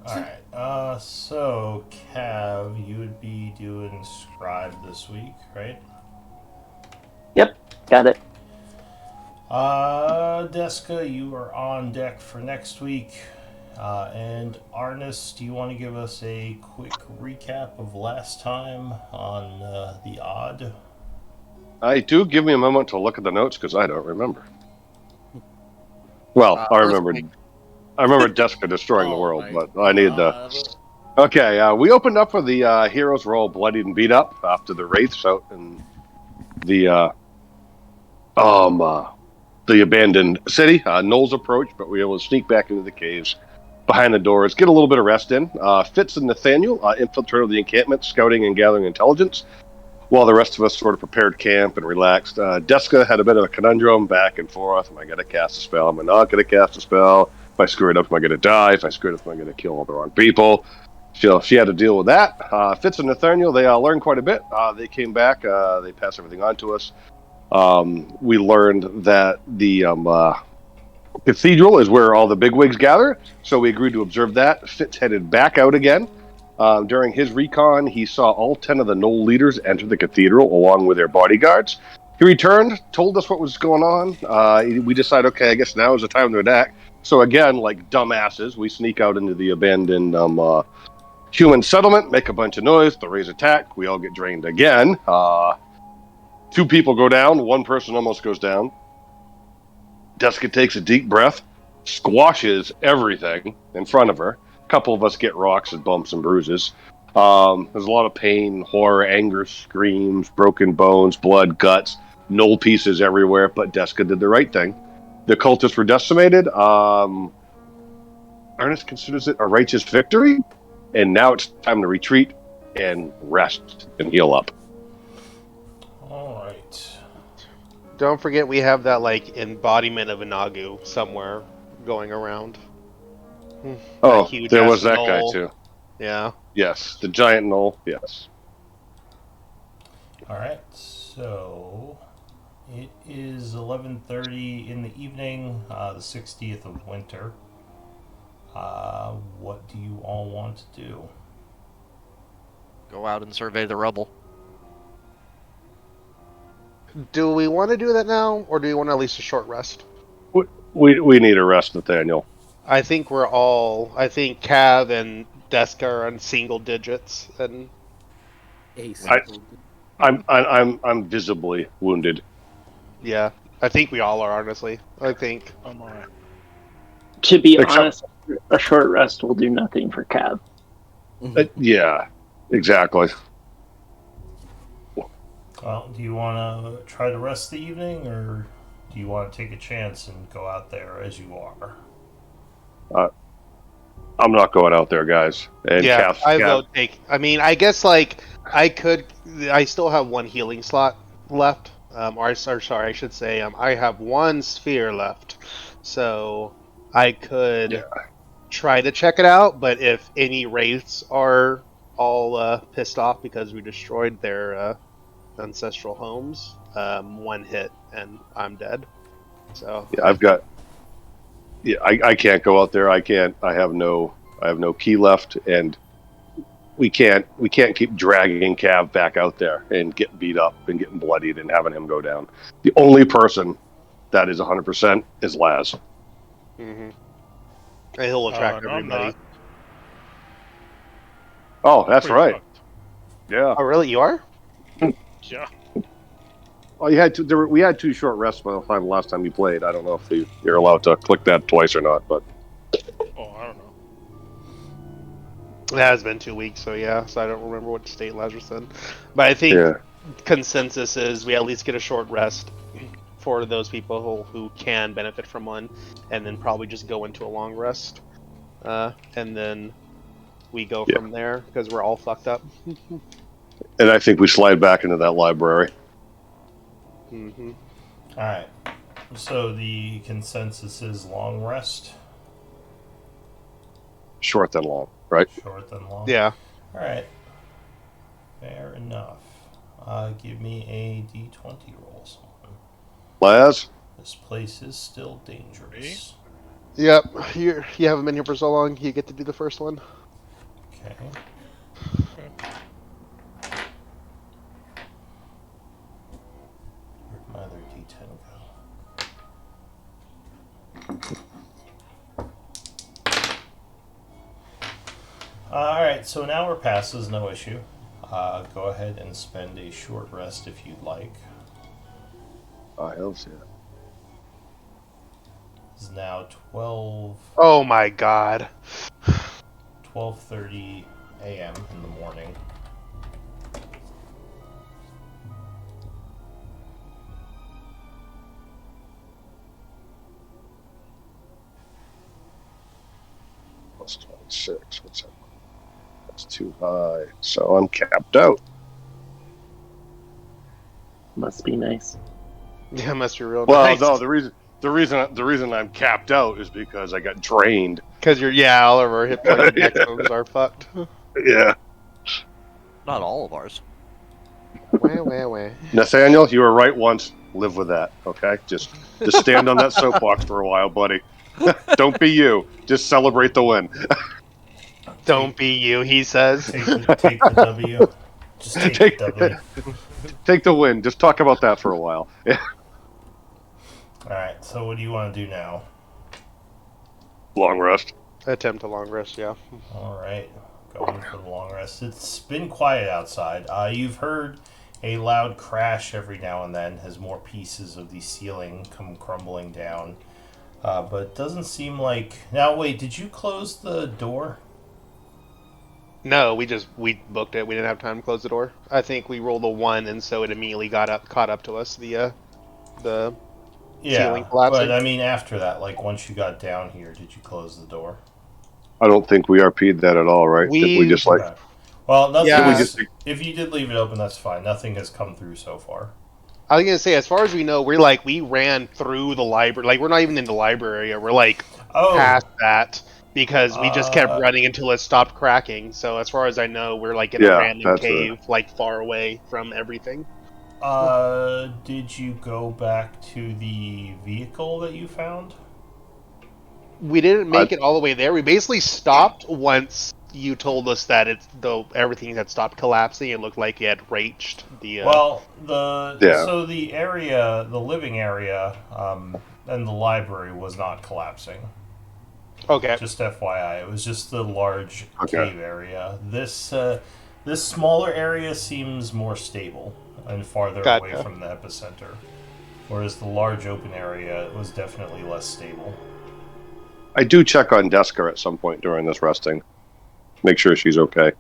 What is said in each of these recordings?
Alright, so Cav, you would be doing Scribe this week, right? Yep, got it. Deska, you are on deck for next week. And Arnis, do you want to give us a quick recap of last time on the odd? I do. Give me a moment to look at the notes because I don't remember. Well, I remember. Earthquake. I remember Deska destroying the Oh world, my but I need the. god. Okay, we opened up with the heroes were all bloodied and beat up after the wraiths out in the um uh, the abandoned city. Knowles approached, but we were able to sneak back into the caves behind the doors, get a little bit of rest in. Fitz and Nathaniel infiltrated the encampment, scouting and gathering intelligence, while the rest of us sort of prepared camp and relaxed. Deska had a bit of a conundrum back and forth. Am I going to cast a spell? Am I not going to cast a spell? If I screw it up, am I going to die? If I screw it up, am I going to kill all the wrong people? She had to deal with that. Fitz and Nathaniel, they learned quite a bit. They came back. They passed everything on to us. We learned that the cathedral is where all the bigwigs gather, so we agreed to observe that. Fitz headed back out again. During his recon, he saw all 10 of the Knoll leaders enter the cathedral along with their bodyguards. He returned, told us what was going on. We decided, okay, I guess now is the time to attack. So again, like dumbasses, we sneak out into the abandoned human settlement, make a bunch of noise, the raise attack, we all get drained again. Two people go down, one person almost goes down. Deska takes a deep breath, squashes everything in front of her. A couple of us get rocks and bumps and bruises. There's a lot of pain, horror, anger, screams, broken bones, blood, guts, knoll pieces everywhere, but Deska did the right thing. The cultists were decimated. Ernest considers it a righteous victory, and now it's time to retreat and rest and heal up. Alright. Don't forget we have that like embodiment of Inagu somewhere going around. Oh, huge there ass was that guy knoll. too. Yeah. Yes, the giant knoll. Yes. Alright, so it is 11:30 in the evening, the 60th of winter. What do you all want to do? Go out and survey the rubble. Do we want to do that now, or do we want at least a short rest? We need a rest, Nathaniel. I think we're all. I think Cav and Deska are on single digits, and I'm visibly wounded. yeah, I think we all are. Honestly, I think. Oh my. To be Except- honest, a short rest will do nothing for Cav. Yeah, exactly. Well, do you want to try to rest the evening, or do you want to take a chance and go out there as you are? I'm not going out there, guys. And Yeah, Cav, I Cav- vote take. I mean, I guess like I could. I still have one healing slot left. Or sorry, I should say I have one sphere left, so I could try to check it out. But if any wraiths are all pissed off because we destroyed their ancestral homes, one hit and I'm dead. So Yeah, I've got. Yeah, I can't go out there. I can't. I have no key left, and we can't keep dragging Cav back out there and getting beat up and getting bloodied and having him go down. The only person that is 100% is Laz. and he'll attract No, I'm everybody. not. Oh, that's Pretty right. fucked. Yeah. Oh, really? You are? Yeah. Well, you had two. We had two short rests by the time last time you played. I don't know if you're allowed to click that twice or not, but Oh, I don't know. It has been 2 weeks, so yeah. So I don't remember what state Lazarus said, but I think yeah. consensus is we at least get a short rest for those people who can benefit from one, and then probably just go into a long rest, and then we go from there because we're all fucked up. And I think we slide back into that library. Mm-hmm. Alright, so the consensus is long rest, Short than long, right? short than long. Yeah. Alright, fair enough. Give me a d20 roll, someone. Laz? This place is still dangerous. Yep, you haven't been here for so long. You get to do the first one. Okay. Where'd my other D10 go? Alright, so an hour passes, no issue. Go ahead and spend a short rest if you'd like. I hope so. It's now 12. Oh my god. 12:30 a.m. in the morning. Plus 26. What's that? That's too high. So I'm capped out. Must be nice. Yeah, must be real Well, nice. no, the reason I'm capped out is because I got drained. Because all of our hit point maximums are fucked. Yeah. Not all of ours. Wah. Nathaniel, you were right once. Live with that, okay? Just stand on that soapbox for a while, buddy. Don't be you. Just celebrate the win. Don't be you, he says. Take the W. Just take the W. Take the win. Just talk about that for a while. Yeah. Alright, so what do you want to do now? Long rest. Attempt a long rest, yeah. Alright, going for the long rest. It's been quiet outside. You've heard a loud crash every now and then as more pieces of the ceiling come crumbling down. But it doesn't seem like... Now, wait, did you close the door? No, we booked it. We didn't have time to close the door. I think we rolled a 1, and so it immediately caught up to us. The ceiling collapsing. but I mean after that, like once you got down here, did you close the door? I don't think we RP'd that at all, right? We just like... Okay. Well, nothing. Yeah. If you did leave it open, that's fine. Nothing has come through so far. I was gonna say, as far as we know, we ran through the library. Like, we're not even in the library area. We're like past that because we just kept running until it stopped cracking. So as far as I know, we're like in a random cave, like far away from everything. Did you go back to the vehicle that you found? We didn't make it all the way there. We basically stopped once you told us that everything had stopped collapsing. It looked like it had reached the. So the area, the living area, and the library was not collapsing. Okay. Just FYI, it was just the large cave area. This smaller area seems more stable and farther away from the epicenter, whereas the large open area was definitely less stable. I do check on Deska at some point during this resting. Make sure she's okay.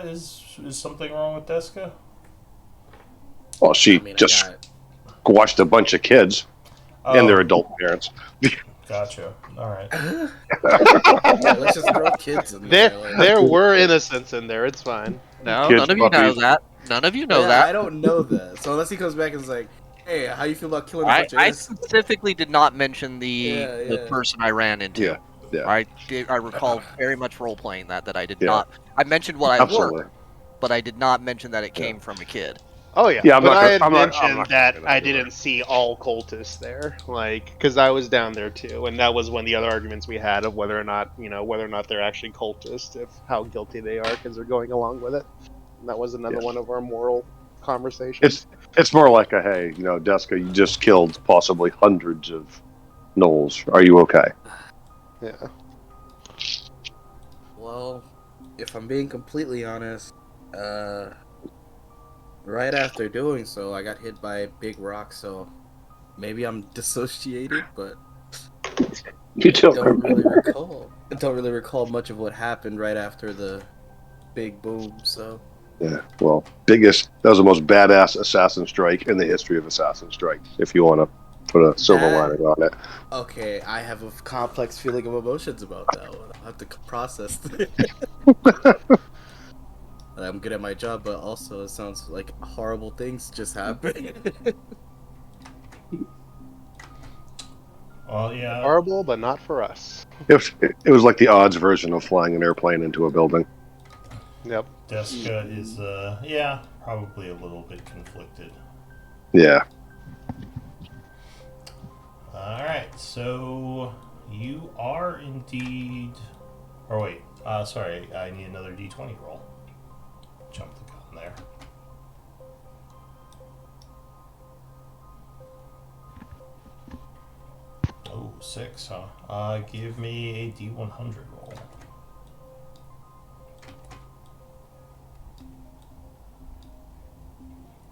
Is something wrong with Deska? Well, she squashed a bunch of kids and their adult parents. Gotcha. All right. Let's just throw kids in there. There were innocents in there. It's fine. No, Kids, none of you know puppies. that. None of you know that. I don't know that. So unless he comes back and is like, "Hey, how you feel about killing a I bunch of innocents?" specifically did not mention the person I ran into. Yeah. Yeah. I recall very much role playing that I did not. I mentioned what I Absolutely. worked, but I did not mention that it came from a kid. Oh yeah. Yeah, I'm but not I gonna- had I'm not- mentioned I'm not that gonna I do didn't see all cultists there, like, because I was down there too, and that was one of the other arguments we had of whether or not they're actually cultists, if how guilty they are because they're going along with it. And that was another one of our moral conversations. It's more like a, hey, Deska, you just killed possibly hundreds of gnolls. Are you okay? Yeah. Well, if I'm being completely honest, right after doing so, I got hit by a big rock, so maybe I'm dissociated, but You don't don't really remember. recall. I don't really recall much of what happened right after the big boom, so... Yeah. Well, that was the most badass assassin strike in the history of assassin strike, if you want to put a silver lining on it. Okay, I have a complex feeling of emotions about that one. I'll have to process it. I'm good at my job, but also it sounds like horrible things just happened. Well, yeah. Horrible, but not for us. It was like the odds version of flying an airplane into a building. Yep. Deska is, probably a little bit conflicted. Yeah. Alright, so you are indeed. Or wait, sorry, I need another d20 roll. Jump the gun there. Oh, 6, huh? Give me a d100 roll.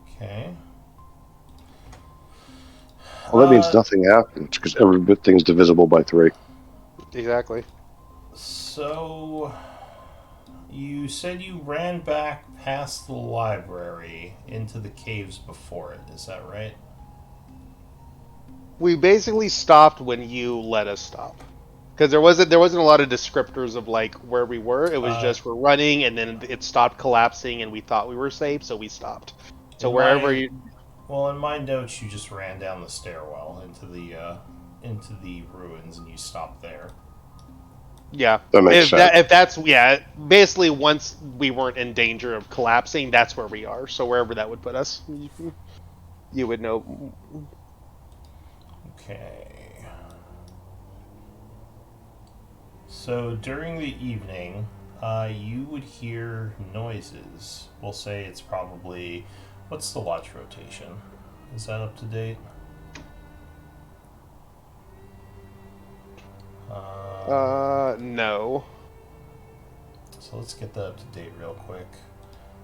Okay. Well, that means nothing happens because everything's divisible by 3. Exactly. So, you said you ran back past the library into the caves before it, is that right? We basically stopped when you let us stop. Because there wasn't a lot of descriptors of like where we were. It was just we're running and then it stopped collapsing and we thought we were safe, so we stopped. So wherever you Well, in my notes, you just ran down the stairwell into the ruins, and you stopped there. Yeah. That makes sense. If that's basically once we weren't in danger of collapsing, that's where we are. So wherever that would put us, you would know. Okay. So during the evening, you would hear noises. We'll say it's probably. What's the watch rotation? Is that up to date? No. So let's get that up to date real quick.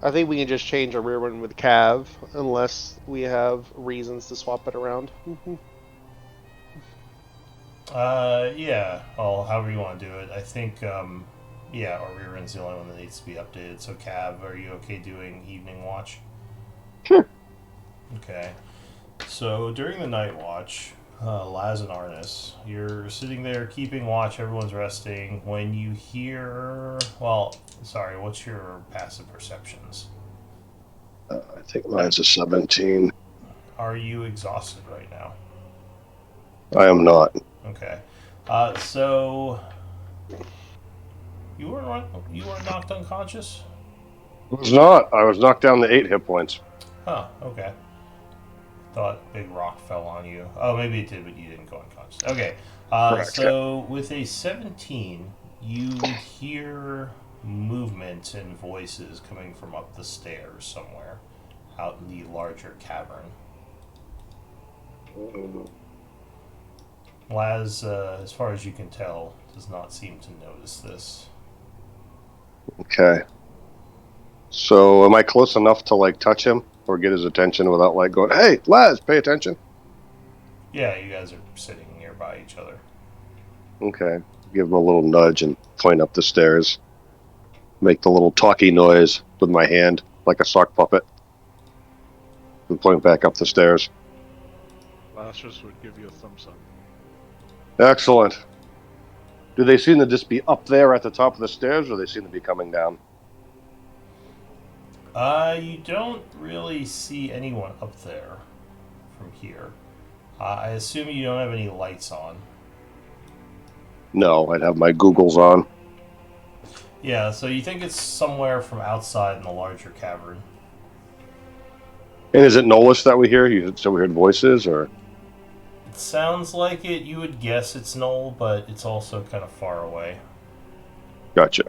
I think we can just change our rear one with Cav, unless we have reasons to swap it around. Yeah. Well, however you want to do it. I think, yeah, our rear end's the only one that needs to be updated. So, Cav, are you okay doing evening watch? Sure. Okay. So, during the night watch, Laz and Arnis, you're sitting there keeping watch, everyone's resting. When you hear. Well, sorry, what's your passive perceptions? I think mine's a 17. Are you exhausted right now? I am not. Okay. So. You weren't knocked unconscious? I was not. I was knocked down to 8 hit points. Huh, okay. Thought big rock fell on you. Oh, maybe it did, but you didn't go unconscious. Okay. Correct, So with a 17, you hear movement and voices coming from up the stairs somewhere out in the larger cavern. Laz, as far as you can tell, does not seem to notice this. Okay. So am I close enough to like touch him or get his attention without like going, "Hey, Laz, pay attention"? Yeah, you guys are sitting nearby each other. Okay. Give him a little nudge and point up the stairs. Make the little talky noise with my hand like a sock puppet. And point back up the stairs. Lashers would give you a thumbs up. Excellent. Do they seem to just be up there at the top of the stairs, or they seem to be coming down? You don't really see anyone up there from here. I assume you don't have any lights on. No, I'd have my Googles on. Yeah, so you think it's somewhere from outside in the larger cavern. And is it Nolus that we hear? You said we heard voices, or? It sounds like it. You would guess it's Knoll, but it's also kind of far away. Gotcha.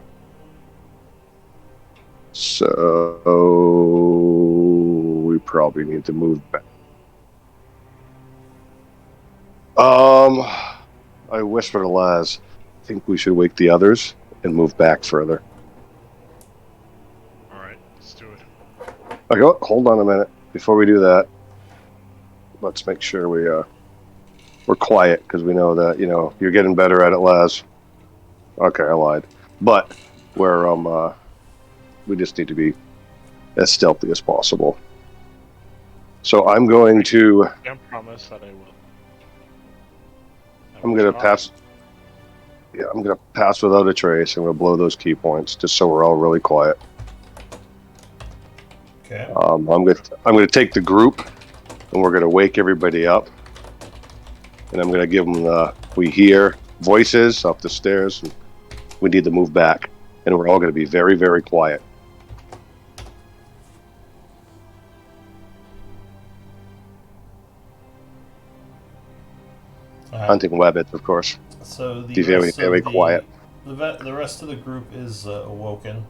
So we probably need to move back. I whispered to Laz, I think we should wake the others and move back further. Alright, let's do it. Okay, hold on a minute. Before we do that, let's make sure we're quiet, because we know that, you're getting better at it, Laz. Okay, I lied. But we just need to be as stealthy as possible. So I'm going to... I can't promise that I will. I'm going to pass... Yeah, I'm going to pass without a trace, and we'll blow those key points, just so we're all really quiet. Okay. I'm going to take the group, and we're going to wake everybody up. And I'm going to give them we hear voices up the stairs, and we need to move back. And we're all going to be very, very quiet. Alright. Hunting wabbits, of course. So the Be very, rest very of the, quiet. The rest of the group is awoken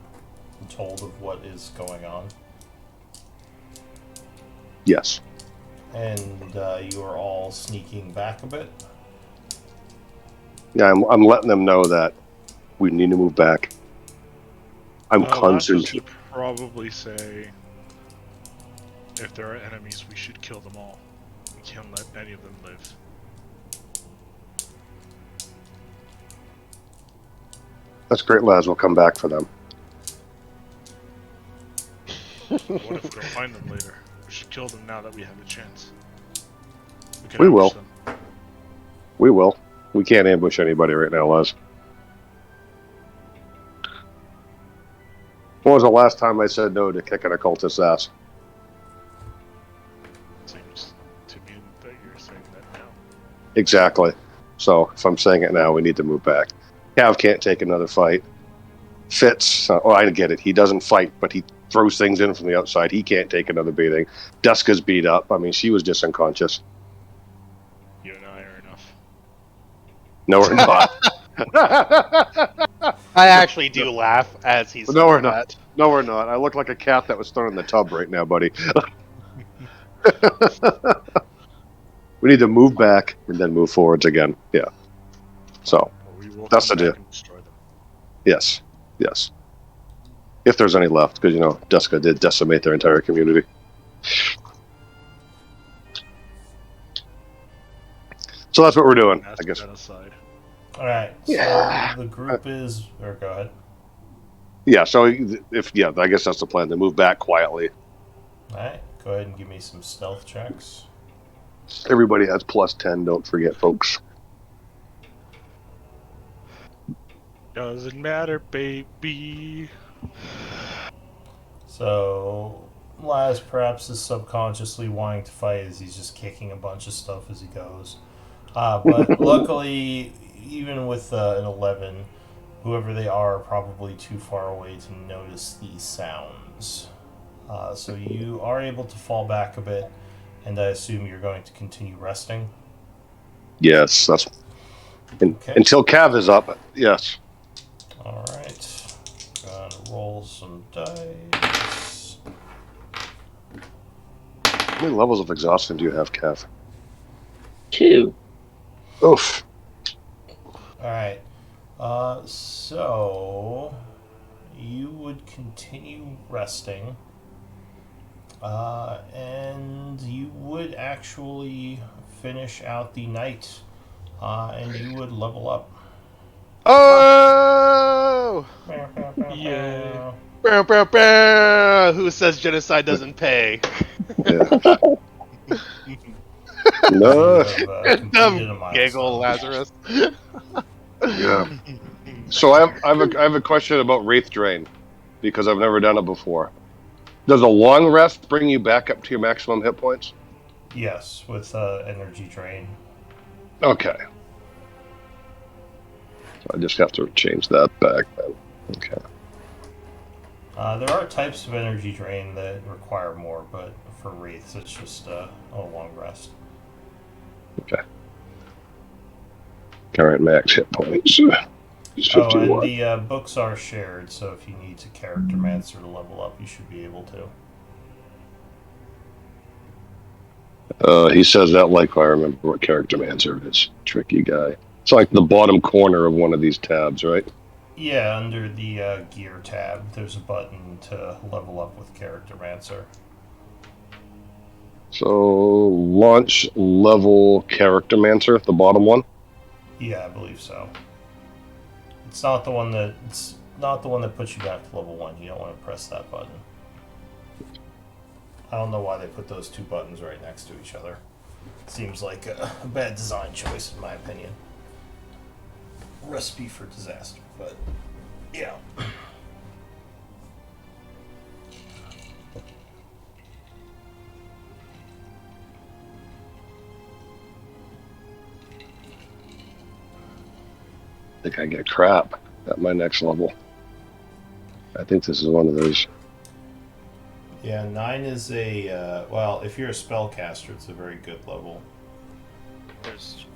and told of what is going on, Yes. and you are all sneaking back a bit. Yeah, I'm letting them know that we need to move back. I'm Lashes concentrating. would probably say, if there are enemies, we should kill them all. We can't let any of them live. That's great, lads. We'll come back for them. What if we don't find them later? We should kill them now that we have a chance. Can We ambush will. them. We will. We can't ambush anybody right now, Les. When was the last time I said no to kicking a cultist's ass? Seems to me that you're saying that now. Exactly. So if I'm saying it now, we need to move back. Cav can't take another fight. Fitz, I get it. He doesn't fight, but he throws things in from the outside. He can't take another beating. Duska's beat up. I mean, she was just unconscious. You and I are enough. No, we're not. I actually do laugh as he's No, we're saying not. No, we're not. I look like a cat that was thrown in the tub right now, buddy. We need to move back and then move forwards again. Yeah. So, Or we will That's come the back deal. and destroy them. yes. Yes. If there's any left, because, Duska did decimate their entire community. So that's what we're doing, That's I guess. genocide. All right. Yeah. So the group is, or go ahead. Yeah, so I guess that's the plan, to move back quietly. All right. Go ahead and give me some stealth checks. Everybody has +10, don't forget, folks. Doesn't matter, baby. So Laz perhaps is subconsciously wanting to fight as he's just kicking a bunch of stuff as he goes. But luckily, even with an 11, whoever they are probably too far away to notice these sounds. So you are able to fall back a bit, and I assume you're going to continue resting. Yes, that's... Okay. Until Cav is up, yes. Alright. Gonna roll some dice. How many levels of exhaustion do you have, Cav? 2. Oof. Alright. So you would continue resting. And you would actually finish out the night. And you would level up. Oh! Yeah. Bow, bow, bow. Who says genocide doesn't pay? Yeah. No. You have, completed a Giggle, milestone. Lazarus. Yeah. So I have a question about Wraith Drain, because I've never done it before. Does a long rest bring you back up to your maximum hit points? Yes, with energy drain. Okay. So I just have to change that back then. Okay. There are types of energy drain that require more, but for wraiths, it's just a long rest. Okay. Current max hit points. It's Oh, and 51. the books are shared, so if you need to character mancer to level up, you should be able to. He says that like I remember what character mancer is. Tricky guy. It's like the bottom corner of one of these tabs, right? Yeah, under the gear tab, there's a button to level up with character mancer. So launch level character mancer, the bottom one. Yeah, I believe so. It's not the one that puts you back to level 1. You don't want to press that button. I don't know why they put those two buttons right next to each other. It seems like a bad design choice, in my opinion. Recipe for disaster, but yeah. I think I get crap at my next level. I think this is one of those. Yeah, 9 is well, if you're a spellcaster, it's a very good level. There's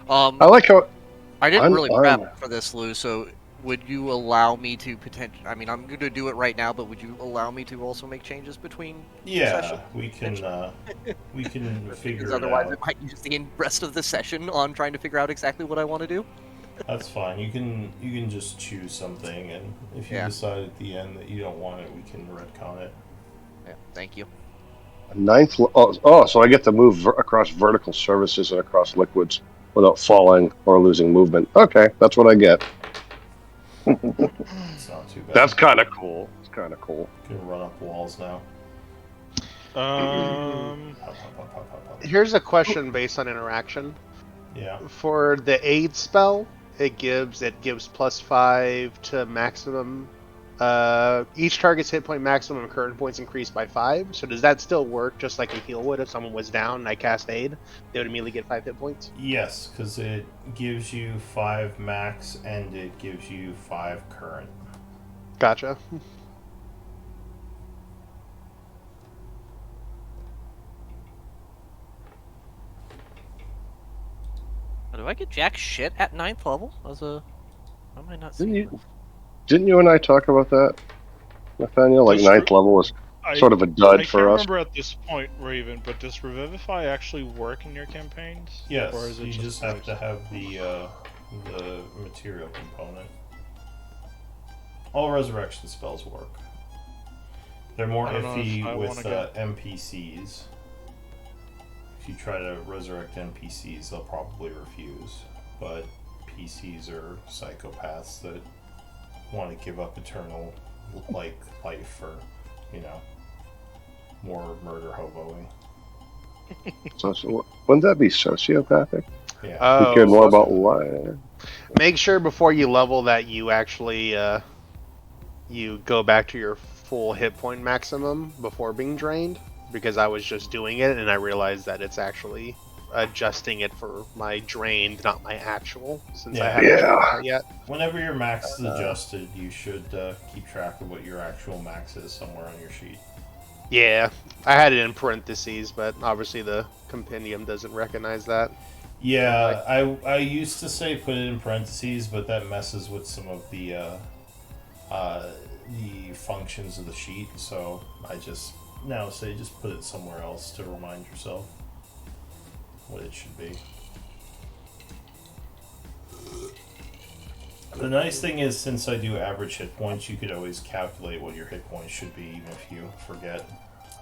I like how I didn't I'm- really I'm- prep for this, Lou. So would you allow me to potentially? I mean, I'm going to do it right now, but would you allow me to also make changes between? Yeah, Session? we can figure Because it otherwise, out. I might use the rest of the session on trying to figure out exactly what I want to do. That's fine. You can just choose something, and if you Yeah. decide at the end that you don't want it, we can retcon it. Yeah, thank you. ninth. So I get to move across vertical surfaces and across liquids without falling or losing movement. Okay, that's what I get. It's not too bad. That's kind of cool. It's kind of cool. You can run up walls now. Um, Up. Here's a question based on interaction. Yeah. For the aid spell, it gives +5 to maximum. Each target's hit point maximum and current points increased by 5. So does that still work just like a heal would? If someone was down and I cast aid, they would immediately get 5 hit points? Yes, because it gives you 5 max and it gives you 5 current. Gotcha. Do I get jack shit at 9th level? As a, how am I not seeing this? Didn't you and I talk about that, Nathaniel? Like That's ninth true. level was I, sort of a dud I for can't us. remember at this point, Raven, but does Revivify actually work in your campaigns? Yes, Or is it you just have to voice? have the material component. All resurrection spells work. They're more I don't know if iffy I with wanna go. NPCs. If you try to resurrect NPCs, they'll probably refuse. But PCs are psychopaths that want to give up eternal life for, more murder hoboing. So wouldn't that be sociopathic? Yeah. You cared more so about why. make sure before you level that you actually you go back to your full hit point maximum before being drained, because I was just doing it and I realized that it's actually adjusting it for my drained, not my actual, since I Yeah. haven't Yeah. done that yet. Whenever your max is adjusted, you should keep track of what your actual max is somewhere on your sheet. Yeah, I had it in parentheses, but obviously the compendium doesn't recognize that. Yeah, I used to say put it in parentheses, but that messes with some of the functions of the sheet. So I just now say just put it somewhere else to remind yourself what it should be. The nice thing is, since I do average hit points, you could always calculate what your hit points should be, even if you forget.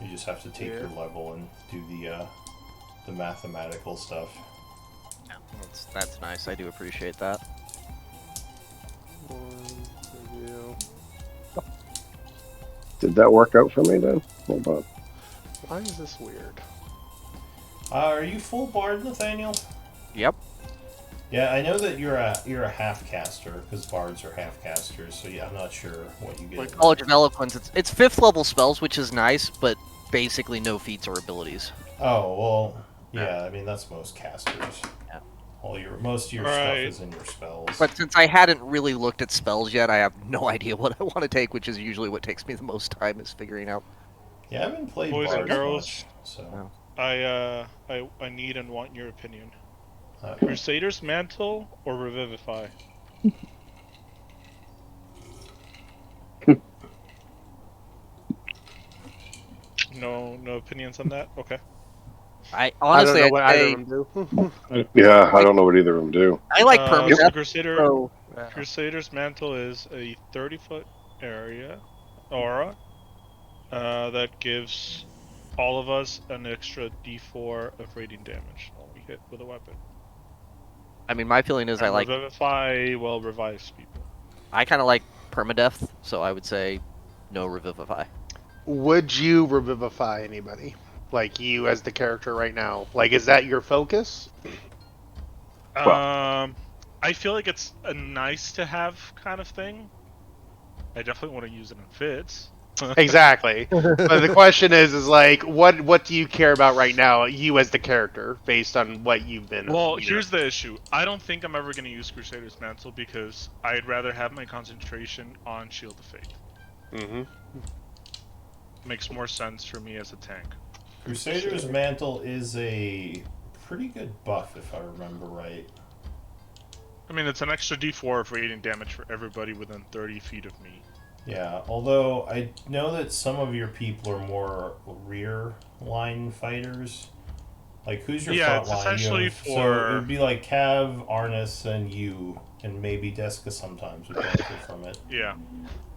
You just have to take your level and do the mathematical stuff. Yeah, that's nice. I do appreciate that. Did that work out for me then? Hold on. Why is this weird? Are you full bard, Nathaniel? Yep. Yeah, I know that you're a half caster because bards are half casters. So yeah, I'm not sure what you get. Like College of Eloquence, it's 5th level spells, which is nice, but basically no feats or abilities. Oh well, yeah. I mean that's most casters. Yeah. Most of your stuff is in your spells. But since I hadn't really looked at spells yet, I have no idea what I want to take, which is usually what takes me the most time is figuring out. Yeah, I haven't played Boys and bards girls. much, so. No. I need and want your opinion. Okay. Crusader's Mantle or Revivify? No opinions on that? Okay. I honestly, I don't know what I'd either say of them do. Yeah, I don't know what either of them do. I like So permadeath. Crusader's Mantle is a 30-foot area aura that gives all of us an extra D4 of radiant damage when we hit with a weapon. I mean, my feeling is And I like. Revivify revives people. I kind of like permadeath, so I would say no revivify. Would you revivify anybody? Like you as the character right now? Like, is that your focus? I feel like it's a nice to have kind of thing. I definitely want to use it in fits. Exactly. But the question is like, what do you care about right now, you as the character, based on what you've been? Well, here's the issue. I don't think I'm ever going to use Crusader's Mantle because I'd rather have my concentration on Shield of Faith. Mm-hmm. Makes more sense for me as a tank. Crusader's Mantle is a pretty good buff, if I remember right. I mean, it's an extra D4 of radiant damage for everybody within 30 feet of me. Yeah, although I know that some of your people are more rear line fighters. Like, who's your Yeah, front it's line? essentially So it for- would be like Cav, Arnis, and you, and maybe Deska sometimes would benefit from it. Yeah.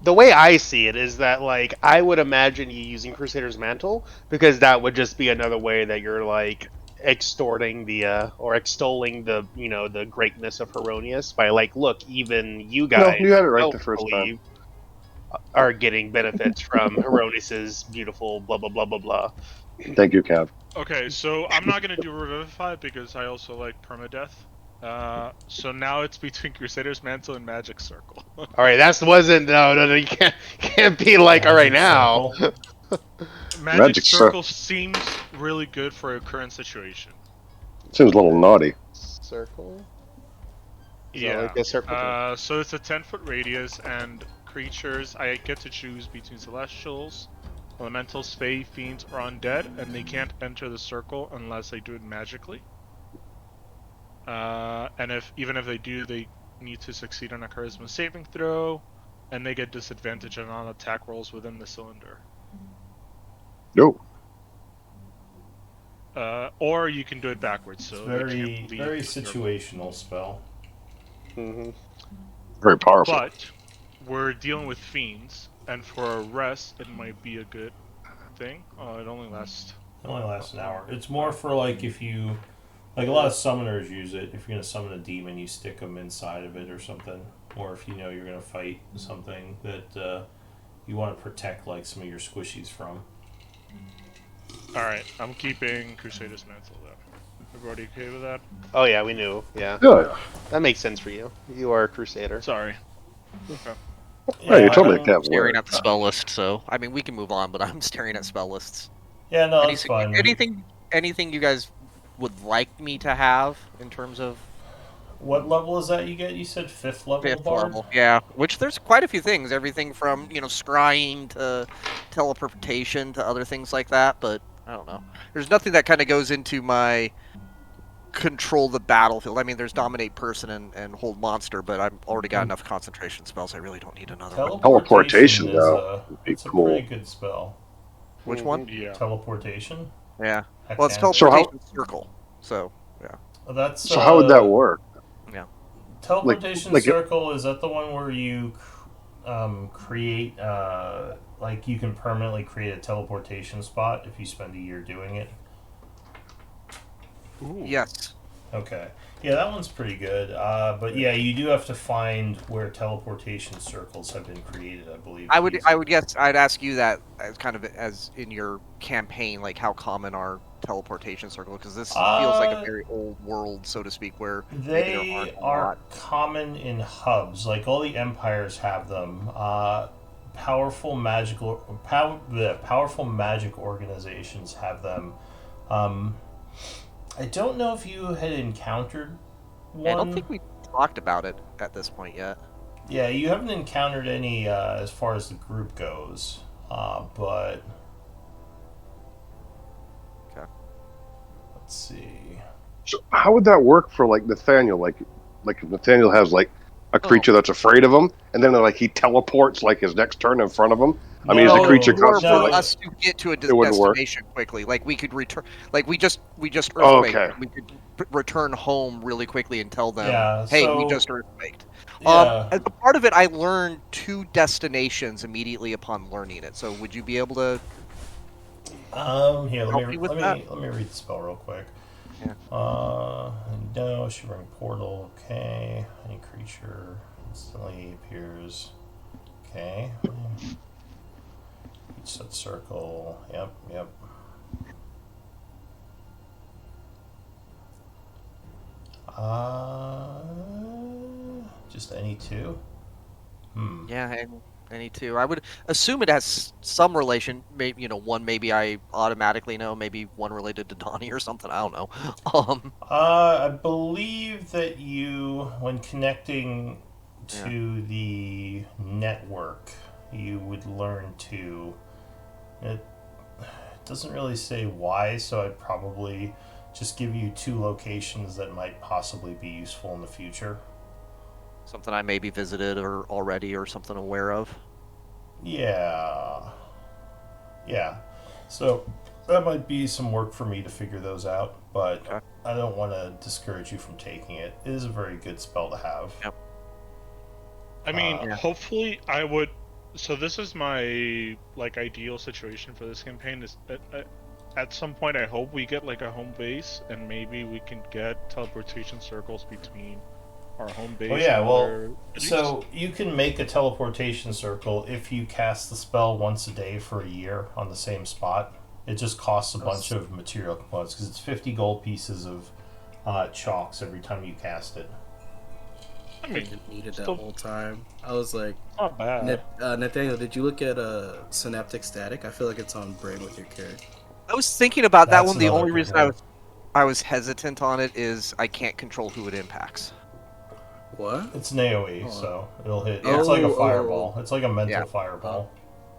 The way I see it is that, like, I would imagine you using Crusader's Mantle, because that would just be another way that you're, like, extorting the, or extolling the, you know, the greatness of Heronius by, like, look, even you No, guys you had it right don't the first believe time. are getting benefits from Heronius's beautiful blah, blah, blah, blah, blah. Thank you, Cav. Okay, so I'm not gonna do Revivify because I also like permadeath. So now it's between Crusader's Mantle and Magic Circle. All right, no, you can't be like, all right, Magic now. Circle. Magic Cir- Circle seems really good for a current situation. Seems a little naughty. Circle? Is that Yeah. like a circle? So it's a 10-foot radius, and creatures, I get to choose between Celestials, Elementals, Fae, Fiends, or Undead, and they can't enter the circle unless they do it magically. And even if they do, they need to succeed on a Charisma saving throw, and they get disadvantage on attack rolls within the cylinder. No. Or you can do it backwards, so It's they very, can't leave very the circle. situational spell. Mm-hmm. Very powerful. But we're dealing with fiends, and for a rest, it might be a good thing. It only lasts. It only lasts an hour. It's more for like if you, like a lot of summoners use it. If you're gonna summon a demon, you stick them inside of it or something. Or if you know you're gonna fight something that you want to protect, like some of your squishies from. All right, I'm keeping Crusader's Mantle then. Everybody okay with that? Oh yeah, we knew. Yeah, Good. that makes sense for you. You are a Crusader. Sorry. Yeah, you told me um, to have Staring word. at the spell list, so I mean we can move on, but I'm staring at spell lists. Yeah, no, that's Anything, fine. anything you guys would like me to have in terms of What level is that you get? You said 5th level fifth bard? level? Yeah, which there's quite a few things. Everything from scrying to teleportation to other things like that. But I don't know. There's nothing that kind of goes into my control the battlefield. I mean, there's dominate person and hold monster, but I've already got enough concentration spells. I really don't need another one. Teleportation, is though, would be it's a cool. pretty good spell. Which one? Yeah. Teleportation? Yeah. Heck Well, it's yeah. So how- teleportation circle. So yeah. Well, that's So how would that work? Teleportation like- circle, is that the one where you create like you can permanently create a teleportation spot if you spend a year doing it? Yes. Okay. Yeah, that one's pretty good. But yeah, you do have to find where teleportation circles have been created, I believe. I to would use I it. would guess I'd ask you that as kind of as in your campaign, like how common are teleportation circles? Because this feels like a very old world, so to speak, where maybe there They aren't a are lot. common in hubs. Like all the empires have them. Powerful magic organizations have them. I don't know if you had encountered one. I don't think we talked about it at this point yet. Yeah, you haven't encountered any as far as the group goes. But Okay. let's see. So how would that work for like Nathaniel? Like if Nathaniel has like a creature that's afraid of him, and then like he teleports like his next turn in front of him. I mean, is the No, creature Or constantly for like? us to get to a It wouldn't work. destination quickly, like we could return, like we just Oh, earthquaked. okay. We could return home really quickly and tell them, Yeah, "Hey, so- we just earthquaked." Yeah. As a part of it, I learned 2 destinations immediately upon learning it. So would you be able to? Here, Help me with let me read the spell real quick. Yeah. No, shivering portal. Okay, any creature instantly appears. Okay. Each set circle. Yep. Just any 2. Yeah, and any 2. I would assume it has some relation. Maybe one. Maybe I automatically know. Maybe one related to Donnie or something. I don't know. I believe that you, when connecting to the network, you would learn to. It doesn't really say why, so I'd probably just give you 2 locations that might possibly be useful in the future. Something I maybe visited or already or something aware of. Yeah. Yeah. So that might be some work for me to figure those out, but Okay. I don't want to discourage you from taking it. It is a very good spell to have. Yep. I mean, Yeah. hopefully I would. So this is my like ideal situation for this campaign. Is at some point I hope we get like a home base, and maybe we can get teleportation circles between our home base. Oh yeah, and well, other cities. so you can make a teleportation circle if you cast the spell once a day for a year on the same spot. It just costs a bunch of material components because it's 50 gold pieces of chalks every time you cast it. I I mean, didn't need it that still- whole time. I was like, not bad. Nathaniel, did you look at Synaptic Static? I feel like it's on brand with your character. I was thinking about that That's one. The another only good reason one. I was hesitant on it is I can't control who it impacts. What? It's an AoE, Oh. so it'll hit. Yeah. It's like a Oh, fireball. It's like a mental Yeah. fireball,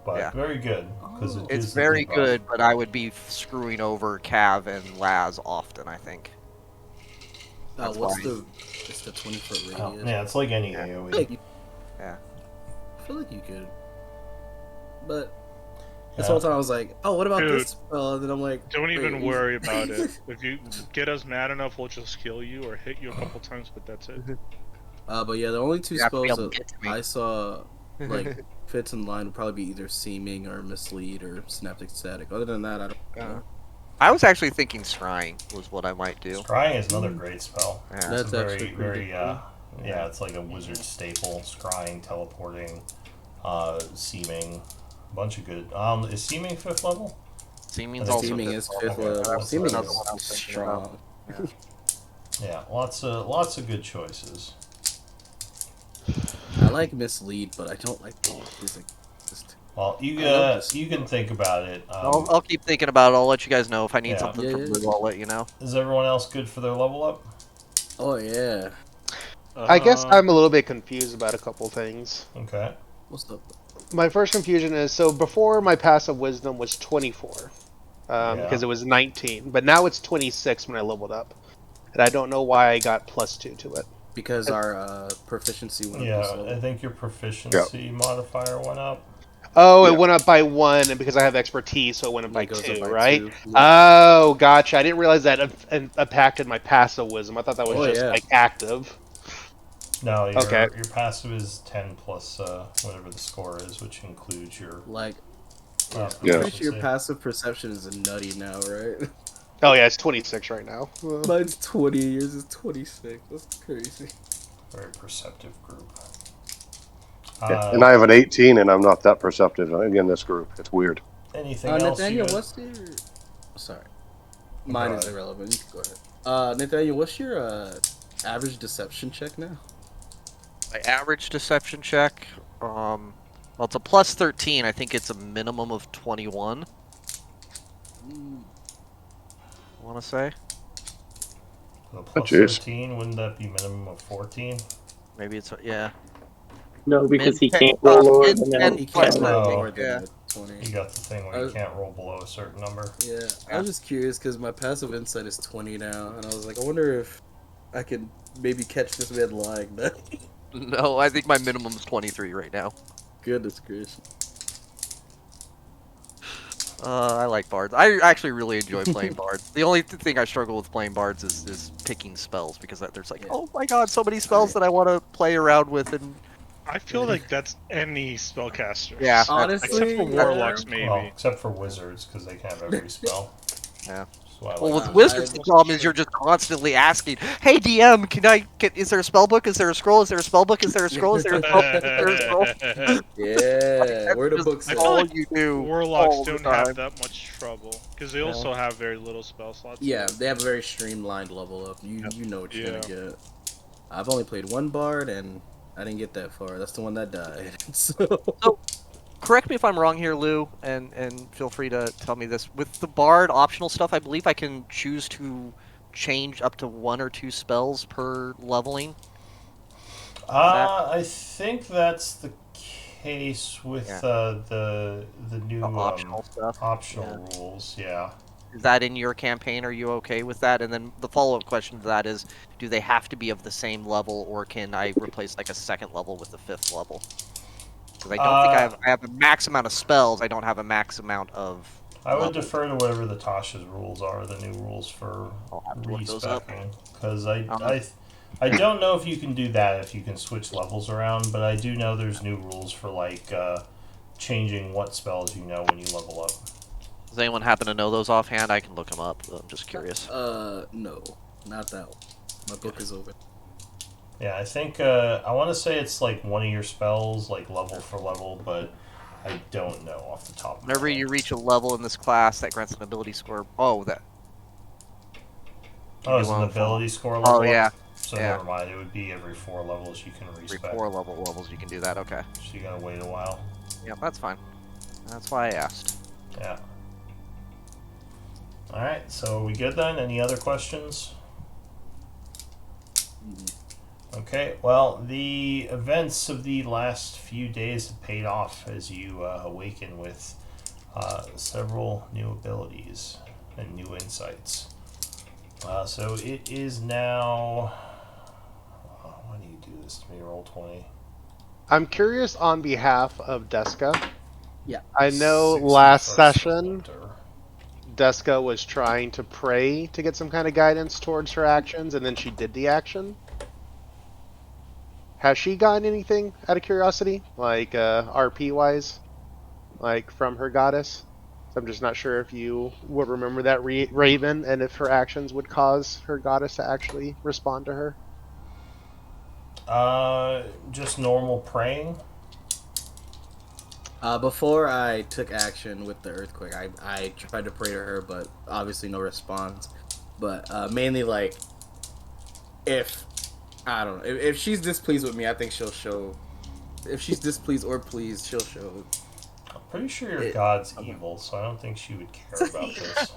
but Yeah. very good because Oh. it It's gives the very debuff. good, but I would be screwing over Cav and Laz often, I think. That's What's why. the? It's the 20-foot Oh, radius. yeah, it's like any Yeah. I feel AoE. like you, Yeah. I feel like you could, but this Yeah. whole time I was like, oh, what about Dude. this spell? And then I'm like, Don't even wait, worry about it. If you get us mad enough, we'll just kill you or hit you a couple times, but that's it. But yeah, the only two You have to be spells able to that get to me. I saw like fits in line would probably be either Seeming or Mislead or Synaptic Static. Other than that, I don't know. I was actually thinking Scrying was what I might do. Scrying is another great spell. Yeah. It's That's a actually very, pretty very, good. yeah, it's like a wizard staple. Scrying, teleporting, seeming, a bunch of good. Is seeming 5th level? Seeming's I think also Seeming good. is Okay, 5th that's level. Seeming another is one I was thinking about. strong. Yeah, lots of good choices. I like Mislead, but I don't like the physics. Just Well, I love this you can think about it. I'll keep thinking about it. I'll let you guys know if I need Yeah. something Yeah, from yeah. Blue. I'll let you know. Is everyone else good for their level up? oh yeah. I guess Uh, I'm a little bit confused about a couple things. Okay. What's up? My first confusion is so before my passive wisdom was 24, Yeah. because it was 19, but now it's 26 when I leveled up, and I don't know why I got +2 to it. Because our proficiency went up. Yeah, this I level. think your proficiency modifier went up. Oh, Yeah. it went up by 1, and because I have expertise, so it went up by It goes 2, up by right? 2. Oh, gotcha. I didn't realize that impacted my passive wisdom. I thought that was Oh, just yeah. like active. No, your Okay. your passive is 10 plus whatever the score is, which includes your Like, Yeah. pretty sure proficiency. your passive perception is nutty now, right? Oh yeah, it's 26 right now. Mine's 20, yours is 26. That's crazy. Very perceptive group. Yeah, and I have an 18, and I'm not that perceptive in this group. It's weird. Anything else? Nathaniel, you what's your... Sorry. Mine is ahead. irrelevant. You can go ahead. Nathaniel, what's your average deception check now? My average deception check, well, it's a plus 13. I think it's a minimum of 21. I want to say. The plus jeez. 13, wouldn't that be minimum of 14? Maybe it's yeah. No, because he Mid- can't roll lower mid- than mid- that. He plus can't roll roll 13, more than yeah. 20. You got the thing where you Uh, can't roll below a certain number. Yeah, I was just curious because my passive insight is 20 now, and I was like, I wonder if I can maybe catch this man lying now. No, I think my minimum's 23 right now. Goodness gracious. I like bards. I actually really enjoy playing bards. The only thing I struggle with playing bards is picking spells because there's like, Yeah. oh my god, so many spells that I want to play around with, and I feel like that's any spellcaster. Yeah. Honestly, Except for warlocks, maybe. Well, except for wizards, because they can have every spell. Yeah. That's why I well, like with I- wizards, I- the problem is you're just constantly asking, "Hey DM, is there a spell book? Is there a scroll? Is there a spell book? Is there a scroll? Is there a spell book? Is there a scroll?" Yeah, where the Just books I at? feel all like you do. Warlocks all the don't have time. that much trouble because they Yeah. also have very little spell slots. Yeah, they have a very streamlined level up. You know what you're Yeah. gonna get. I've only played one bard and I didn't get that far. That's the one that died. So Correct me if I'm wrong here, Lou, and feel free to tell me this. With the bard optional stuff, I believe I can choose to change up to 1 or 2 spells per leveling. I think that's the case with Yeah. the new The optional stuff. optional rules. Yeah. Is that in your campaign? Are you okay with that? And then the follow-up question to that is, do they have to be of the same level, or can I replace like a second level with a 5th level? Because I don't think I have a max amount of spells. I don't have a max amount of. I would levels. defer to whatever the Tasha's rules are, the new rules for I'll have to look those up. respecing. Because Uh-huh. I don't know if you can do that if you can switch levels around, but I do know there's new rules for like changing what spells you know when you level up. Does anyone happen to know those offhand? I can look them up. I'm just curious. No, not that one. My book is over. Yeah, I think I want to say it's like one of your spells, like level for level, but I don't know off the top of my Whenever head. you reach a level in this class that grants an ability score. Oh, that. Oh, it's you an won't ability score level? Oh yeah, So yeah. never mind, it would be every 4 levels you can every respec. 4 levels you can do that. Okay. So you gotta wait a while. Yeah, that's fine. That's why I asked. Yeah. Alright, so are we good then? Any other questions? Okay, well, the events of the last few days have paid off as you awaken with several new abilities and new insights. So it is now. Why do you do this to me? Roll 20. I'm curious on behalf of Deska. Yeah. I know 61st last session winter. Deska was trying to pray to get some kind of guidance towards her actions, and then she did the action. Has she gotten anything out of curiosity, like RP wise, like from her goddess? So I'm just not sure if you would remember that Raven, and if her actions would cause her goddess to actually respond to her. Just normal praying. Before I took action with the earthquake, I tried to pray to her, but obviously no response. But mainly like, if I don't know, if she's displeased with me, I think she'll show. If she's displeased or pleased, she'll show. I'm pretty sure your god's evil, so I don't think she would care about this.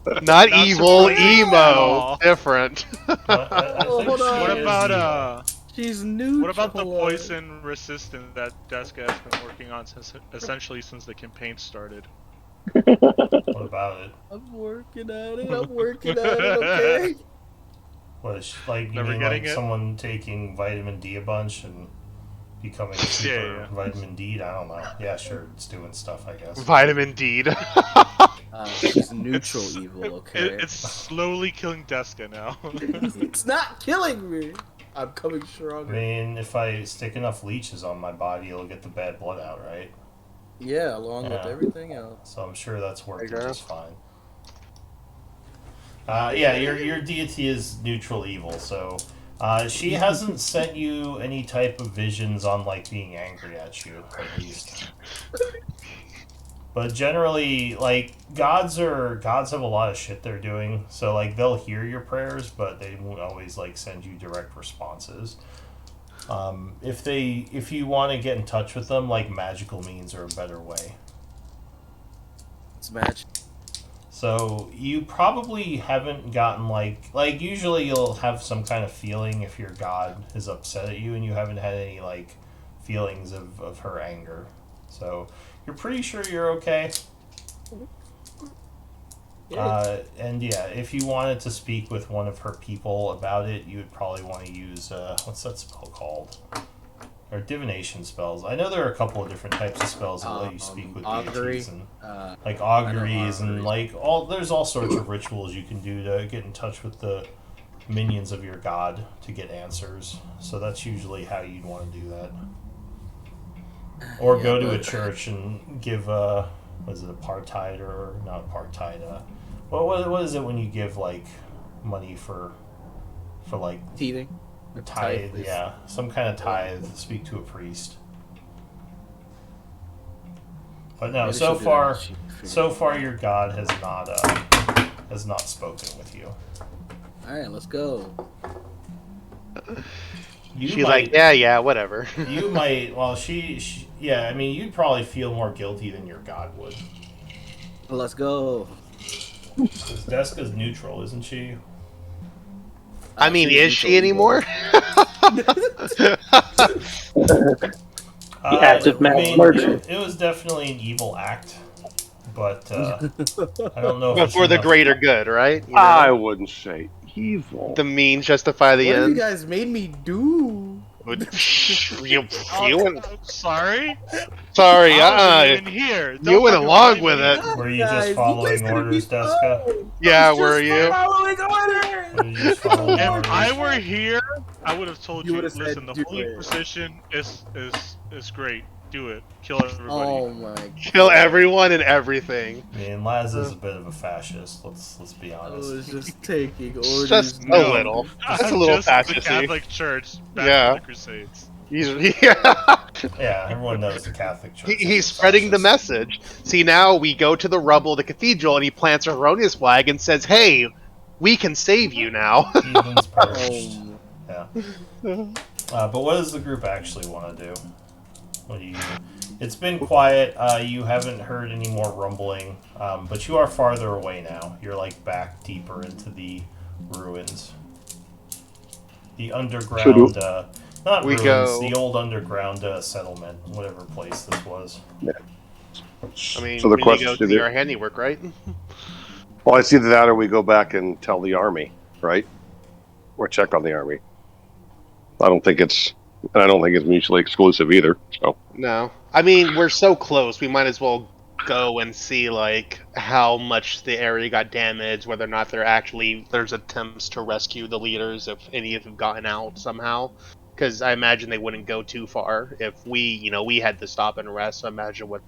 Not Not evil, surprising at emo, all. different. I Oh, think hold she on. What is about evil. She's new. what about the poison resistant that Deska has been working on essentially since the campaign started? What about it? I'm working at it. I'm working at it. Okay. What is like you Never mean getting like it? someone taking vitamin D a bunch and becoming super yeah. vitamin D? I don't know. Yeah, sure, it's doing stuff, I guess. Vitamin D. She's neutral evil. Okay. It's slowly killing Deska now. It's not killing me. I'm coming I stronger. mean, if I stick enough leeches on my body, it'll get the bad blood out, right? Yeah, along with Yeah. everything else. So I'm sure that's working There you go. just fine. Yeah, your deity is neutral evil, so she hasn't sent you any type of visions on like being angry at you, at least. But generally, like gods have a lot of shit they're doing, so like they'll hear your prayers, but they won't always like send you direct responses. If you want to get in touch with them, like magical means are a better way. It's magic. So you probably haven't gotten like usually you'll have some kind of feeling if your god is upset at you, and you haven't had any like feelings of her anger. So you're pretty sure you're okay. And yeah, if you wanted to speak with one of her people about it, you would probably want to use what's that spell called? Or divination spells. I know there are a couple of different types of spells that let you speak with augury, deities and like I know auguries and auguries. like there's all sorts of rituals you can do to get in touch with the minions of your god to get answers. So that's usually how you'd want to do that. Or Yeah, go to a but- church and give was it apartheid or not apartheid? What is it when you give like money for like Teething. tithe? is- Yeah, some kind of tithe. Speak to a priest. But no, Maybe so she'll do that far, when she figures so it out. far your god has not spoken with you. All right, let's go. You She's might, like, yeah, whatever. you might. Well, she, yeah. I mean, you'd probably feel more guilty than your god would. Let's go. Because Deska's neutral, isn't she? I mean, She's is she neutral anymore? The active mass merchant. It was definitely an evil act, but I don't know if But it's for the enough- greater good, right? You know? I wouldn't say evil. The means justify the What have you end. guys made me do? you went, Sorry? sorry, I wasn't even here. you Don't went fucking along blame with me. it. Were you Guys, just you following guys could've orders, been- Deska? Oh, Yeah, I was were just you? following Were orders. you just following If orders? I were here, I would have told You you. would've said, Listen, the "Do holy it." position is great. Do it. Kill everybody. Oh my. Kill everyone and everything. I mean, Laz is a bit of a fascist. Let's be I honest. was just taking orders. Just a No. little. Just a I'm little just the fascisty. Catholic Church back Yeah. in the Crusades. Yeah. Yeah, everyone knows the Catholic Church. He's is spreading the fascist. message. See, now we go to the rubble of the cathedral and he plants a Erroneous flag and says, hey, we can save you now. Heathens perished. Oh, Yeah. But what does the group actually want to do? What do you? It's been quiet. You haven't heard any more rumbling, but you are farther away now. You're like back deeper into the ruins. The underground, not we ruins, go- the old underground settlement, whatever place this was. I mean, so the we question go is see either, our handiwork, right? well, it's either that or we go back and tell the army, right? Or check on the army. I don't think it's mutually exclusive either. So No. I mean, we're so close. We might as well go and see, like, how much the area got damaged, whether or not there's attempts to rescue the leaders, if any of them have gotten out somehow. Because I imagine they wouldn't go too far if we had to stop and rest. So imagine what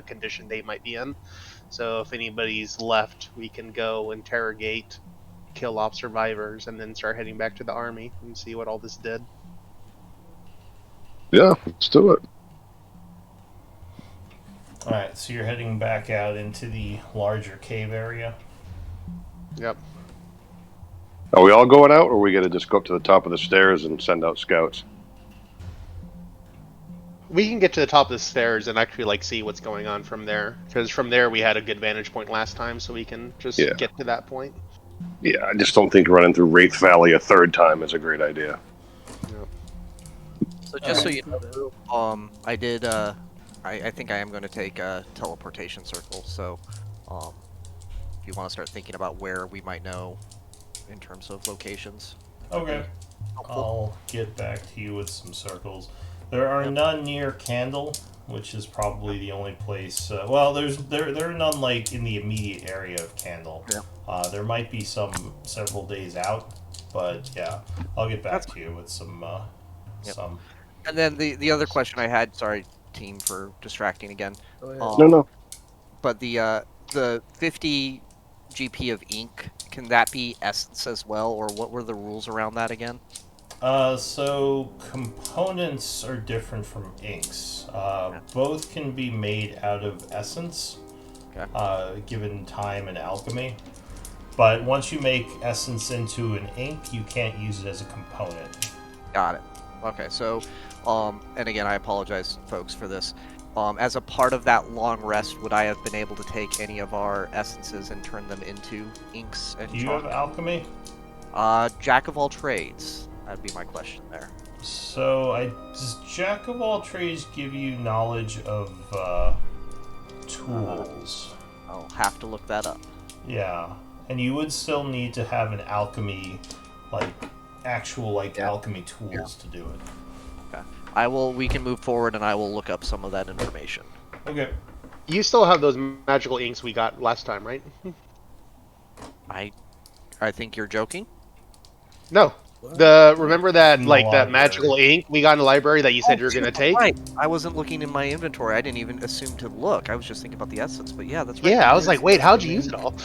condition they might be in. So if anybody's left, we can go interrogate, kill off survivors, and then start heading back to the army and see what all this did. yeah, let's do it. Alright, so you're heading back out into the larger cave area. Yep. Are we all going out, or are we gonna just go up to the top of the stairs and send out scouts? We can get to the top of the stairs and actually see what's going on from there. Because from there we had a good vantage point last time, so we can just Yeah. get to that point. Yeah, I just don't think running through Wraith Valley a third time is a great idea. So just so Alright. you know, I did. I think I am going to take a teleportation circle. So, if you want to start thinking about where we might know in terms of locations. Okay. I'll get back to you with some circles. There are none near Candle, which is probably the only place. Well, there are none like in the immediate area of Candle. Yeah. There might be some several days out, but yeah, I'll get back to you with some. Some. And then the other question I had, sorry team for distracting again, go ahead. No. but the 50 GP of ink, can that be essence as well, or what were the rules around that again? So components are different from inks. Both can be made out of essence, given time and alchemy. But once you make essence into an ink, you can't use it as a component. Got it. Okay, so, and again, I apologize, folks, for this. As a part of that long rest, would I have been able to take any of our essences and turn them into inks and Do you chalk? have alchemy? Jack of all trades. That'd be my question there. So, does Jack of all trades give you knowledge of tools? I'll have to look that up. Yeah, and you would still need to have an alchemy, actual alchemy tools to do it. We can move forward and I will look up some of that information. Okay. You still have those magical inks we got last time, right? I think you're joking? No. Remember that In the that library. magical ink we got in the library that you said you were gonna take? Right. I wasn't looking in my inventory. I didn't even assume to look. I was just thinking about the essence. But yeah, that's right. Yeah, I was like, wait, how'd you use it all?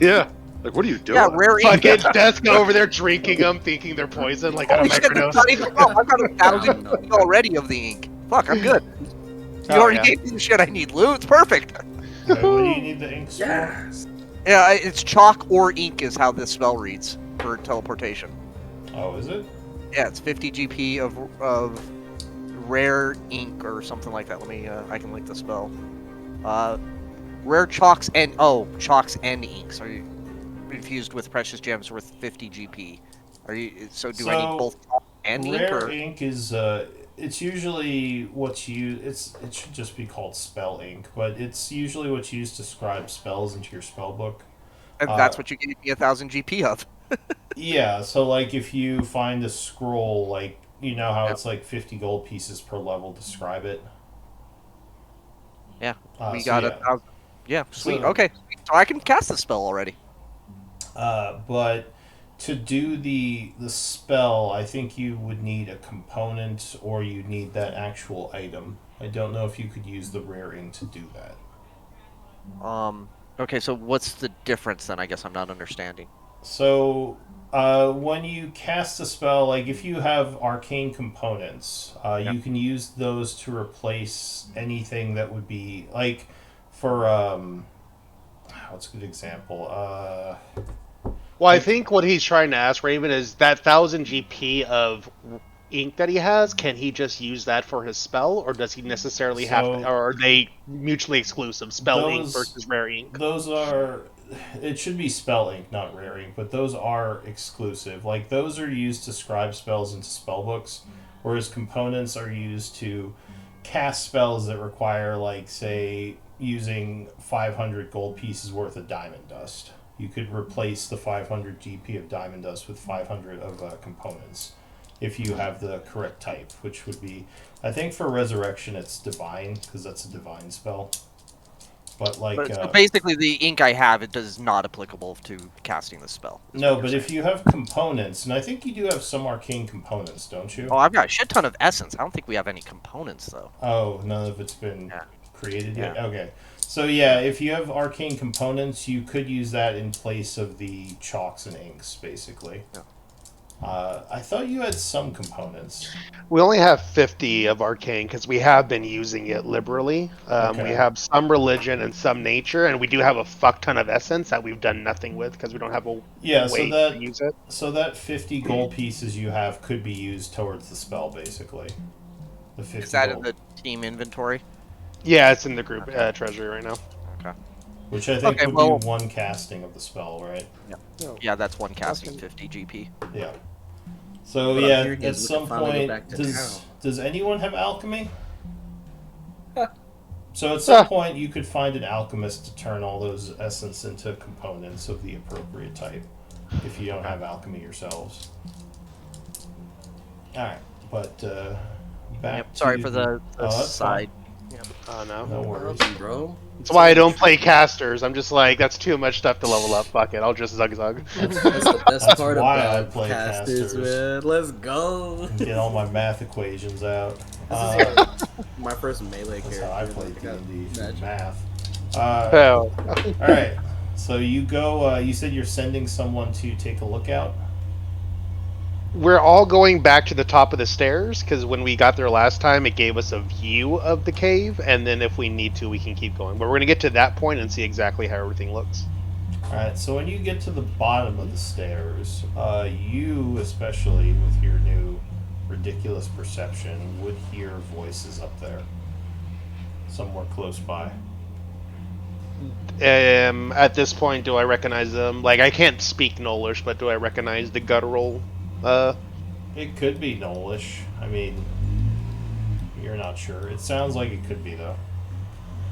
yeah. Like, what are you doing? Yeah, rare ink. Fucking Deska over there drinking them, thinking they're poison, like on a Holy shit, microdose. that's not even wrong. I've got 1,000 already of the ink. Fuck, I'm good. You Oh, already yeah. gave me the shit I need, Lou. It's perfect. What do you need the inks for? Yes. Yeah, it's chalk or ink is how this spell reads for teleportation. Oh, is it? Yeah, it's 50 GP of rare ink or something like that. Let me, I can link the spell. Rare chalks and inks. Are you infused with precious gems worth 50 GP? Are you? So do I need both chalk and ink? Rare Or? ink is it's usually what's used. It should just be called spell ink, but it's usually what's used to scribe spells into your spell book. And that's what you gave me 1,000 GP of. Yeah, so like if you find a scroll, like you know how Yep. it's like 50 gold pieces per level to scribe it. Yeah, we So got yeah. 1,000. Yeah, sweet. So- Okay, so I can cast the spell already. But to do the spell, I think you would need a component or you need that actual item. I don't know if you could use the rare ink to do that. Okay, so what's the difference then? I guess I'm not understanding. So, when you cast a spell, like if you have arcane components, you can use those to replace anything that would be like for what's a good example? Well, I think what he's trying to ask, Raven, is that 1,000 GP of ink that he has, can he just use that for his spell, or does he necessarily have to, So- or are they mutually exclusive, spell ink Those- versus rare ink? Those are. It should be spell ink, not rare ink, but those are exclusive. Like those are used to scribe spells into spell books, whereas components are used to cast spells that require, like, say, using 500 gold pieces worth of diamond dust. You could replace the 500 GP of diamond dust with 500 of components if you have the correct type, which would be, I think for resurrection it's divine because that's a divine spell. But like, But so basically, the ink I have, it is not applicable to casting the spell. is no, what but you're if you have components, and I think you do have some arcane components, don't you? saying. Oh, I've got a shit ton of essence. I don't think we have any components though. Oh, none of it's been Yeah. created yet? Okay. So yeah, if you have arcane components, you could use that in place of the chalks and inks, basically. Yeah. I thought you had some components. We only have 50 of arcane because we have been using it liberally. Okay. We have some religion and some nature, and we do have a fuck ton of essence that we've done nothing with because we don't have a Yeah, so way that to use it. so that 50 gold pieces you have could be used towards the spell, basically. The 50 Is that in gold, the team inventory? Yeah, it's in the group treasury right now. Okay. which I think Okay, would well- be one casting of the spell, right? Yeah, that's one casting 50 GP. Yeah. So But I'm yeah, hearing at is we can some finally go point, back to does anyone have alchemy? Huh. So at some point, you could find an alchemist to turn all those essence into components of the appropriate type, if you don't have alchemy yourselves. All right, but back. Yep, sorry to for the Oh, that's side. Oh no. No worries. bro. That's why I don't play casters. I'm just like, that's too much stuff to level up. Fuck it, I'll just zug. That's the best That's part why I about play casters, casters. man. Let's go. Get all my math equations out. My first melee That's character. how I play like, I got D&D. magic. Math. Oh. All right. So you go. You said you're sending someone to take a look out. We're all going back to the top of the stairs because when we got there last time, it gave us a view of the cave, and then if we need to, we can keep going. But we're gonna get to that point and see exactly how everything looks. All right. So when you get to the bottom of the stairs, you, especially with your new ridiculous perception, would hear voices up there, somewhere close by. At this point, do I recognize them? Like, I can't speak Nolish, but do I recognize the guttural? It could be Nolish. I mean, you're not sure. It sounds like it could be though.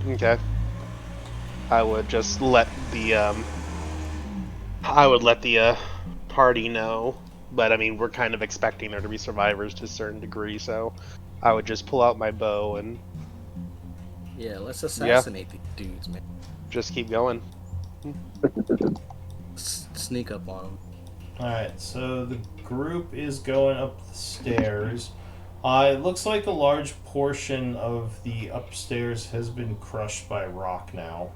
Okay. I would just let the party know, but I mean, we're kind of expecting there to be survivors to a certain degree, so I would just pull out my bow and Yeah, let's assassinate these dudes, man. just keep going. Sneak up on them. Alright, so the group is going up the stairs. It looks like a large portion of the upstairs has been crushed by rock now.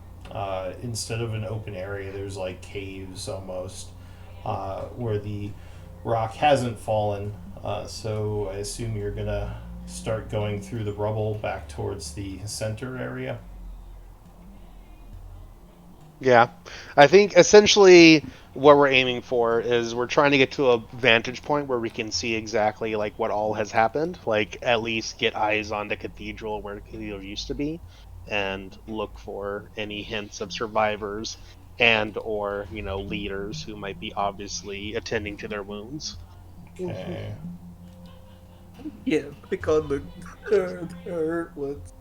Instead of an open area, there's like caves almost, where the rock hasn't fallen. So I assume you're gonna start going through the rubble back towards the center area. Yeah, I think essentially what we're aiming for is we're trying to get to a vantage point where we can see exactly like what all has happened, like at least get eyes on the cathedral where the cathedral used to be, and look for any hints of survivors and or leaders who might be obviously attending to their wounds. Okay. Yeah, pick on the hurt ones.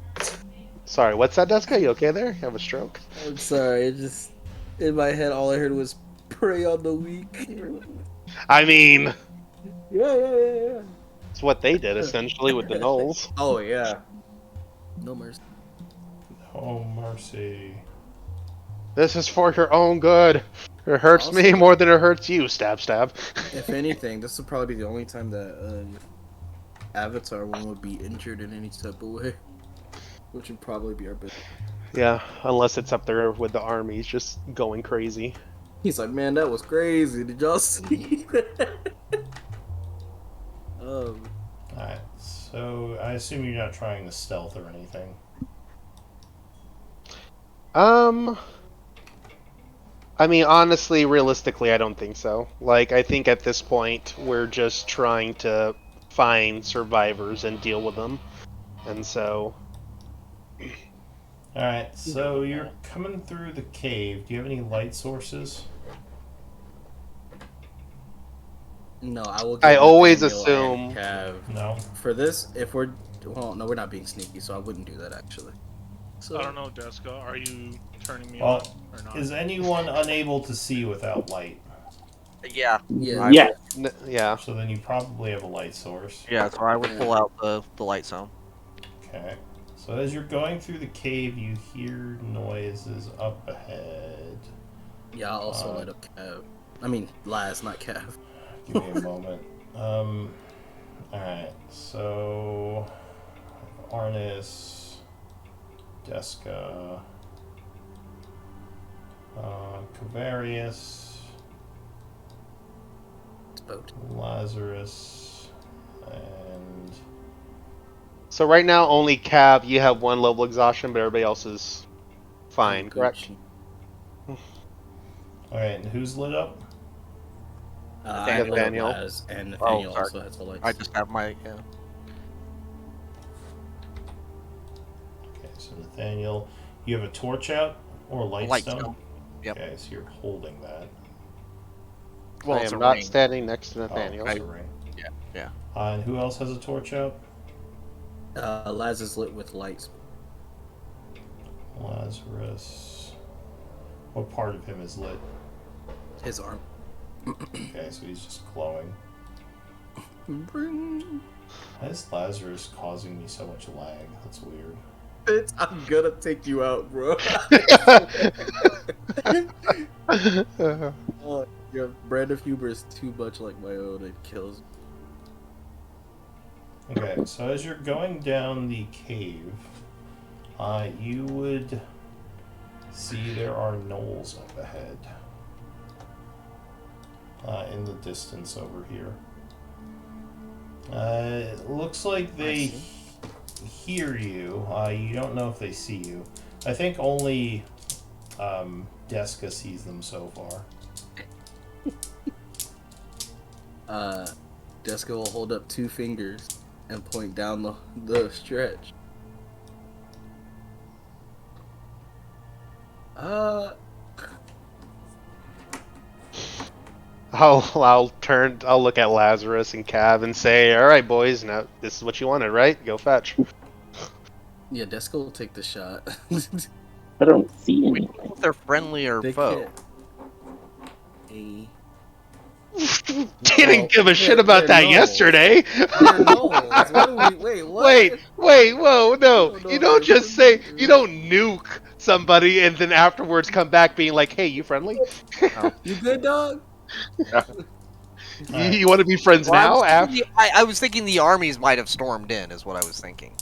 Sorry, what's that, Deska? You okay there? You have a stroke? I'm sorry, it just in my head all I heard was prey on the weak. I mean, Yeah. it's what they did essentially with the Knolls. Oh yeah. No mercy. Oh, mercy. This is for your own good. It hurts me Also- more than it hurts you. Stab, stab. If anything, this will probably be the only time that Avatar one would be injured in any type of way, which would probably be our best. Yeah, unless it's up there with the armies just going crazy. He's like, man, that was crazy. Did y'all see that? Alright, so I assume you're not trying to stealth or anything. I mean, honestly, realistically, I don't think so. Like, I think at this point, we're just trying to find survivors and deal with them. And so, Alright, so you're coming through the cave. Do you have any light sources? No, I will. I give always Nathaniel and assume- Cav. No. For this, if we're no, we're not being sneaky, so I wouldn't do that actually. So I don't know, Deska. Are you turning me Well, on or not? Is anyone unable to see without light? Yeah. Yeah. Yeah. yeah. So then you probably have a light source. Yeah, so I would pull out the light zone. Okay. So as you're going through the cave, you hear noises up ahead. Yeah, I'll also light up Cav. I mean, Laz, not Cav. Give me a moment. Alright, so Arnis, Deska, Cavarius, Boat. Lazarus, and So right now, only Cav, you have one level exhaustion, but everybody else is fine, correct? alright, and who's lit up? I lit up Nathaniel. Laz, and Nathaniel sorry. also has the lights. I just have my Okay, so Nathaniel, you have a torch out or a light, light stone? stone. Yep. Okay, so you're holding that. Well, I it's am a not ring. standing next to Nathaniel. Oh, it's a ring. Yeah. And who else has a torch out? Laz is lit with lights. Lazarus. What part of him is lit? His arm. Okay, so he's just glowing. Bring Why is Lazarus causing me so much lag? That's weird. it. I'm gonna take you out, bro. Your brand of humor is too much like my own. It kills. Okay, so as you're going down the cave, you would see there are knolls up ahead. In the distance over here. It looks like they hear you. You don't know if they see you. I think only Deska sees them so far. Deska will hold up 2 fingers and point down the stretch. I'll look at Lazarus and Cav and say, all right, boys, now this is what you wanted, right? Go fetch. Yeah, Deska will take the shot. I don't see We anything. don't know if they're friendly or They foe. can't. Didn't give a shit about that yesterday. They're gnolls. What do we, wait, what? Wait, whoa, no. don't know You if don't they're just say, friendly. you don't nuke somebody and then afterwards come back being like, hey, you friendly? You good, dog? You want to be friends now? I was thinking the armies might have stormed in, is what I was thinking.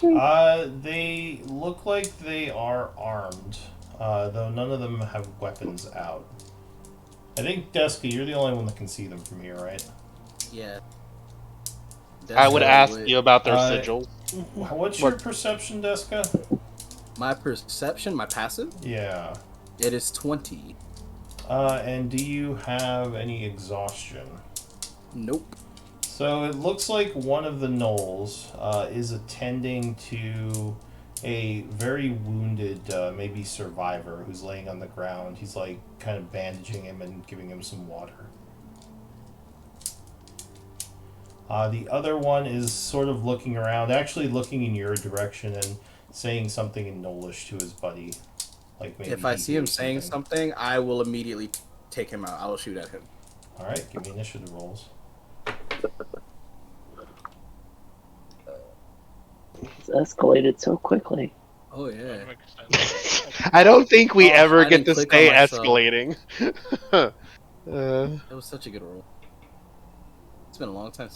They look like they are armed, though none of them have weapons out. I think, Deska, you're the only one that can see them from here, right? Yeah. I would Deska ask lit. you about their Uh, sigils. What's your perception, Deska? My perception, my passive, Yeah. it is 20. And do you have any exhaustion? Nope. So it looks like one of the gnolls is attending to a very wounded, maybe survivor who's laying on the ground. He's like kind of bandaging him and giving him some water. The other one is sort of looking around, actually looking in your direction and saying something in Nolish to his buddy. Like maybe If I he see him hears saying something, I will immediately take him out. I will shoot at him. All right, give me initiative rolls. It's escalated so quickly. Oh yeah. That makes sense. I don't think we Oh, ever I get didn't to click stay on myself. escalating. That was such a good roll. It's been a long time.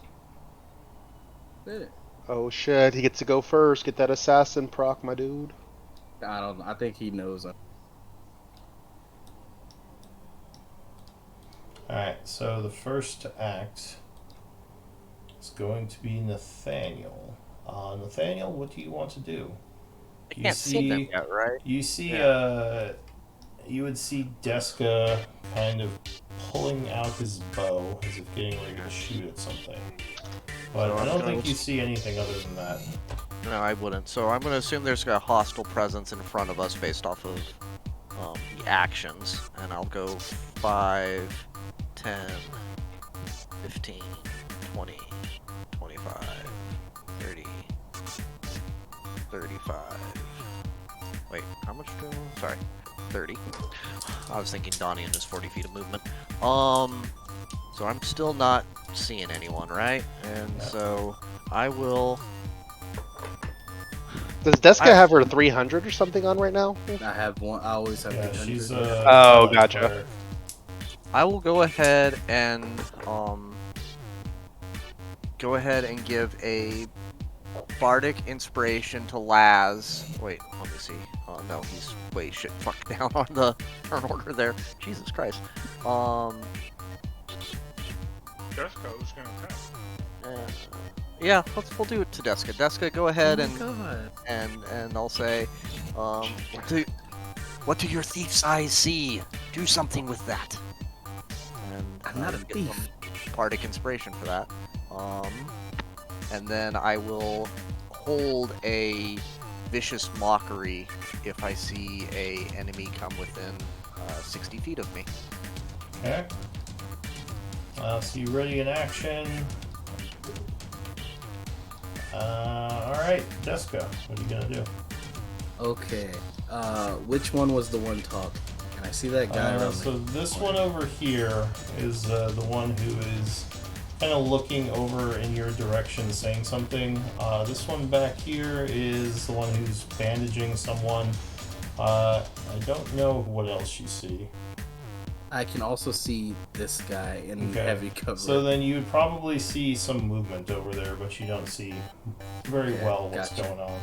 Did it? Oh shit, he gets to go first. Get that assassin proc, my dude. I don't know. I think he knows. All right, so the first to act is going to be Nathaniel. Nathaniel, what do you want to do? I can't see them yet, right? You see, Yeah. you would see Deska kind of pulling out his bow as if getting ready to shoot at something. But So I I'm don't gonna- think you see anything other than that. No, I wouldn't. So I'm going to assume there's a hostile presence in front of us based off of the actions. And I'll go 5, 10, 15, 20, 25, 30, 35. Wait, how much do I... Sorry, 30. I was thinking Donnie and his 40 feet of movement. So I'm still not seeing anyone, right? And Yeah. so I will... Does Deska I- have her 300 or something on right now? I have one. I always have. Yeah, 300. she's Oh, gotcha. cleric. I will go ahead and give a bardic inspiration to Laz. Wait, let me see. Oh no, he's way shit fucked down on the turn order there. Jesus Christ. Jessica was gonna attack. Yeah, we'll do it to Deska. Deska, go ahead Oh and my God. and I'll say, what do your thief's eyes see? Do something with that. And I'm not a get thief. some bardic inspiration for that. And then I will hold a vicious mockery if I see a enemy come within 60 feet of me. Okay. So you ready in action? Alright, Deska, what are you gonna do? Okay. Which one was the one talk? Can I see that guy around So me? this one over here is the one who is kind of looking over in your direction saying something. This one back here is the one who's bandaging someone. I don't know what else you see. I can also see this guy in Okay. heavy cover. So then you would probably see some movement over there, but you don't see very Okay, well what's gotcha. going on.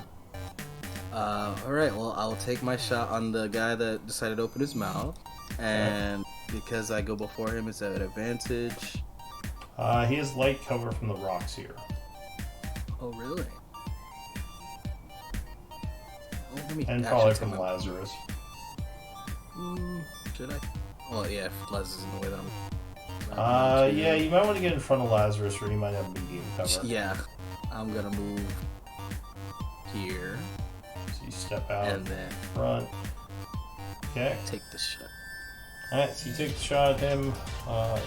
Alright, well, I'll take my shot on the guy that decided to open his mouth. And because I go before him, it's at an advantage. He has light cover from the rocks here. Oh, really? Oh, let me And actually probably take from my- Lazarus. Should I? Oh, yeah, if Laz is in the way that I'm... Yeah, you might want to get in front of Lazarus or he might have medium cover. Yeah, I'm gonna move here So you step out and then front. Okay. take the shot. Alright, so you take the shot at him. For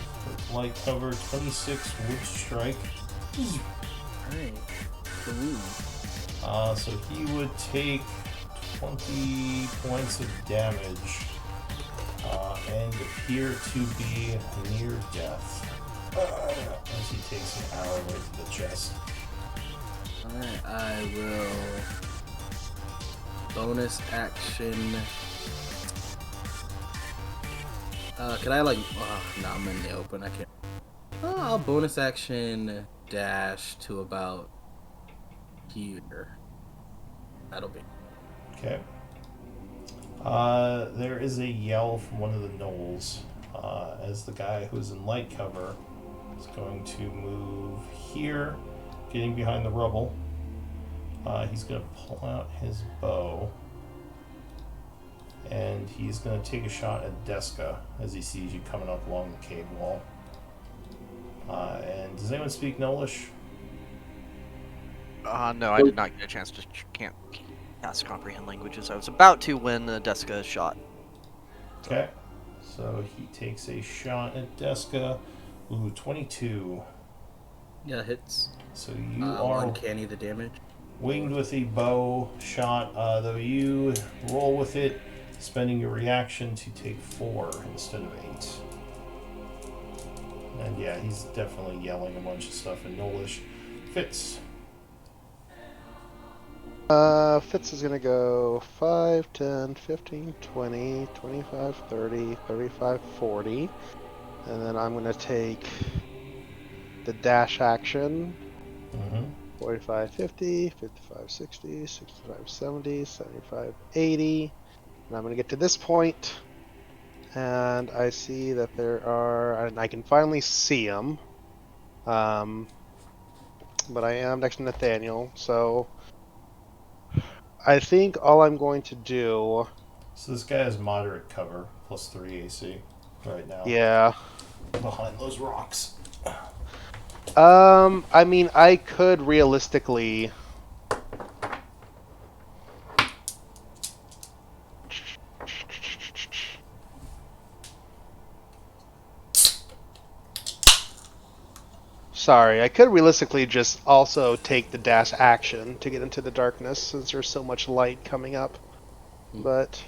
light cover, 26 wood strike. Alright. Ooh. So he would take 20 points of damage and appear to be near death as he takes an arrow right to the chest. Alright, I will bonus action. Can I like? No, I'm in the open. I can't. I'll bonus action dash to about here. That'll be. Okay. There is a yell from one of the gnolls as the guy who's in light cover is going to move here, getting behind the rubble. He's going to pull out his bow and he's going to take a shot at Deska as he sees you coming up along the cave wall. And does anyone speak Gnollish? No, I did not get a chance to can't cast comprehend languages. I was about to when Deska shot. Okay. So he takes a shot at Deska. Ooh, 22. Yeah, hits. So you are uncanny the damage. winged with a bow shot, though you roll with it, spending your reaction to take 4 instead of 8. And yeah, he's definitely yelling a bunch of stuff in Nolish. Fitz. Fitz is gonna go 5, 10, 15, 20, 25, 30, 35, 40. And then I'm gonna take the dash action. Mm-hmm. 45, 50, 55, 60, 65, 70, 75, 80. And I'm gonna get to this point, and I see that there are, and I can finally see them. But I am next to Nathaniel, so I think all I'm going to do, So this guy has moderate cover, plus 3 AC right now, yeah. behind those rocks. I mean, I could realistically. Sorry, I could realistically just also take the dash action to get into the darkness since there's so much light coming up. But.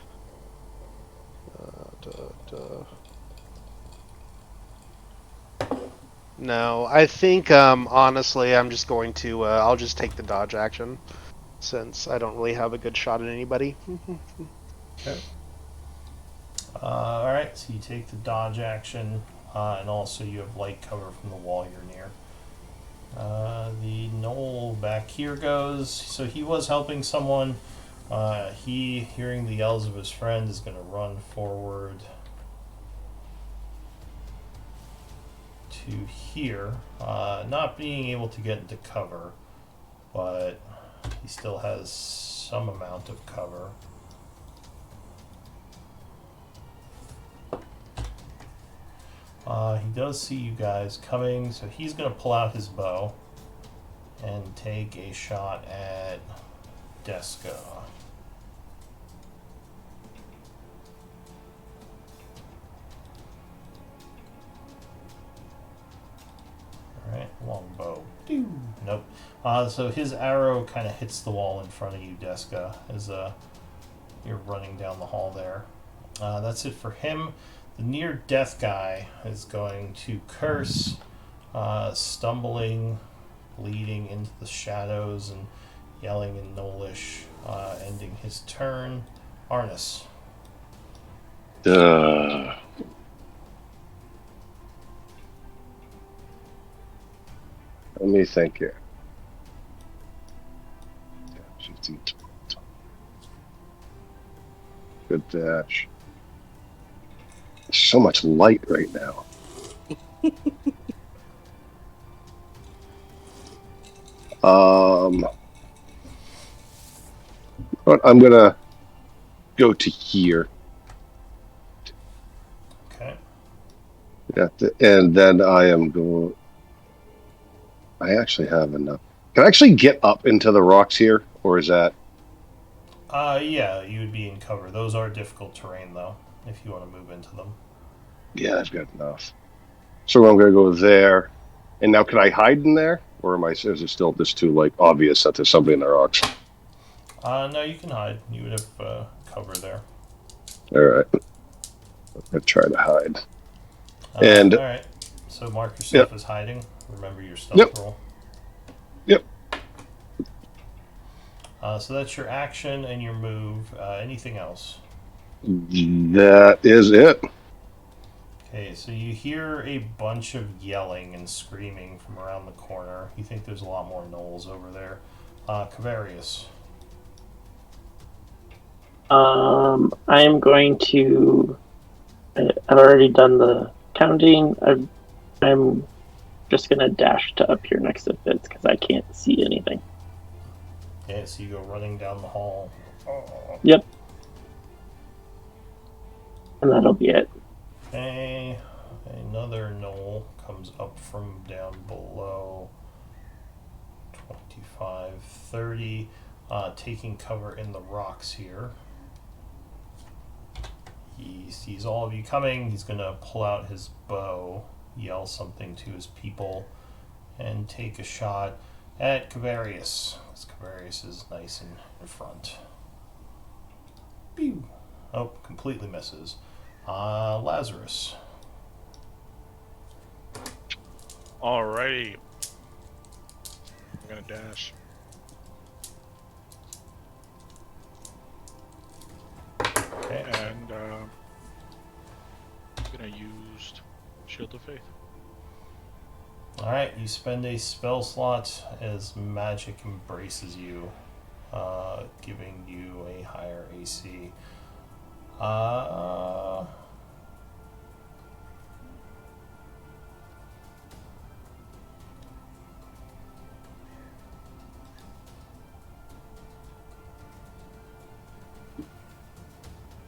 No, I think honestly I'm just going to I'll just take the dodge action since I don't really have a good shot at anybody. Okay. Alright, so you take the dodge action, and also you have light cover from the wall you're near. The knoll back here goes. So he was helping someone. He, hearing the yells of his friend, is going to run forward to here. Not being able to get into cover, but he still has some amount of cover. He does see you guys coming, so he's going to pull out his bow and take a shot at Deska. Alright, longbow. Nope. So his arrow kind of hits the wall in front of you, Deska, as you're running down the hall there. That's it for him. The near death guy is going to curse, stumbling, bleeding into the shadows and yelling in Nolish, ending his turn. Arnis. Let me think here. 15, 20. Good dash. There's so much light right now. But I'm gonna go to here. Okay. And then I am going. I actually have enough. Can I actually get up into the rocks here, or is that? Yeah, you would be in cover. Those are difficult terrain, though, if you want to move into them. Yeah, I've got enough. So I'm gonna go there. And now, can I hide in there, or is it still just too obvious that there's somebody in the rocks? No, you can hide. You would have cover there. All right. I'm gonna try to hide. And all right. So mark yourself as hiding. Remember your stealth roll. Yep. So that's your action and your move. Anything else? That is it. Okay, so you hear a bunch of yelling and screaming from around the corner. You think there's a lot more gnolls over there. Cavarius. I am going to. I've already done the counting. I'm just gonna dash to up here next to Fitz because I can't see anything. Okay, so you go running down the hall. Yep. And that'll be it. Okay, another gnoll comes up from down below. 25, 30, taking cover in the rocks here. He sees all of you coming. He's going to pull out his bow, yell something to his people, and take a shot at Cavarius. Cavarius is nice and in front. Pew! Oh, completely misses. Lazarus. Alrighty. I'm gonna dash. Okay. And I'm gonna use Shield of Faith. Alright, you spend a spell slot as magic embraces you, giving you a higher AC.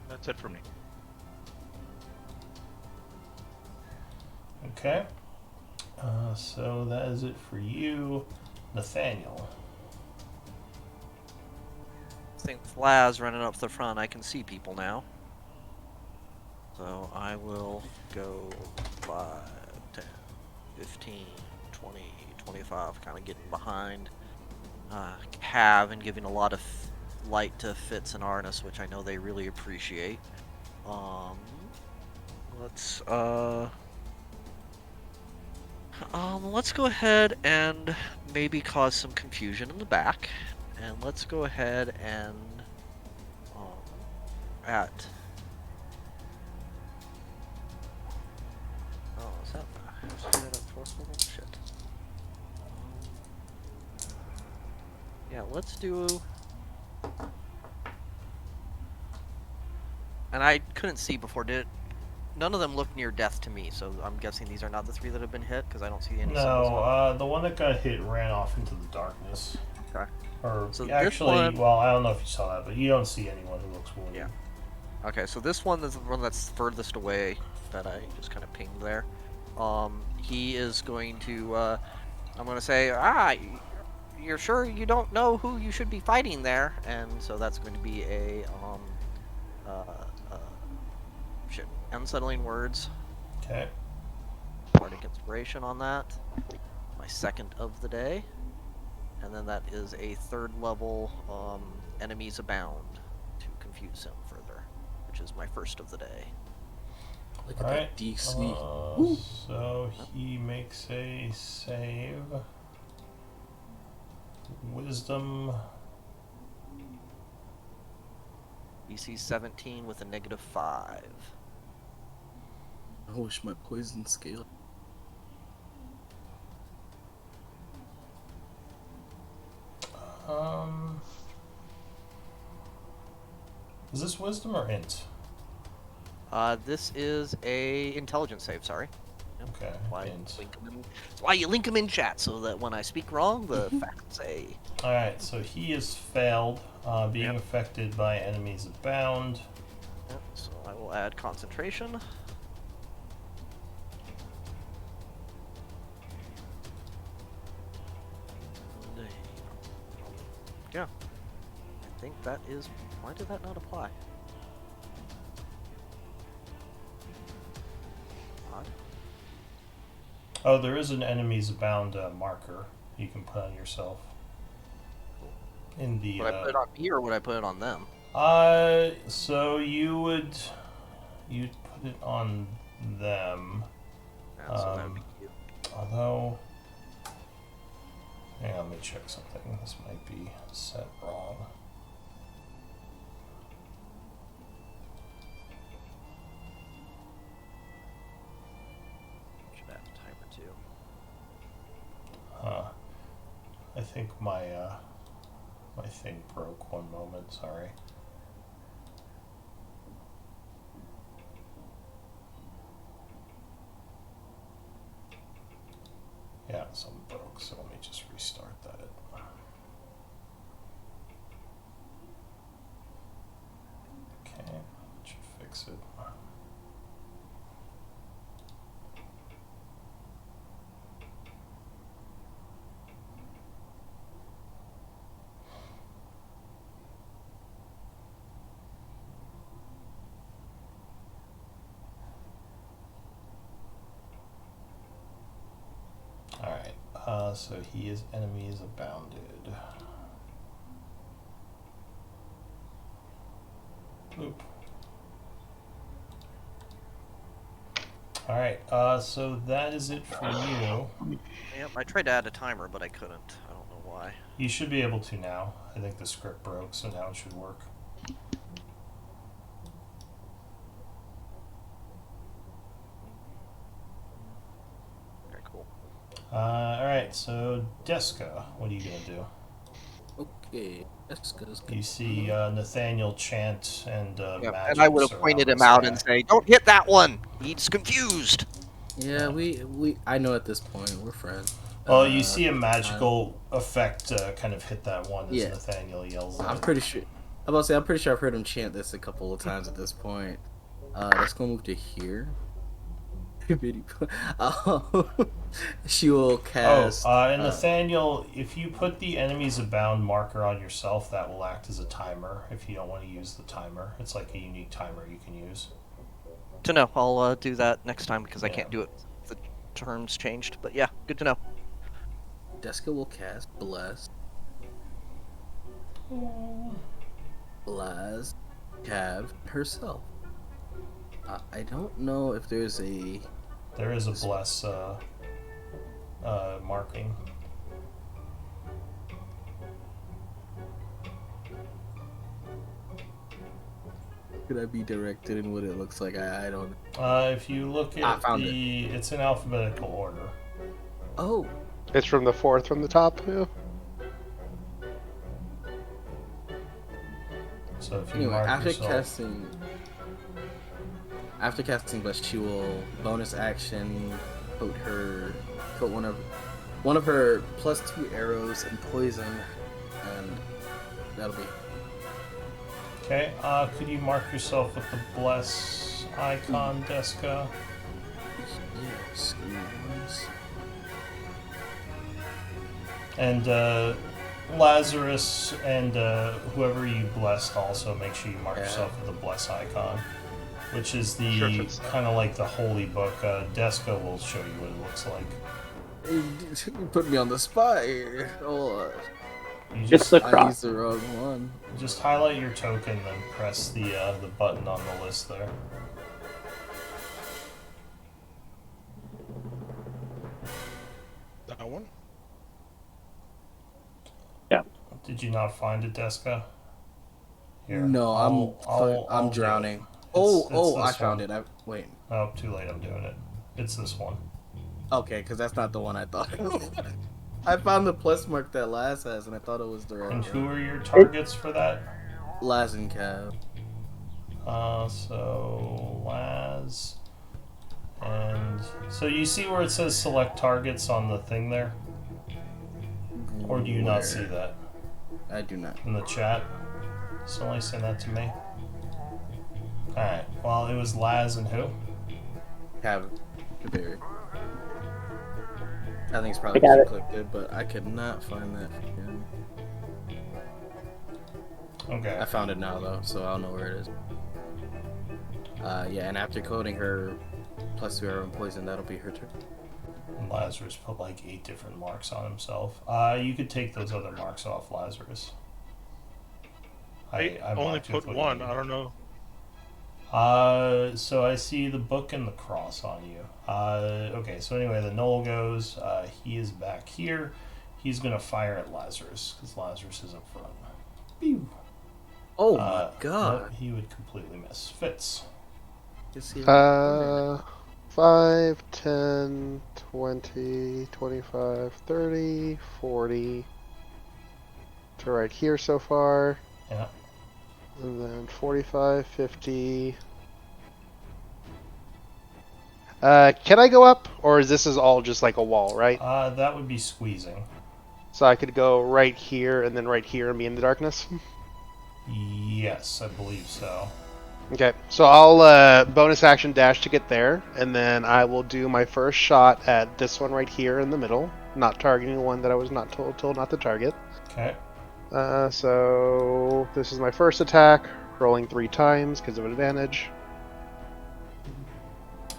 That's it for me. Okay. So that is it for you, Nathaniel. I think with Laz running up the front, I can see people now. So I will go 5, 10, 15, 20, 25, kind of getting behind Cav and giving a lot of light to Fitz and Arnis, which I know they really appreciate. Let's go ahead and maybe cause some confusion in the back, and let's go ahead and at. Oh, is that? I have to do that at fourth level? Shit. Yeah, let's do. And I couldn't see before, did it? None of them look near death to me, so I'm guessing these are not the 3 that have been hit, because I don't see any symbols on No, the one that got hit ran off into the darkness. them. Okay. Or So this actually, one- well, I don't know if you saw that, but you don't see anyone who looks wounded. Yeah. Okay, so this one is the one that's furthest away that I just kind of pinged there. He is going to, I'm going to say, you're sure you don't know who you should be fighting there? And so that's going to be a, unsettling words. Okay. Bardic Inspiration on that. My second of the day. And then that is a 3rd level, Enemies Abound to confuse him further, which is my first of the day. Look at Alright. that DC. So he makes a save. Wisdom. DC 17 with a -5. I wish my poison scale. Is this wisdom or int? This is a intelligence save, sorry. Yep. Okay, Why int. that's why you link them in chat, so that when I speak wrong, the facts say. Alright, so he has failed, being Yep. affected by enemies abound. Yep, so I will add concentration. Yeah. I think that is. Why did that not apply? Odd. Oh, there is an enemies abound marker you can put on yourself. In the Would I put it on me or would I put it on them? so you'd put it on them. Yeah, so that would be cute. Although, hang on, let me check something. This might be set wrong. Should add a timer too. Huh. I think my my thing broke. One moment, sorry. Yeah, something broke, so let me just restart that. Okay, should fix it. Alright, So he is enemies abounded. Bloop. Alright, so that is it for you. Yep, I tried to add a timer, but I couldn't. I don't know why. You should be able to now. I think the script broke, so now it should work. Okay, cool. Alright, so Deska, what are you gonna do? Okay, that's good. You see Nathaniel chant and Yep, magic and I would have surround pointed him this out guy. and say, "Don't hit that one. He's confused." Yeah, we I know at this point we're friends. Well, you see a magical effect kind of hit that one as Yeah. Nathaniel yells I'm out. pretty sure. I'm about to say I'm pretty sure I've heard him chant this a couple of times at this point. Let's go move to here. She will cast. And Nathaniel, if you put the enemies abound marker on yourself, that will act as a timer if you don't want to use the timer. It's like a unique timer you can use. To know, I'll do that next time because I Yeah. can't do it. The terms changed, but yeah, good to know. Deska will cast Bless. Blast Cav herself. I don't know if there's a. There is a bless marking. Could I be directed in what it looks like? I don't. If you look I at found it's in alphabetical order. Oh, It's from the fourth from the top. Yeah. So if you anyway, mark after yourself, casting Bless, she will bonus action coat one of her +2 arrows in poison, and that'll be. okay. Could you mark yourself with the bless icon, Deska? Yes. And Lazarus and whoever you blessed also make sure you mark Yeah. yourself with the bless icon, which is Sure, the it's- kind of like the holy book. Deska will show you what it looks like. You put me on the spot here. Oh, You It's just the I cross. used the wrong one. just highlight your token, then press the button on the list there. That one? Did you not find it, Deska? Here, No, I'll I'm do it. drowning. It's I this found one. it. Wait. Oh, too late. I'm doing it. It's this one. Okay, because that's not the one I thought. I found the plus mark that Laz has, and I thought it was the right And who one. are your targets for that? Laz and Cav. So Laz, and so you see where it says select targets on the thing there, or do you not see that I do not. in the chat? Somebody send that to me. All right. Well, it was Laz and who? Cav. Kabiri. I think it's probably I got because you it. clicked it, but I could not find that again. Okay. I found it now though, so I'll know where it is. Yeah, and after coding her +2 arrow and poison, that'll be her turn. And Lazarus put like 8 different marks on himself. You could take those other marks off, Lazarus. I only marked you with put what you one. need. I don't know. So I see the book and the cross on you. Okay, so anyway, the Knoll goes. He is back here. He's going to fire at Lazarus, because Lazarus is up front. Pew! Oh my god! Nope, he would completely miss. Fitz. Is he- 5, 10, 20, 25, 30, 40. To right here so far. Yeah. And then 45, 50. Can I go up? Or is this all just like a wall, right? That would be squeezing. So I could go right here and then right here and be in the darkness? Yes, I believe so. Okay, so I'll bonus action dash to get there, and then I will do my first shot at this one right here in the middle, not targeting one that I was not told not to target. Okay. So this is my first attack, rolling 3 times because of advantage.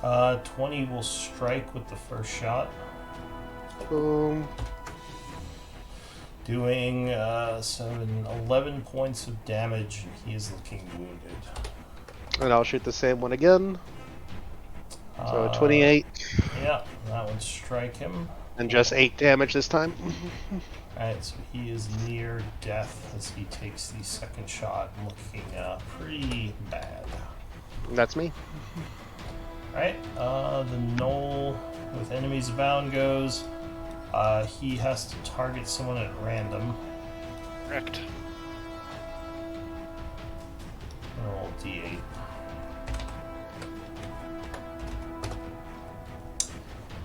20 will strike with the first shot. Boom. doing 11 points of damage. He is looking wounded. And I'll shoot the same one again. So 28, Yeah, that would strike him. and just 8 damage this time. Alright, so he is near death as he takes the second shot, looking pretty bad. That's me. Alright, the Knoll with enemies abound goes. He has to target someone at random. Correct. Roll D8.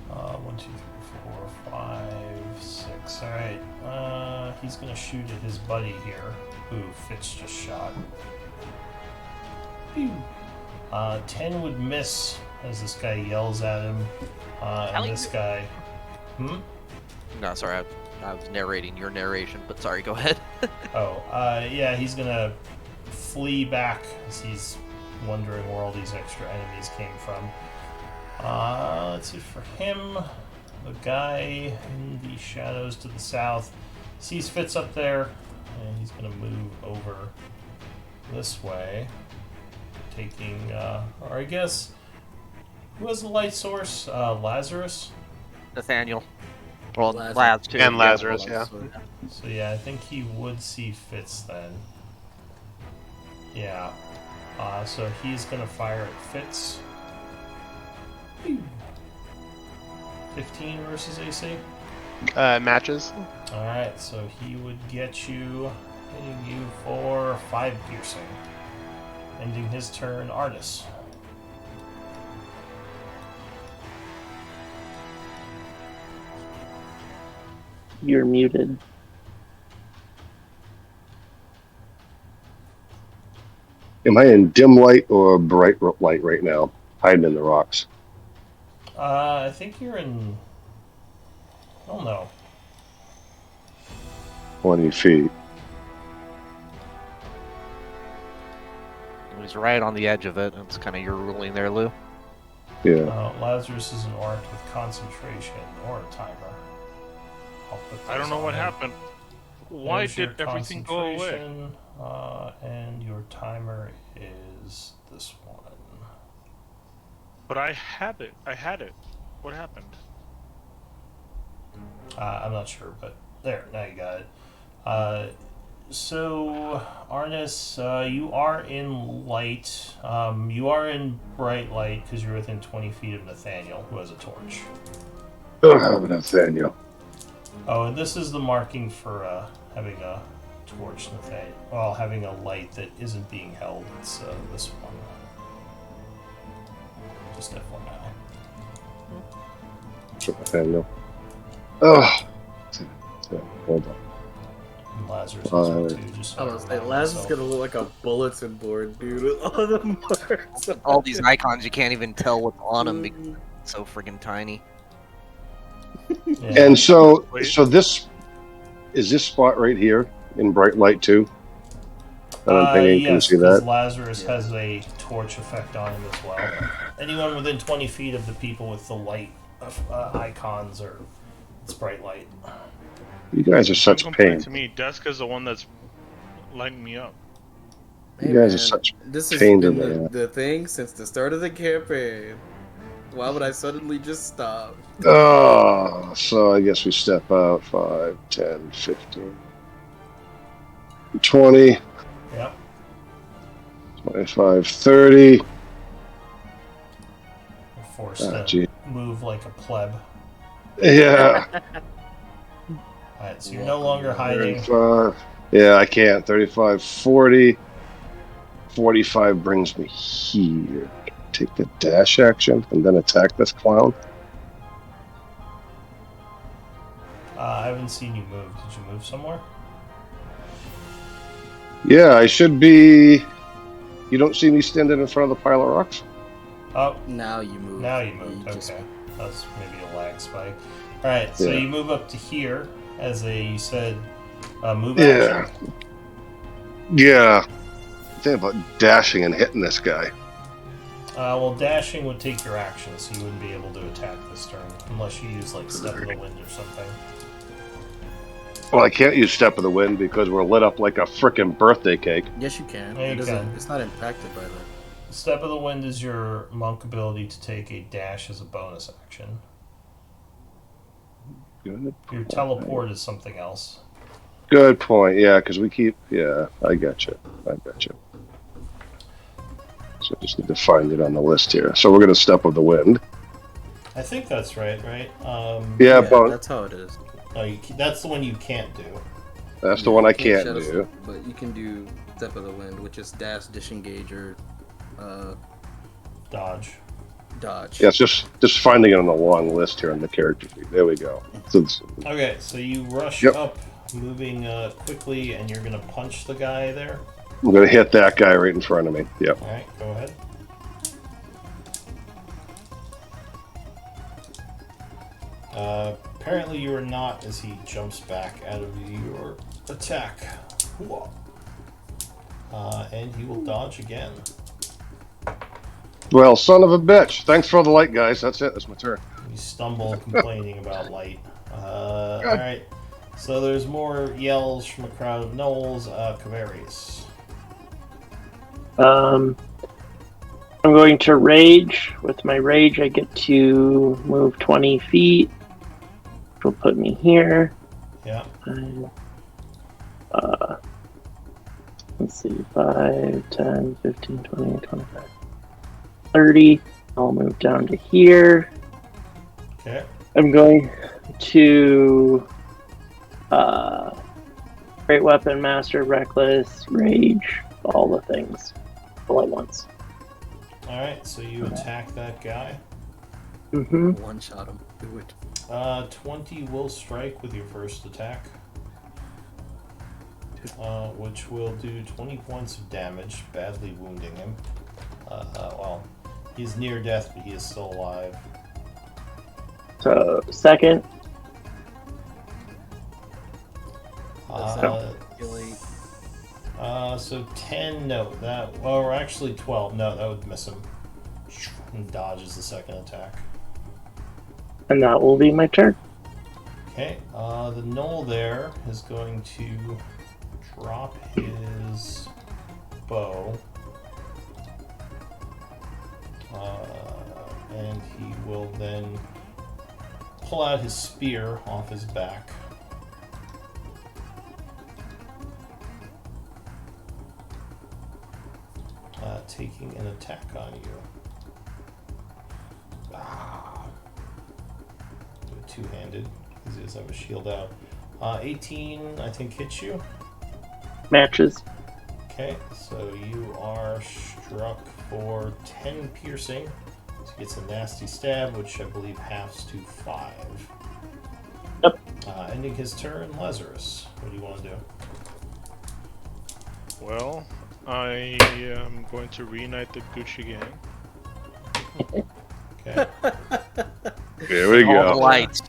One, two, three, 4, 5, 6. Alright, he's gonna shoot at his buddy here, who Fitz just shot. Pew. 10 would miss as this guy yells at him. And this guy. No, sorry, I was narrating your narration, but sorry, go ahead. Yeah, he's gonna flee back as he's wondering where all these extra enemies came from. Let's see, for him, the guy in the shadows to the south sees Fitz up there, and he's gonna move over this way, taking, or I guess, who has the light source? Lazarus? Nathaniel. Well, Lazarus. Laz too. And Lazarus, yeah. So yeah, I think he would see Fitz then. Yeah. So he's gonna fire at Fitz. 15 versus AC. Matches. Alright, so he would get you, hitting you for 5 piercing. Ending his turn, Artis. You're muted. Am I in dim light or bright light right now? Hiding in the rocks. I think you're in. I don't know. 20 feet. He's right on the edge of it. That's kind of your ruling there, Lou. Yeah. Lazarus isn't armed with concentration or a timer. I'll put I don't those know on what there. happened. Why There's your did everything go away? concentration, and your timer is this one. But I had it. I had it. What happened? I'm not sure, but there, now you got it. So, Arnis, you are in light. You are in bright light because you're within 20 feet of Nathaniel, who has a torch. Nathaniel. Oh, and this is the marking for having a torch, Nathaniel. Well, having a light that isn't being held. It's this one. Just FYI. Nathaniel. Oh. Hold on. And Lazarus has one too. Just so I I was like, remind Laz is myself. gonna look like a bulletin board, dude, with all the marks. All these icons, you can't even tell what's on them because it's so friggin' tiny. Yeah. And so Wait. this is this spot right here in bright light too. I'm thinking, can you Yes, see because that? Lazarus has a torch effect on him as well. Anyone within 20 feet of the people with the light icons are it's bright light. You guys are such Don't pain. complain to me. Deska's the one that's lighting me up. You guys are such This has pain been in the thing since the start of the campaign. Why would I suddenly just stop? Oh, so I guess we step out 5, 10, 15, 20, Yep. 25, 30. You're forced Oh, to gee. move like a pleb. Yeah. Alright, so you're no longer hiding. 35. Yeah, I can't. 35, 40. 45 brings me here. Take the dash action and then attack this clown. I haven't seen you move. Did you move somewhere? Yeah, I should be. You don't see me standing in front of the pile of rocks? Oh, Now you move. now you moved. just- Okay. That's maybe a lag spike. Alright, so Yeah. you move up to here as you said, move Yeah. action. Yeah. Think about dashing and hitting this guy. Well, dashing would take your action, so you wouldn't be able to attack this turn unless you use like step of the wind or something. Well, I can't use Step of the Wind because we're lit up like a frickin' birthday cake. Yes, you can. Yeah, you It doesn't. can. It's not impacted by that. Step of the Wind is your monk ability to take a dash as a bonus action. Good. Your teleport is something else. Good point. Yeah, because we keep. Yeah, I got you. So I just need to find it on the list here. So we're gonna Step of the Wind. I think that's right? Yeah, Yeah, but that's how it is. No, that's the one you can't do. that's the one I You can't Shadow do. Step, but you can do Step of the Wind, which is dash, disengage, or Dodge. dodge. Yeah, it's just finding it on the long list here on the character sheet. There we go. So Okay, so you rush Yep. up, moving quickly, and you're gonna punch the guy there. I'm gonna hit that guy right in front of me. Yep. All right, go ahead. Apparently you are not, as he jumps back out of your attack. And he will dodge again. Well, son of a bitch. Thanks for all the light, guys. That's it. That's my turn. You stumble, complaining about light. Alright, so there's more yells from a crowd of gnolls. Kavarius. I'm going to rage. With my rage, I get to move 20 feet, which will put me here. Yeah. Let's see, 5, 10, 15, 20, 25, 30. I'll move down to here. Okay. I'm going to Great Weapon, Master, Reckless, Rage, all the things all at once. Alright, so you attack that guy. Mm-hmm. One shot him. Do it. 20 will strike with your first attack. Which will do 20 points of damage, badly wounding him. Well, he's near death, but he is still alive. So, second, Really? So 10, no, that, well, or actually 12, no, that would miss him. And dodges the second attack. and that will be my turn. Okay, the gnoll there is going to drop his bow. And he will then pull out his spear off his back. Taking an attack on you. Do it two-handed, because he does have a shield out. 18, I think, hits you. Matches. Okay, so you are struck for 10 piercing. So he gets a nasty stab, which I believe halves to 5. Yep. Ending his turn, Lazarus. What do you want to do? Well, I am going to reunite the Gucci gang. Okay. Here we All the go. lights.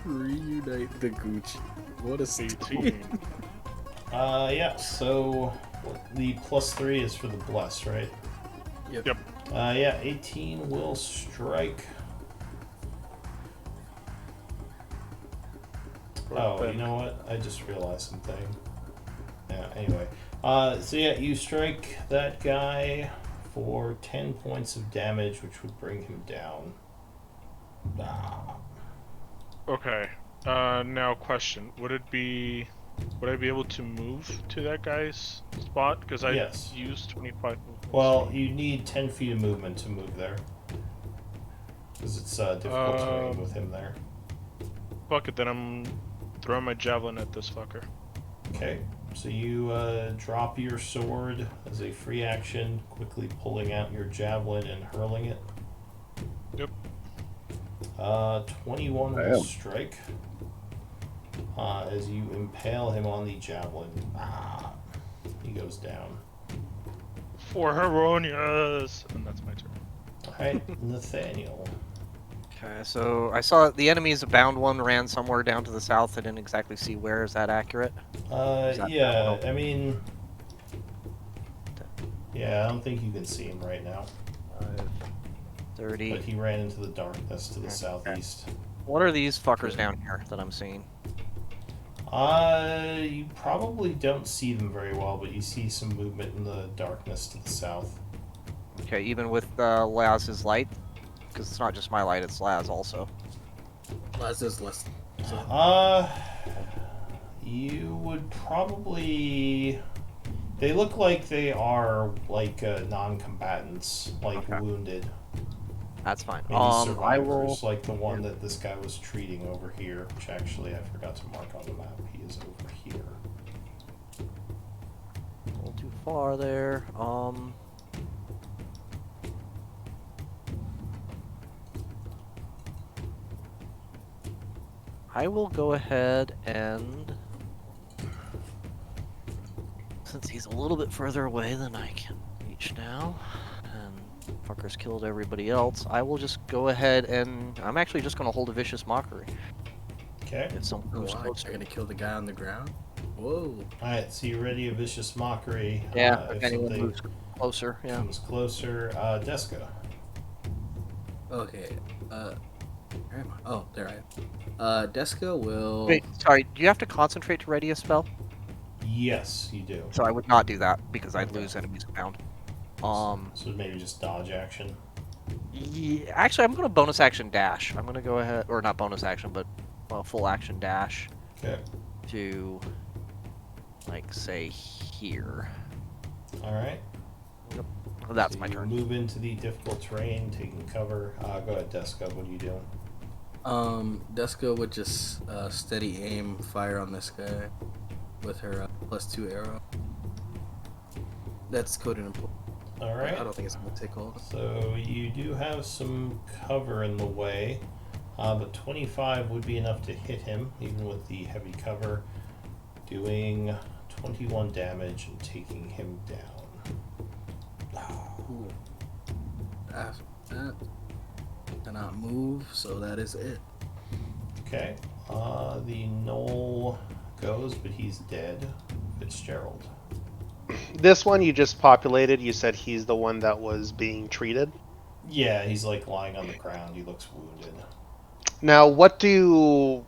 Reunite the Gucci. What a 18. Yeah, so the +3 is for the bless, right? Yep. Yeah, 18 will strike. Oh, you know what? I just realized something. Yeah, anyway. So yeah, you strike that guy for 10 points of damage, which would bring him down. Okay. Now question: would I be able to move to that guy's spot? Because I Yes. used 25 movement. Well, you need 10 feet of movement to move there. Because it's difficult terrain with him there. Fuck it, then I'm throwing my javelin at this fucker. Okay, so you drop your sword as a free action, quickly pulling out your javelin and hurling it. Yep. 21 will Damn. strike as you impale him on the javelin. He goes down. For Heronius! And that's my turn. Alright, Nathaniel. Okay, so I saw the enemy's a bound one ran somewhere down to the south. I didn't exactly see where. Is that accurate? that Yeah, I mean... Yeah, I don't think you can see him right now. 30. But he ran into the darkness to the southeast. What are these fuckers down here that I'm seeing? You probably don't see them very well, but you see some movement in the darkness to the south. Okay, even with Laz's light? Because it's not just my light, it's Laz also. Laz is less. So, You would probably. They look like they are like non-combatants, like Okay. wounded. That's fine. Maybe I survivors, will. like the one that this guy was treating over here, which actually I forgot to mark on the map. He is over here. A little too far there. I will go ahead and, since he's a little bit further away than I can reach now, and fuckers killed everybody else, I will just go ahead and I'm actually just going to hold a vicious mockery. Okay. If someone moves why? closer. You're gonna kill the guy on the ground? Whoa. Alright, so you're ready a vicious mockery. Yeah, If if anyone something moves closer, yeah. comes closer, Deska. Okay. Where am I? Oh, there I am. Deska will. Wait, sorry, do you have to concentrate to ready a spell? Yes, you do. So I would not do that because I'd Okay. lose enemies around. So maybe just dodge action. Yeah, actually, I'm gonna bonus action dash. I'm gonna go ahead, or not bonus action, but full action dash Okay. to, like, say here. Alright. That's So my you turn. Move into the difficult terrain, taking cover. Go ahead, Deska. What are you doing? Deska would just steady aim fire on this guy with her +2 arrow. That's coded in. Alright. I don't think it's gonna take hold. So you do have some cover in the way, but 25 would be enough to hit him, even with the heavy cover, doing 21 damage and taking him down. Cool. After that, cannot move, so that is it. Okay, the Knoll goes, but he's dead. Fitzgerald. This one you just populated. You said he's the one that was being treated. Yeah, he's like lying on the ground. He looks wounded. Now, what do?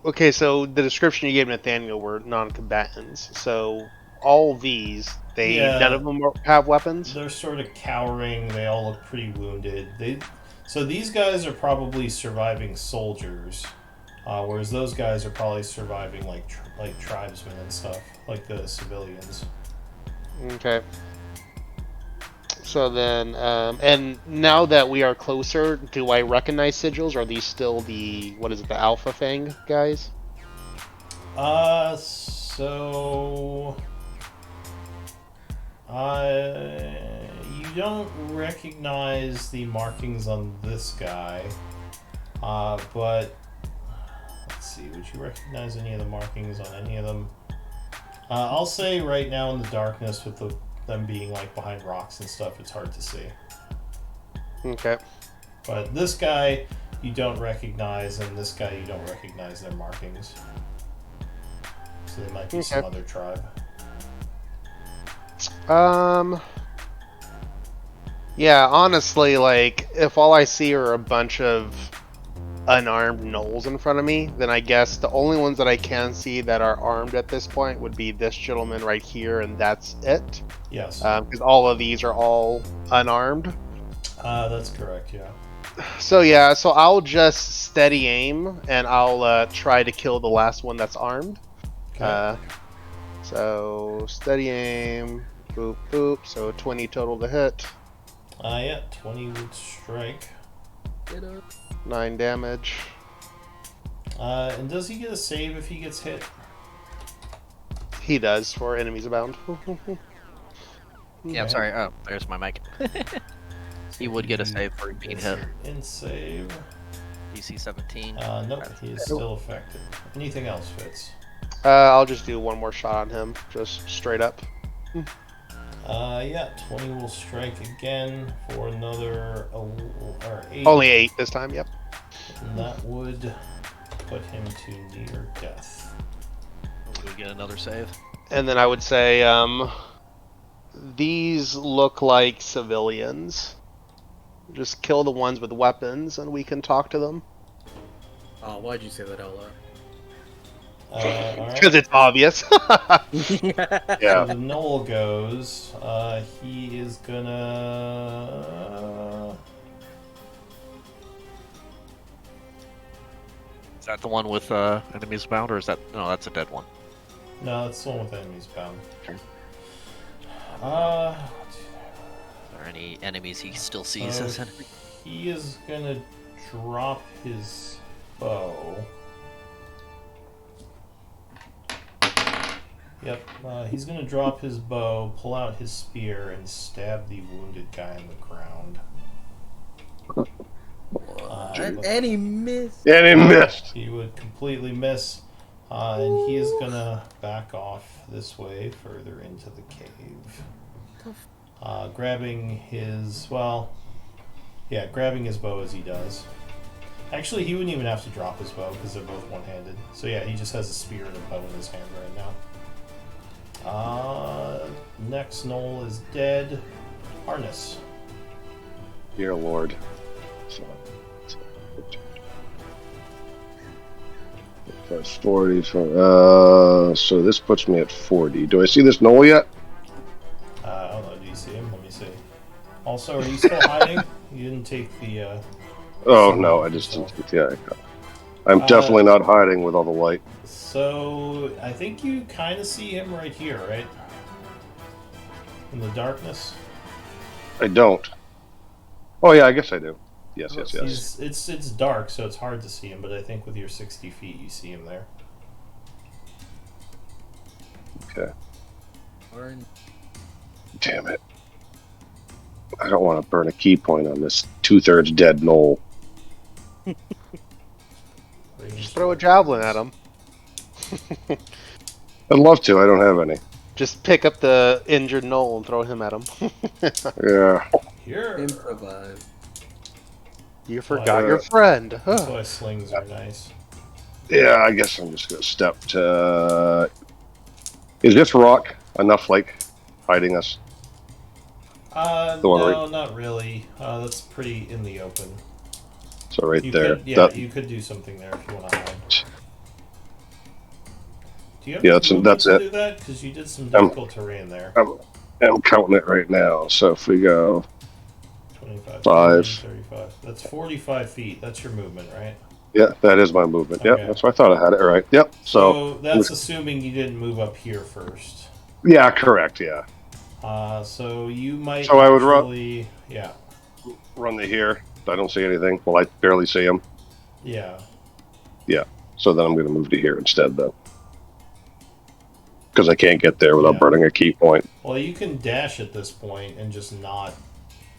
Okay, so the description you gave Nathaniel were non-combatants. So all these, none of them have weapons. They're sort of cowering. They all look pretty wounded. So these guys are probably surviving soldiers, whereas those guys are probably surviving like tribesmen and stuff, like the civilians. Okay. So then, and now that we are closer, do I recognize sigils? Are these still the the Alpha Fang guys? So you don't recognize the markings on this guy, but let's see. Would you recognize any of the markings on any of them? I'll say right now in the darkness, with them being like behind rocks and stuff, it's hard to see. Okay. But this guy you don't recognize, and this guy you don't recognize their markings. So they might be some other tribe. Yeah, honestly, like, if all I see are a bunch of unarmed gnolls in front of me, then I guess the only ones that I can see that are armed at this point would be this gentleman right here, and that's it. Yes. Because all of these are all unarmed. That's correct, yeah. So yeah, so I'll just steady aim, and I'll try to kill the last one that's armed. Okay. So steady aim, boop boop. So 20 total to hit, Yeah, 20 would strike. Get up. 9 damage. And does he get a save if he gets hit? He does for enemies abound. Yeah, I'm sorry. Oh, there's my mic. He would get a save for being hit. In save. DC 17. Nope, he is still affected. Anything else, Fitz? I'll just do one more shot on him, just straight up. Yeah, 20 will strike again for another 8. Only 8 this time. Yep. And that would put him to near death. We get another save. And then I would say, these look like civilians. Just kill the ones with weapons, and we can talk to them. Oh, why'd you say that out loud? Alright. Because it's obvious. Yeah. So the Knoll goes. He is gonna. Is that the one with enemies bound, or is that no? That's a dead one. No, that's the one with enemies bound. Okay. Uh, Are there any enemies he still sees So- as enemies? he is gonna drop his bow. Yep, he's gonna drop his bow, pull out his spear, and stab the wounded guy on the ground. And he missed. And he missed. He would completely miss, and he is gonna back off this way further into the cave. Grabbing his, grabbing his bow as he does. Actually, he wouldn't even have to drop his bow because they're both one-handed. So yeah, he just has a spear and a bow in his hand right now. Next Knoll is dead. Harness. Dear Lord. That's 40. So this puts me at 40. Do I see this Knoll yet? I don't know. Do you see him? Let me see. Also, are you still hiding? You didn't take the. Oh no, I just yeah. I'm definitely not hiding with all the light. So I think you kind of see him right here, right? In the darkness. I don't. Oh yeah, I guess I do. Yes, yes, yes. It's dark, so it's hard to see him. But I think with your 60 feet, you see him there. Okay. Damn it. I don't want to burn a key point on this 2/3 dead Knoll. Just throw a javelin at him. I'd love to. I don't have any. Just pick up the injured Knoll and throw him at him. Yeah. Here. Improvise. You forgot your friend. That's Huh. why slings are nice. Yeah, I guess I'm just gonna step to. Is this rock enough, like, hiding us? The one No, right- not really. That's pretty in the open. So right You there. could, yeah, That- you could do something there if you want to hide. Do you have Yeah, movement that's to it. do that? Because you did some difficult terrain there. I'm counting it right now. So if we go 25, 5. 35. That's 45 feet. That's your movement, right? Yeah, that is my movement. Yep, Okay. that's what I thought I had it right. Yep. So that's assuming you didn't move up here first. yeah, correct. Yeah. So you might. So I would run- actually- Yeah. Run to here. I don't see anything. Well, I barely see him. Yeah. So then I'm going to move to here instead, though, because I can't get there without Yeah. burning a key point. Well, you can dash at this point and just not,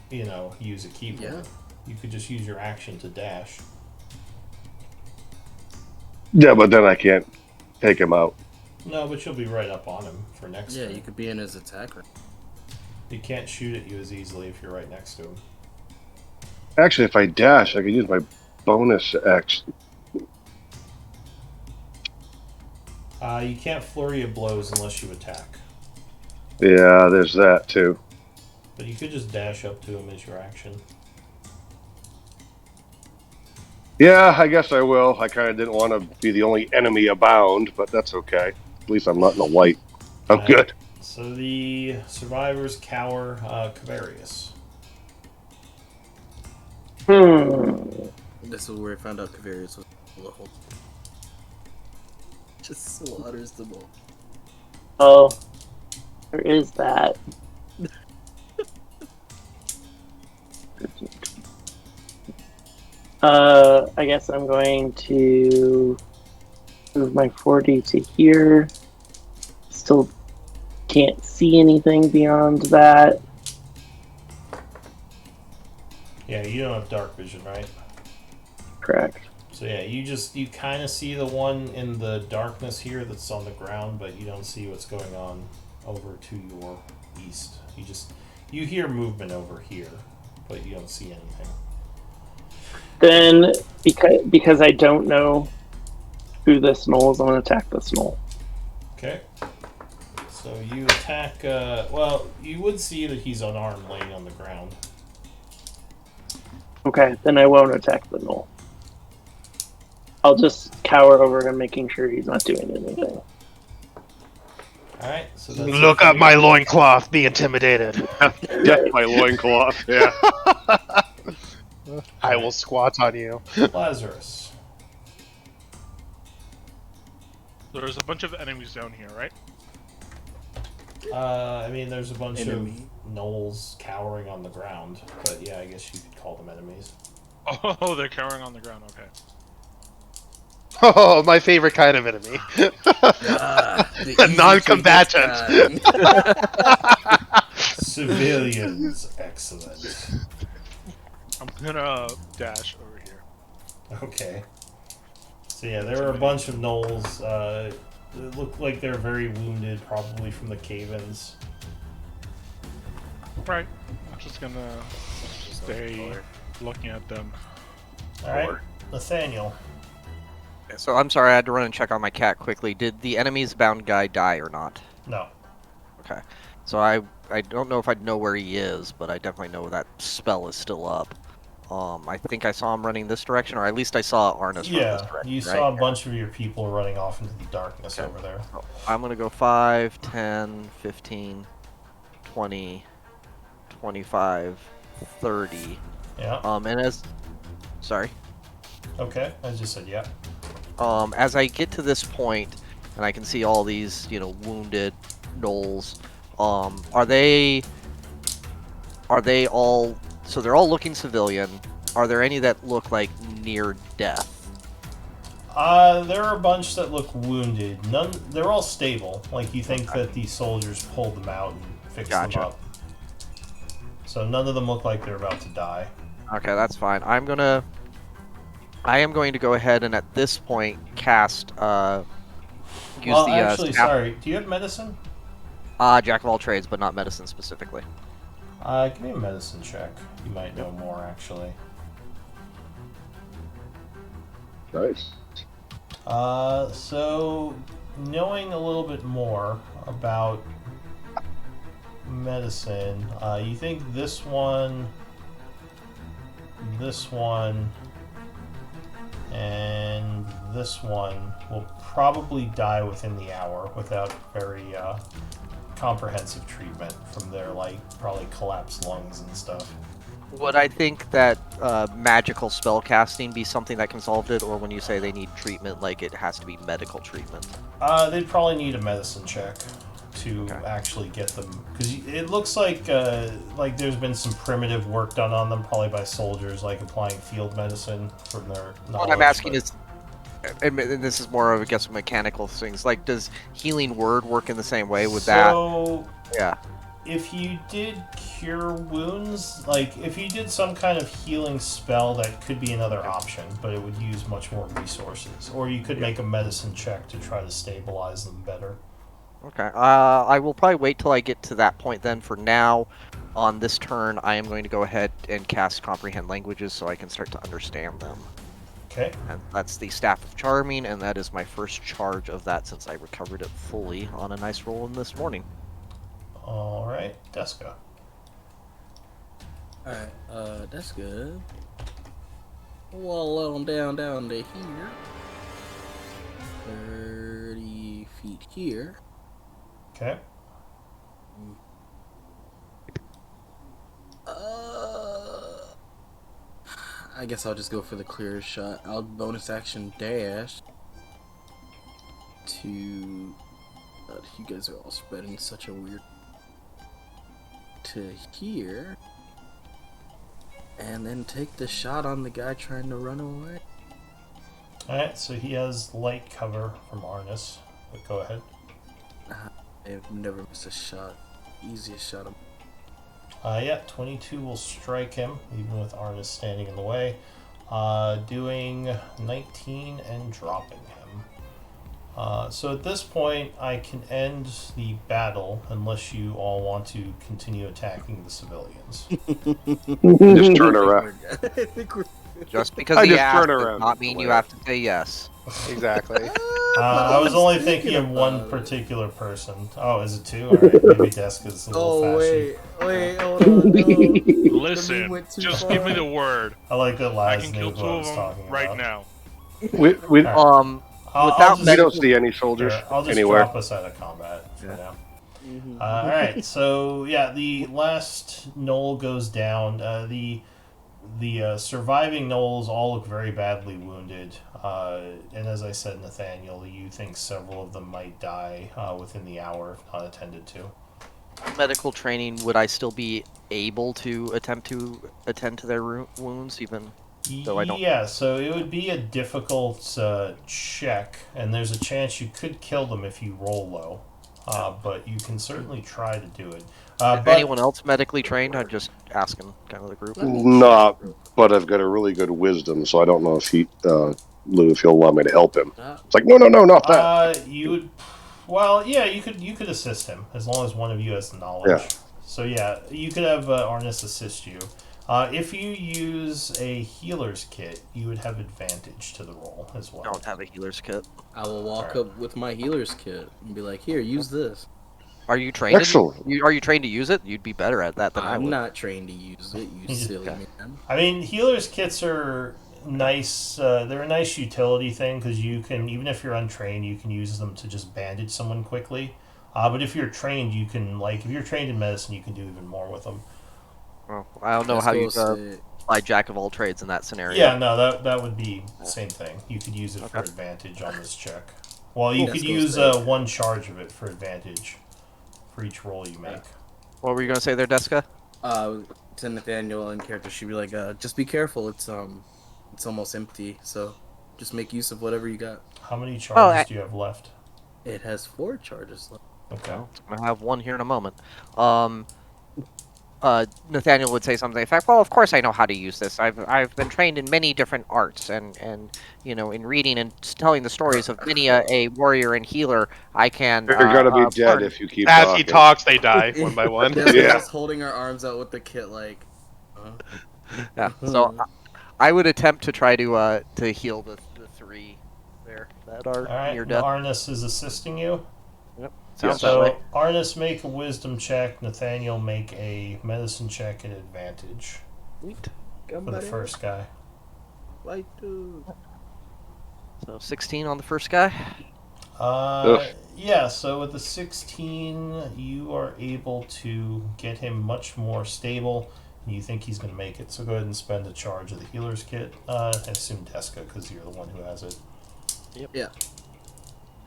use a keyboard. Yeah. You could just use your action to dash. Yeah, but then I can't take him out. No, but you'll be right up on him for next Yeah, turn. you could be in his attack range. He can't shoot at you as easily if you're right next to him. Actually, if I dash, I can use my bonus action. You can't flurry of blows unless you attack. Yeah, there's that too. But you could just dash up to him as your action. Yeah, I guess I will. I kind of didn't want to be the only enemy abound, but that's okay. At least I'm not in the light. I'm Alright. good. So the survivors cower Cavarius. This is where I found out Cavarius was the whole. Just slaughters them all. Oh, there is that. I guess I'm going to move my 40 to here. Still can't see anything beyond that. Yeah, you don't have dark vision, right? Correct. So yeah, you kind of see the one in the darkness here that's on the ground, but you don't see what's going on over to your east. You hear movement over here, but you don't see anything. Then, because I don't know who this Knoll is, I'm going to attack this Knoll. Okay. So you attack. You would see that he's unarmed, laying on the ground. Okay, then I won't attack the Knoll. I'll just cower over him, making sure he's not doing anything. Alright, so that's Look it for up you. my loincloth, be intimidated. Death by loincloth. Yeah. I will squat on you. Lazarus. There's a bunch of enemies down here, right? I mean, there's a bunch Enemy. of gnolls cowering on the ground, but yeah, I guess you could call them enemies. Oh, they're cowering on the ground. Okay. Oh, my favorite kind of enemy. The The easy non-combatant. trick Civilians, excellent. I'm gonna dash over here. Okay. So yeah, there are a bunch of gnolls. It look like they're very wounded, probably from the cave-ins. Right. I'm just gonna stay looking at them. Alright, Nathaniel. So I'm sorry, I had to run and check on my cat quickly. Did the enemy's bound guy die or not? No. Okay. So I don't know if I'd know where he is, but I definitely know that spell is still up. I think I saw him running this direction, or at least I saw Arnis run this Yeah, direction. you right? saw a bunch of your people running off into the darkness Okay. over there. So I'm going to go 5, 10, 15, 20, 25, 30. Yeah. And as... Sorry. Okay, I just said yeah. As I get to this point, and I can see all these, wounded gnolls, are they all... So they're all looking civilian. Are there any that look like near death? There are a bunch that look wounded. None. They're all stable. Like you think that these soldiers pulled them out and fixed Gotcha. them up. So none of them look like they're about to die. Okay, that's fine. I am going to go ahead and at this point cast use Well, the actually, staff- sorry. Do you have medicine? Jack of all trades, but not medicine specifically. Give me a medicine check. You might know more, actually. Nice. So knowing a little bit more about medicine, you think this one, and this one will probably die within the hour without very comprehensive treatment from their probably collapsed lungs and stuff. Would I think that magical spell casting be something that can solve it, or when you say they need treatment, like it has to be medical treatment? They'd probably need a medicine check to actually get them, because it looks like there's been some primitive work done on them, probably by soldiers, like applying field medicine from their knowledge. What I'm asking but- is, and this is more of, I guess, mechanical things. Like, does healing word work in the same way with that? So, Yeah. if you did cure wounds, if you did some kind of healing spell, that could be another option, but it would use much more resources. Or you could make a medicine check to try to stabilize them better. Okay. I will probably wait till I get to that point then. For now, on this turn, I am going to go ahead and cast Comprehend Languages so I can start to understand them. Okay. And that's the Staff of Charming, and that is my first charge of that since I recovered it fully on a nice roll in this morning. Alright, Deska. Alright, that's good. Well, on down to here. 30 feet here. Okay. I guess I'll just go for the clearest shot. I'll bonus action dash to... you guys are all spreading such a weird... to here. And then take the shot on the guy trying to run away. Alright, so he has light cover from Arnis. But go ahead. I've never missed a shot. Easiest shot of... Yeah, 22 will strike him, even with Arnis standing in the way. Doing 19 and dropping him. So at this point, I can end the battle unless you all want to continue attacking the civilians. Just turn around. I think we're... Just because I he just asked turn does around not the mean way. you have to say yes. Exactly. I was only thinking of one particular person. Oh, is it two? Alright, maybe Deska's a little Oh, fashy. wait, hold on. No. Listen, went too just far. give me the word. I like that I Laz can knew kill who two I of was them talking right about. now. We Um, I'll Without just- we medical- don't see any soldiers Sure, I'll just anywhere. drop us out of combat for Yeah. now. Mhm. All right, so yeah, the last knoll goes down. The surviving gnolls all look very badly wounded, and as I said, Nathaniel, you think several of them might die within the hour if not attended to. medical training, would I still be able to attempt to attend to their wounds, even though I don't? Yeah, so it would be a difficult check, and there's a chance you could kill them if you roll low, but you can certainly try to do it. If But anyone else medically trained, I'd just ask him, kind of the group. Let me No, check real but I've got a really good wisdom, so I don't know if Lou, if he'll allow me to help him. quick. It's like, no, not that. you would, well, yeah, you could assist him as long as one of you has the knowledge. Yeah. So yeah, you could have Arnis assist you. If you use a healer's kit, you would have advantage to the roll as well. I don't have a healer's kit. I will walk Alright. up with my healer's kit and be like, "Here, use this." Are you trained? Excellent. Are you trained to use it? You'd be better at that than I I'm would. not trained to use it, you silly Okay. man. I mean, healer's kits are nice. They're a nice utility thing because you can, even if you're untrained, you can use them to just bandage someone quickly. But if you're trained, you can, like, if you're trained in medicine, you can do even more with them. Well, I don't know Let's how go you say- apply jack of all trades in that scenario. Yeah, no, that would be the same thing. You could use it for Okay. advantage on this check. Well, you Cool. could Let's go use say- one charge of it for advantage for each roll you make. What were you gonna say there, Deska? To Nathaniel and character, she'd be like, "Just be careful. It's almost empty, so just make use of whatever you got." How many charges do you have left? It has 4 charges left. Okay. I'm gonna have one here in a moment. Nathaniel would say something in fact, well, of course I know how to use this. I've been trained in many different arts, and you know, in reading and telling the stories of many a warrior and healer, I can. You're gonna be dead learn- if you keep As talking. he talks, they die one by one. They're Yeah. just holding our arms out with the kit, like. Yeah. So I would attempt to try to heal the 3 there that are All right. near death. Arnis is assisting you. Sounds that So way. Arnis, make a wisdom check. Nathaniel, make a medicine check at advantage Sweet. for the first guy. So 16 on the first guy. Ugh. Yeah, so with the 16, you are able to get him much more stable, and you think he's going to make it. So go ahead and spend a charge of the healer's kit. I assume Deska, because you're the one who has it.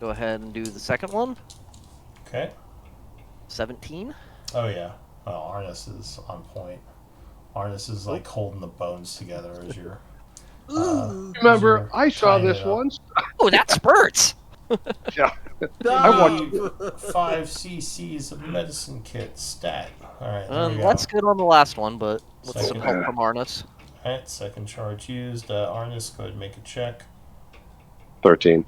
Go ahead and do the second one. Okay. 17. Oh, yeah. Well, Arnis is on point. Arnis is like holding the bones together as you're. Remember, I saw tying this it up. once. Oh, that spurts. I want 5 cc's of medicine kit stat. Alright, there we go. Let's get on the last one, but with some Second. help from Arnis. Alright, second charge used. Arnis, go ahead and make a check. 13.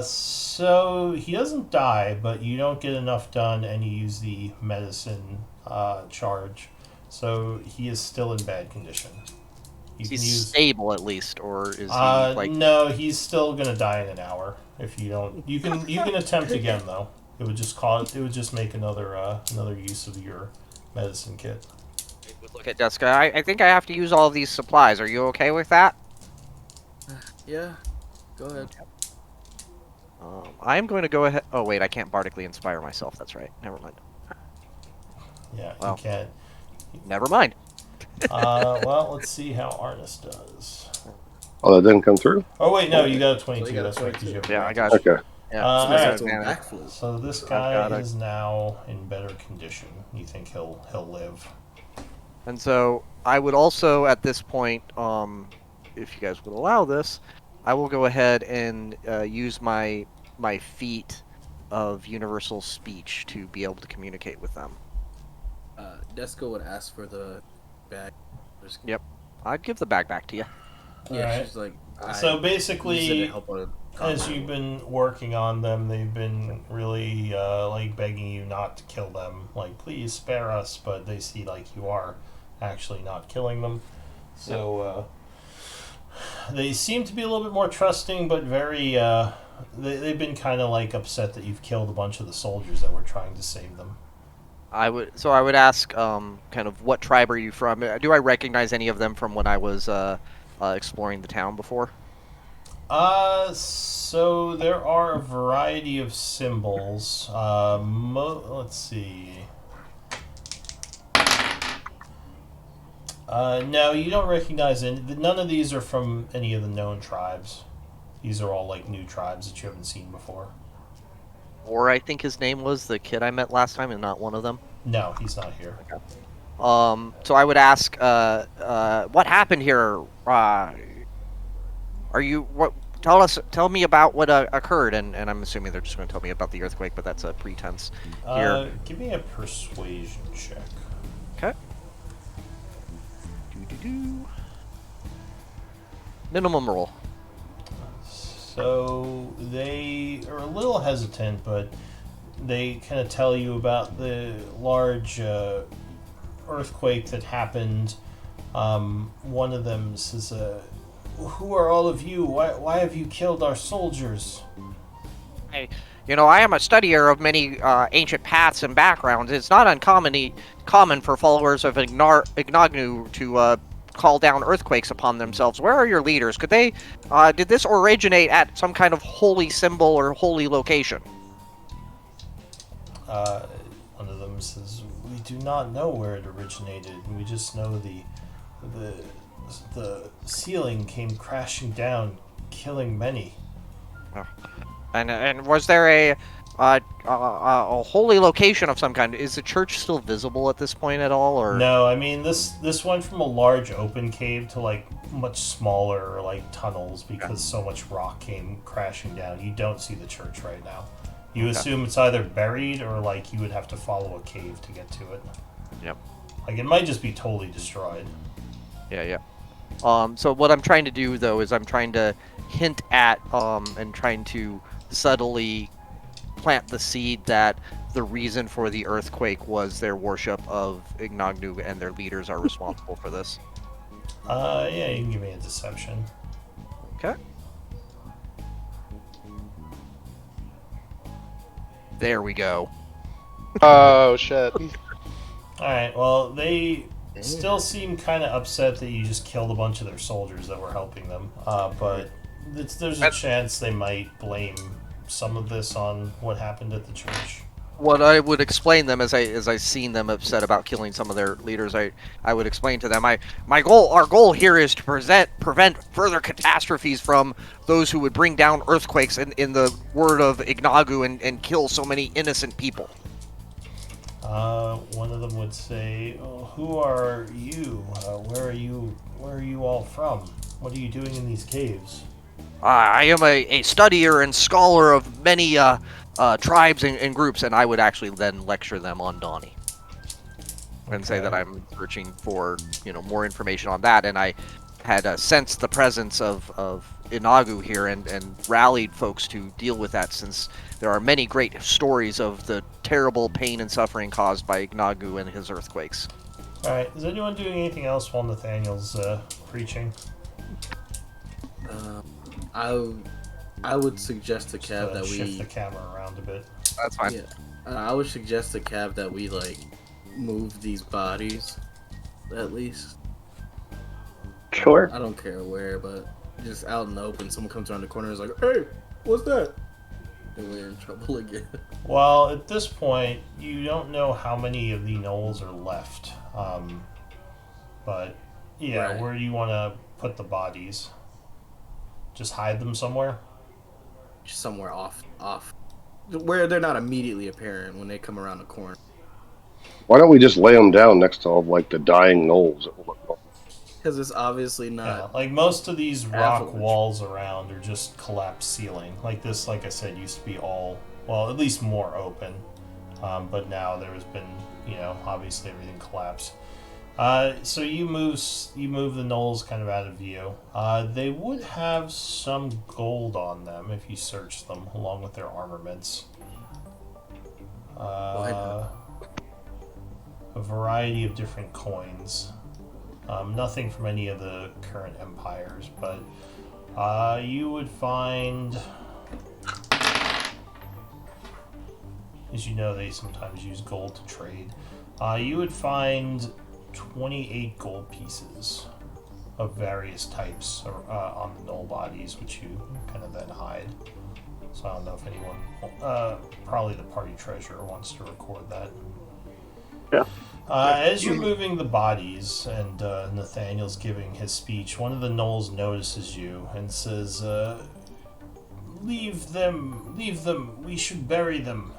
So he doesn't die, but you don't get enough done, and you use the medicine charge. So he is still in bad condition. You He's can use. stable at least, or is he like? No, he's still gonna die in an hour if you don't. You can attempt again though. It would just cause. It would just make another use of your medicine kit. Look at Jessica. I think I have to use all of these supplies. Are you okay with that? Yeah, go ahead. I'm going to go ahead. Oh wait, I can't bardically inspire myself. That's right. Never mind. Yeah, Wow. you can't. Never mind. Well, let's see how Arnis does. Oh, that didn't come through? Oh wait, no, you got a 22. So you got a That's right. 'cause 22. you have Yeah, I advantage. got Okay. Yeah. All so that's right. So advantage. backflip. So this got guy it. is now in better condition. You think he'll live? And so I would also, at this point, if you guys would allow this, I will go ahead and use my feat of universal speech to be able to communicate with them. Deska would ask for the bag. I'd give the bag back to you. Yeah, Alright. she's like. So use it basically, to help her as combat. you've been working on them, they've been really like begging you not to kill them. Like, please spare us, but they see like you are actually not killing them. So they seem to be a little bit more trusting, but very. They've been kind of like upset that you've killed a bunch of the soldiers that were trying to save them. I would ask, kind of, what tribe are you from? Do I recognize any of them from when I was exploring the town before? So there are a variety of symbols. Let's see. No, you don't recognize any. None of these are from any of the known tribes. These are all like new tribes that you haven't seen before. Or I think his name was the kid I met last time, and not one of them. No, he's not here. So I would ask, what happened here? Are you what? Tell me about what occurred, and I'm assuming they're just going to tell me about the earthquake, but that's a pretense. Here. Give me a persuasion check. Okay. Minimum roll. So they are a little hesitant, but they kind of tell you about the large earthquake that happened. One of them says, "Who are all of you? Why have you killed our soldiers?" I am a studier of many ancient paths and backgrounds. It's not common for followers of Ignagnu to call down earthquakes upon themselves. Where are your leaders? Did this originate at some kind of holy symbol or holy location? One of them says, "We do not know where it originated. We just know the ceiling came crashing down, killing many." And was there a holy location of some kind? Is the church still visible at this point at all, or No? I mean, this went from a large open cave to like much smaller like tunnels because so much rock came crashing down. You don't see the church right now. You assume it's either buried or like you would have to follow a cave to get to it. Yep. Like it might just be totally destroyed. Yeah. So what I'm trying to do though is I'm trying to hint at and trying to subtly plant the seed that the reason for the earthquake was their worship of Ignagnu and their leaders are responsible for this. Yeah, you can give me a deception. Okay. There we go. Oh shit. Alright, well, they still seem kind of upset that you just killed a bunch of their soldiers that were helping them. But there's a chance they might blame some of this on what happened at the church. What I would explain them as I seen them upset about killing some of their leaders, I would explain to them our goal here is to prevent further catastrophes from those who would bring down earthquakes in the word of Ignagu and kill so many innocent people. One of them would say, "Oh, who are you? Where are you all from? What are you doing in these caves?" I am a studier and scholar of many tribes and groups, and I would actually then lecture them on Donnie and say that I'm searching for more information on that, and I had sensed the presence of Inagu here and rallied folks to deal with that, since there are many great stories of the terrible pain and suffering caused by Inagu and his earthquakes. Alright, is anyone doing anything else while Nathaniel's preaching? I would suggest to Cav that shift we the camera around a bit. That's fine. Yeah, I would suggest to Cav that we move these bodies, at least. Sure. I don't care where, but just out in the open, someone comes around the corner and is like, "Hey, what's that?" And we're in trouble again. Well, at this point, you don't know how many of the gnolls are left. But yeah, Right. where do you want to put the bodies? Just hide them somewhere? Just somewhere off, where they're not immediately apparent when they come around the corner. Why don't we just lay them down next to all like the dying gnolls? Because it's obviously Yeah, not. like most of these rock Avalanche. walls around are just collapsed ceiling. Like this, like I said, used to be all, well, at least more open. But now there has been, obviously everything collapsed. So you move the gnolls kind of out of view. They would have some gold on them if you search them, along with their armaments. A variety of different coins. Nothing from any of the current empires, but you would find, as you know, they sometimes use gold to trade. You would find 28 gold pieces. of various types on the Gnoll bodies, which you kind of then hide. So I don't know if anyone, probably the party treasurer wants to record that. Yeah. As you're moving the bodies and Nathaniel's giving his speech, one of the Gnolls notices you and says, leave them, we should bury them.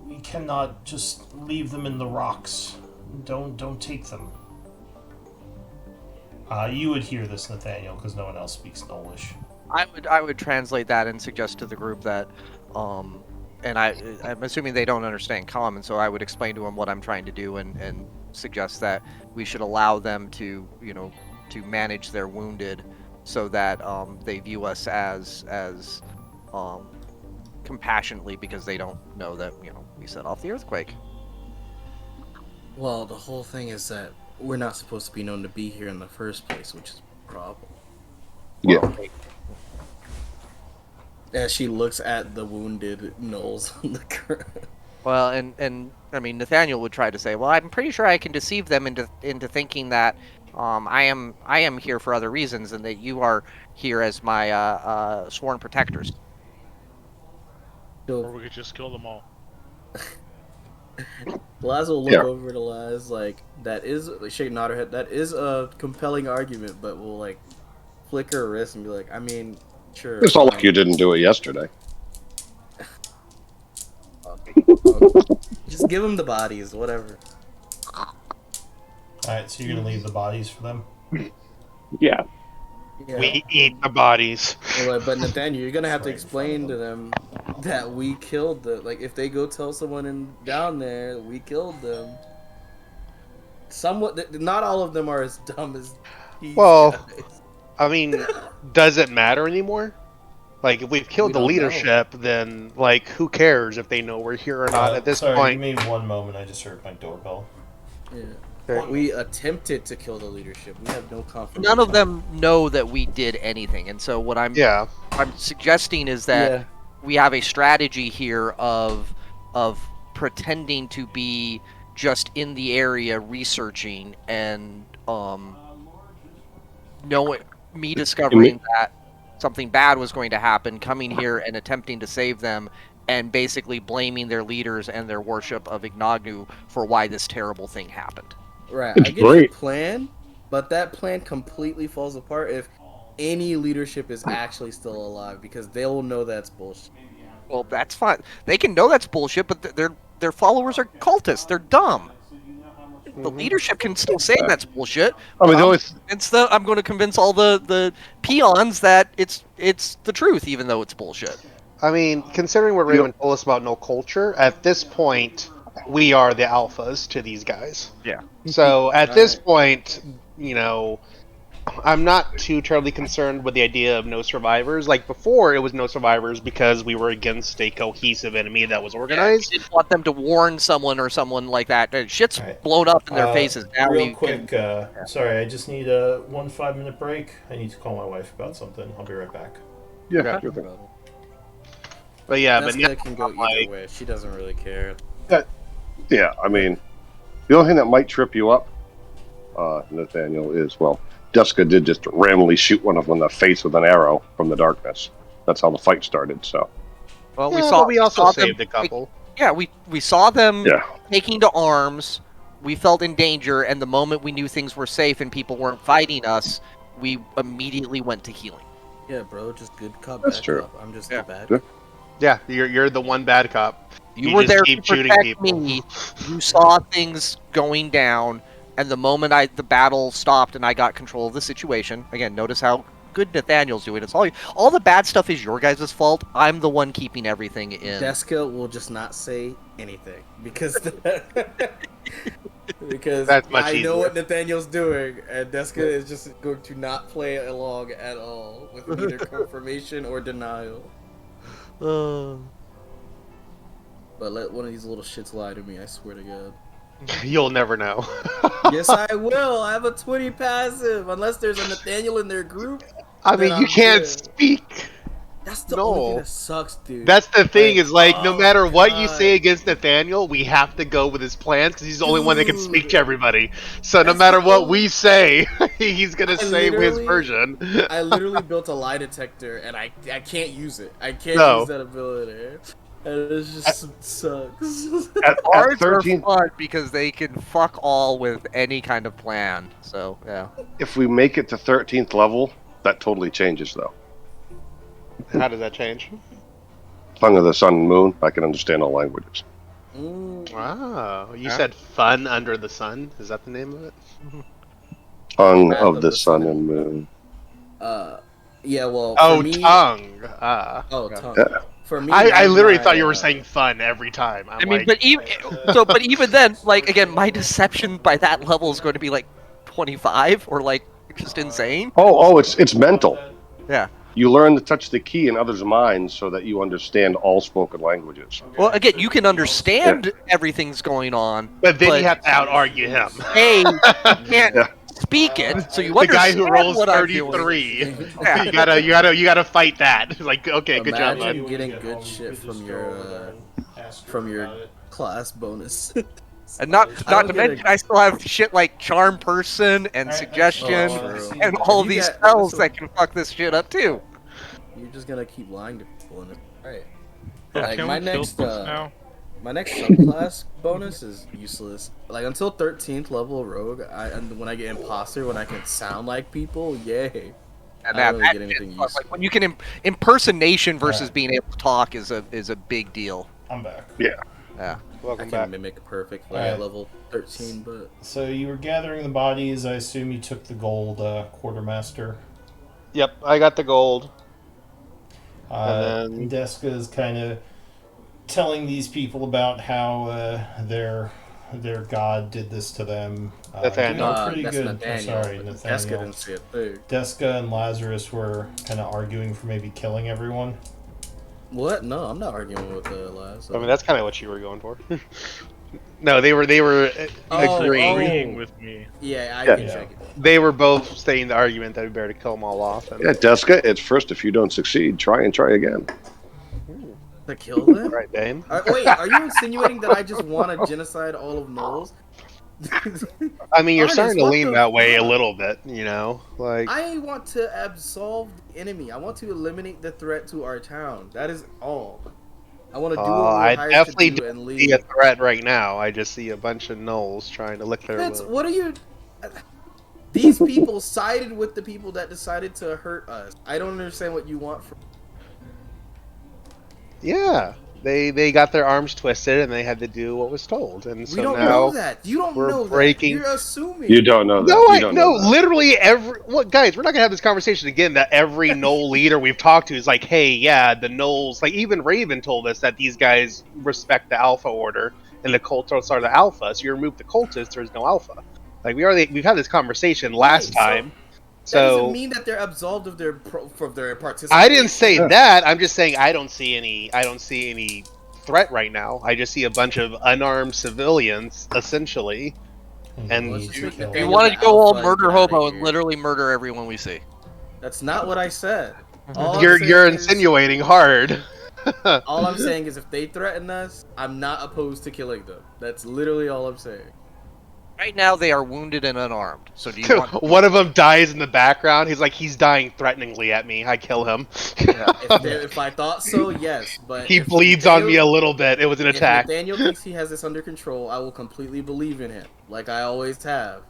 We cannot just leave them in the rocks. Don't take them. You would hear this, Nathaniel, because no one else speaks Gnollish. I would translate that and suggest to the group that, and I'm assuming they don't understand common, so I would explain to them what I'm trying to do and suggest that we should allow them to, to manage their wounded, so that they view us as compassionately, because they don't know that we set off the earthquake. Well, the whole thing is that we're not supposed to be known to be here in the first place, which is a problem. Yeah. As she looks at the wounded Gnolls on the ground. Well, and I mean, Nathaniel would try to say, well, I'm pretty sure I can deceive them into thinking that I am here for other reasons, and that you are here as my sworn protectors. Or we could just kill them all. Laz will look over to Laz like, that is, shake nod her head, that is a compelling argument, but we'll like flick her wrist and be like, I mean, sure. It's not like you didn't do it yesterday. Just give them the bodies, whatever. Alright, so you're going to leave the bodies for them? Yeah. Yeah. We eat the bodies. But Nathaniel, you're gonna have to Right in front explain of to them that we killed the, if they go tell someone down there we killed them. Somewhat, not all of them are as dumb as these guys. I mean, does it matter anymore? Like, if we've killed We the don't leadership, then, like, who cares if they know we're here or not at this sorry, point? Give me one moment, I just heard my doorbell. Yeah. Okay. We attempted to kill the leadership. We have no confidence. None of them know that we did anything, and so what I'm suggesting is that we have a strategy here of pretending to be just in the area researching, and me discovering that something bad was going to happen, coming here and attempting to save them, and basically blaming their leaders and their worship of Ignagnu for why this terrible thing happened. Right, It's I get your great. plan, but that plan completely falls apart if any leadership is actually still alive, because they will know that's bullshit. Well, that's fine. They can know that's bullshit, but their followers are cultists. They're dumb. The leadership can still say that's bullshit. I mean, the only I'm going to convince all the peons that it's the truth, even though it's bullshit. I mean, considering what Raymond told us about no culture, at this point, we are the alphas to these guys. Yeah. So at this point, I'm not too terribly concerned with the idea of no survivors. Like before, it was no survivors because we were against a cohesive enemy that was organized. We didn't want them to warn someone or someone like that. Shit's All right. blown up in their faces. Now Real quick, sorry, I just need a 1 5-minute break. I need to call my wife about something. I'll be right back. yeah, sure thing. But yeah, Jessica can go either way. She doesn't really care. Yeah, I mean, the only thing that might trip you up, Nathaniel, is, well, Jessica did just randomly shoot one of them in the face with an arrow from the darkness. That's how the fight started, so. Well, we also saved a couple. Yeah, we saw them Yeah. taking to arms. We felt in danger, and the moment we knew things were safe and people weren't fighting us, we immediately went to healing. Yeah, bro, just good cop, That's bad true. cop. I'm just Yeah. the bad Yeah. cop. Yeah, you're the one bad cop. You were just there to keep shooting protect people. me. You saw things going down, and the moment the battle stopped and I got control of the situation. Again, notice how good Nathaniel's doing. It's all the bad stuff is your guys' fault. I'm the one keeping everything in. Jessica will just not say anything because because That's much I know easier. what Nathaniel's doing, and Jessica is just going to not play along at all with either confirmation or denial. But let one of these little shits lie to me, I swear to God. You'll never know. Yes, I will. I have a 20 passive, unless there's a Nathaniel in their group. I mean, Then you I'm can't good. speak. That's the No. only thing that sucks, dude. That's the thing, Like, is like, no oh, matter what you God. say against Nathaniel, we have to go with his plans because he's the only one that can speak Dude. to everybody. So no That's matter the what only- we say, he's gonna I say his literally- version. I literally built a lie detector, and I can't use it. I can't No. use that ability. And it just sucks. At Cards are 13th, fun because they can fuck all with any kind of plan. So yeah. if we make it to 13th level, that totally changes, though. How does that change? Tongue of the Sun and Moon, I can understand all languages. Wow, you Yeah. said fun under the sun? Is that the name of it? Tongue Wrath of the Sun and Moon. Yeah, well, Oh, for me, tongue. Oh, tongue. Yeah. For me, I literally my, thought you were saying fun every time. I mean, but even then, like again, my deception by that level is going to be like 25 or like just insane. Oh, it's mental. Yeah. You learn to touch the key in others' minds so that you understand all spoken languages. Well, again, you can understand everything's going on, But then you have to out-argue him. A, you can't Yeah. speak it, so you The guy understand who rolls what I'm doing. 33. Yeah. you gotta fight that. Like, okay, good job, bud. Imagine getting good shit from your class bonus. And not don't to get mention, I still have shit like Charm Person and Suggestion Oh, true. and all You these got- spells so- that can fuck this shit up too. You're just gonna keep lying to people, and it's right. Oh, Like can my we kill next, folks now? my next subclass bonus is useless. Like until 13th level rogue, and when I get imposter, when I can sound like people, yay. And I don't really that get anything shit, useful. like when you can impersonation versus Alright. being able to talk is a big deal. I'm back. Yeah. I Welcome can back. mimic perfectly Alright. at level 13, but So you were gathering the bodies. I assume you took the gold quartermaster. Yep, I got the gold. And Deska is kind of telling these people about how their god did this to them. Nathaniel. doing pretty that's good. Nathaniel. Sorry, but Deska Nathaniel. didn't see a thing. Deska and Lazarus were kind of arguing for maybe killing everyone. What? No, I'm not arguing with the last. I mean, that's kind of what you were going for. No, they were agreeing. Agreeing with me. Yeah, I Yeah. can check it. They were both saying the argument that we better kill them all off. And, Yeah, Deska, it's first if you don't succeed, try again. To kill them? right, Dane. Wait, are you insinuating that I just want to genocide all of Knowles? I mean, you're Honest, starting to what lean the that way a fuck? little bit, you know? Like, I want to absolve the enemy. I want to eliminate the threat to our town. That is all. I want to do what we're I hired definitely to do and see leave. a threat right now. I just see a bunch of gnolls trying to lick their Vince, wounds. what are you? These people sided with the people that decided to hurt us. I don't understand what you want from. Yeah, they got their arms twisted and they had to do what was told, and so We don't now. know that. You don't we're know breaking- that. You're assuming. You don't know that. No, You I don't no. know that. Literally every. What guys? We're not gonna have this conversation again. That every Knoll leader we've talked to is like, hey, yeah, the Knolls. Like even Raven told us that these guys respect the Alpha Order, and the cultists are the Alpha. So you remove the cultists, there's no Alpha. Like we've had this conversation last Right, so- time. That So doesn't mean that they're absolved of their from their participation. I didn't say that. I'm just saying I don't see any threat right now. I just see a bunch of unarmed civilians, essentially. And Let's just make kill. Nathaniel You want the to go all alpha and murder get outta hobo and here. literally murder everyone we see. That's not what I said. All I'm You're saying is- insinuating hard. All I'm saying is if they threaten us, I'm not opposed to killing them. That's literally all I'm saying. Right now they are wounded and unarmed. So do you want? One of them dies in the background. He's dying threateningly at me. I kill him. If I thought so, yes. But He if bleeds on me a Nathaniel- little bit. It was an If attack. Nathaniel thinks he has this under control, I will completely believe in him, like I always have.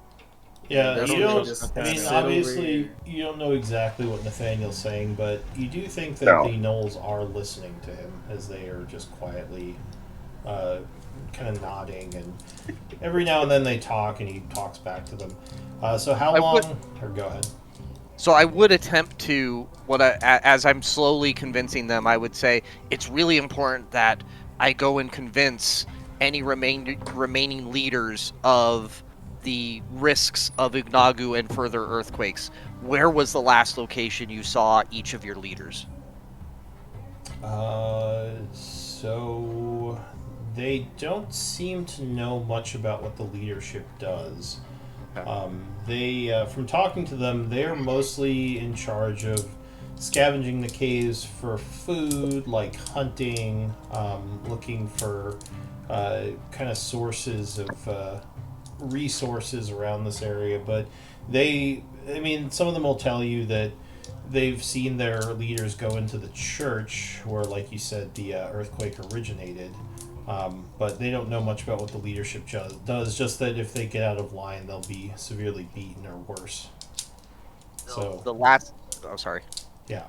Yeah, That's you what don't. just I mean, sit over obviously, here. you don't know exactly what Nathaniel's saying, but you do think that No. the Knolls are listening to him as they are just quietly, kind of nodding, and every now and then they talk, and he talks back to them. So how I long? would- Or go ahead. So I would attempt to as I'm slowly convincing them, I would say it's really important that I go and convince any remaining leaders of the risks of Ignagu and further earthquakes. Where was the last location you saw each of your leaders? So they don't seem to know much about what the leadership does. They, from talking to them, they're mostly in charge of scavenging the caves for food, like hunting, looking for kind of sources of resources around this area. But some of them will tell you that they've seen their leaders go into the church where, like you said, the earthquake originated. But they don't know much about what the leadership does, just that if they get out of line, they'll be severely beaten or worse. So, The last. Oh, sorry. yeah.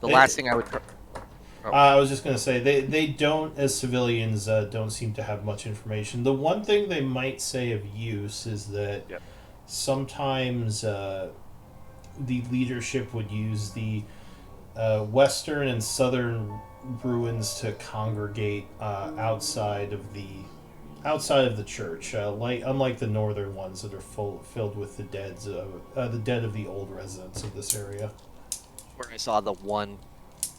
The last thing I would. I was just going to say, they don't, as civilians, don't seem to have much information. The one thing they might say of use is that sometimes the leadership would use the western and southern ruins to congregate outside of the church, unlike the northern ones that are filled with the dead of the old residents of this area. Where I saw the one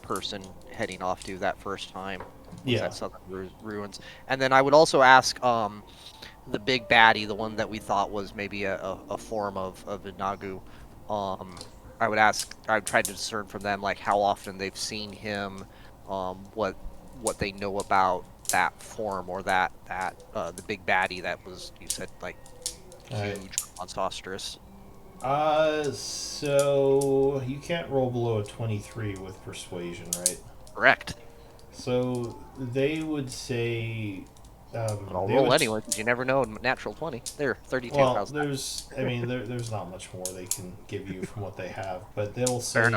person heading off to that first time. Was that southern ruins. And then I would also ask the big baddie, the one that we thought was maybe a form of Inagu. I would try to discern from them like how often they've seen him, what they know about that form or that the big baddie that was, you said, like huge monstrous. So you can't roll below a 23 with persuasion, right? Correct. So they would say. I'll roll anyway, because you never know. Natural 20. There, 32,000. Well, there's not much more they can give you from what they have, but they'll say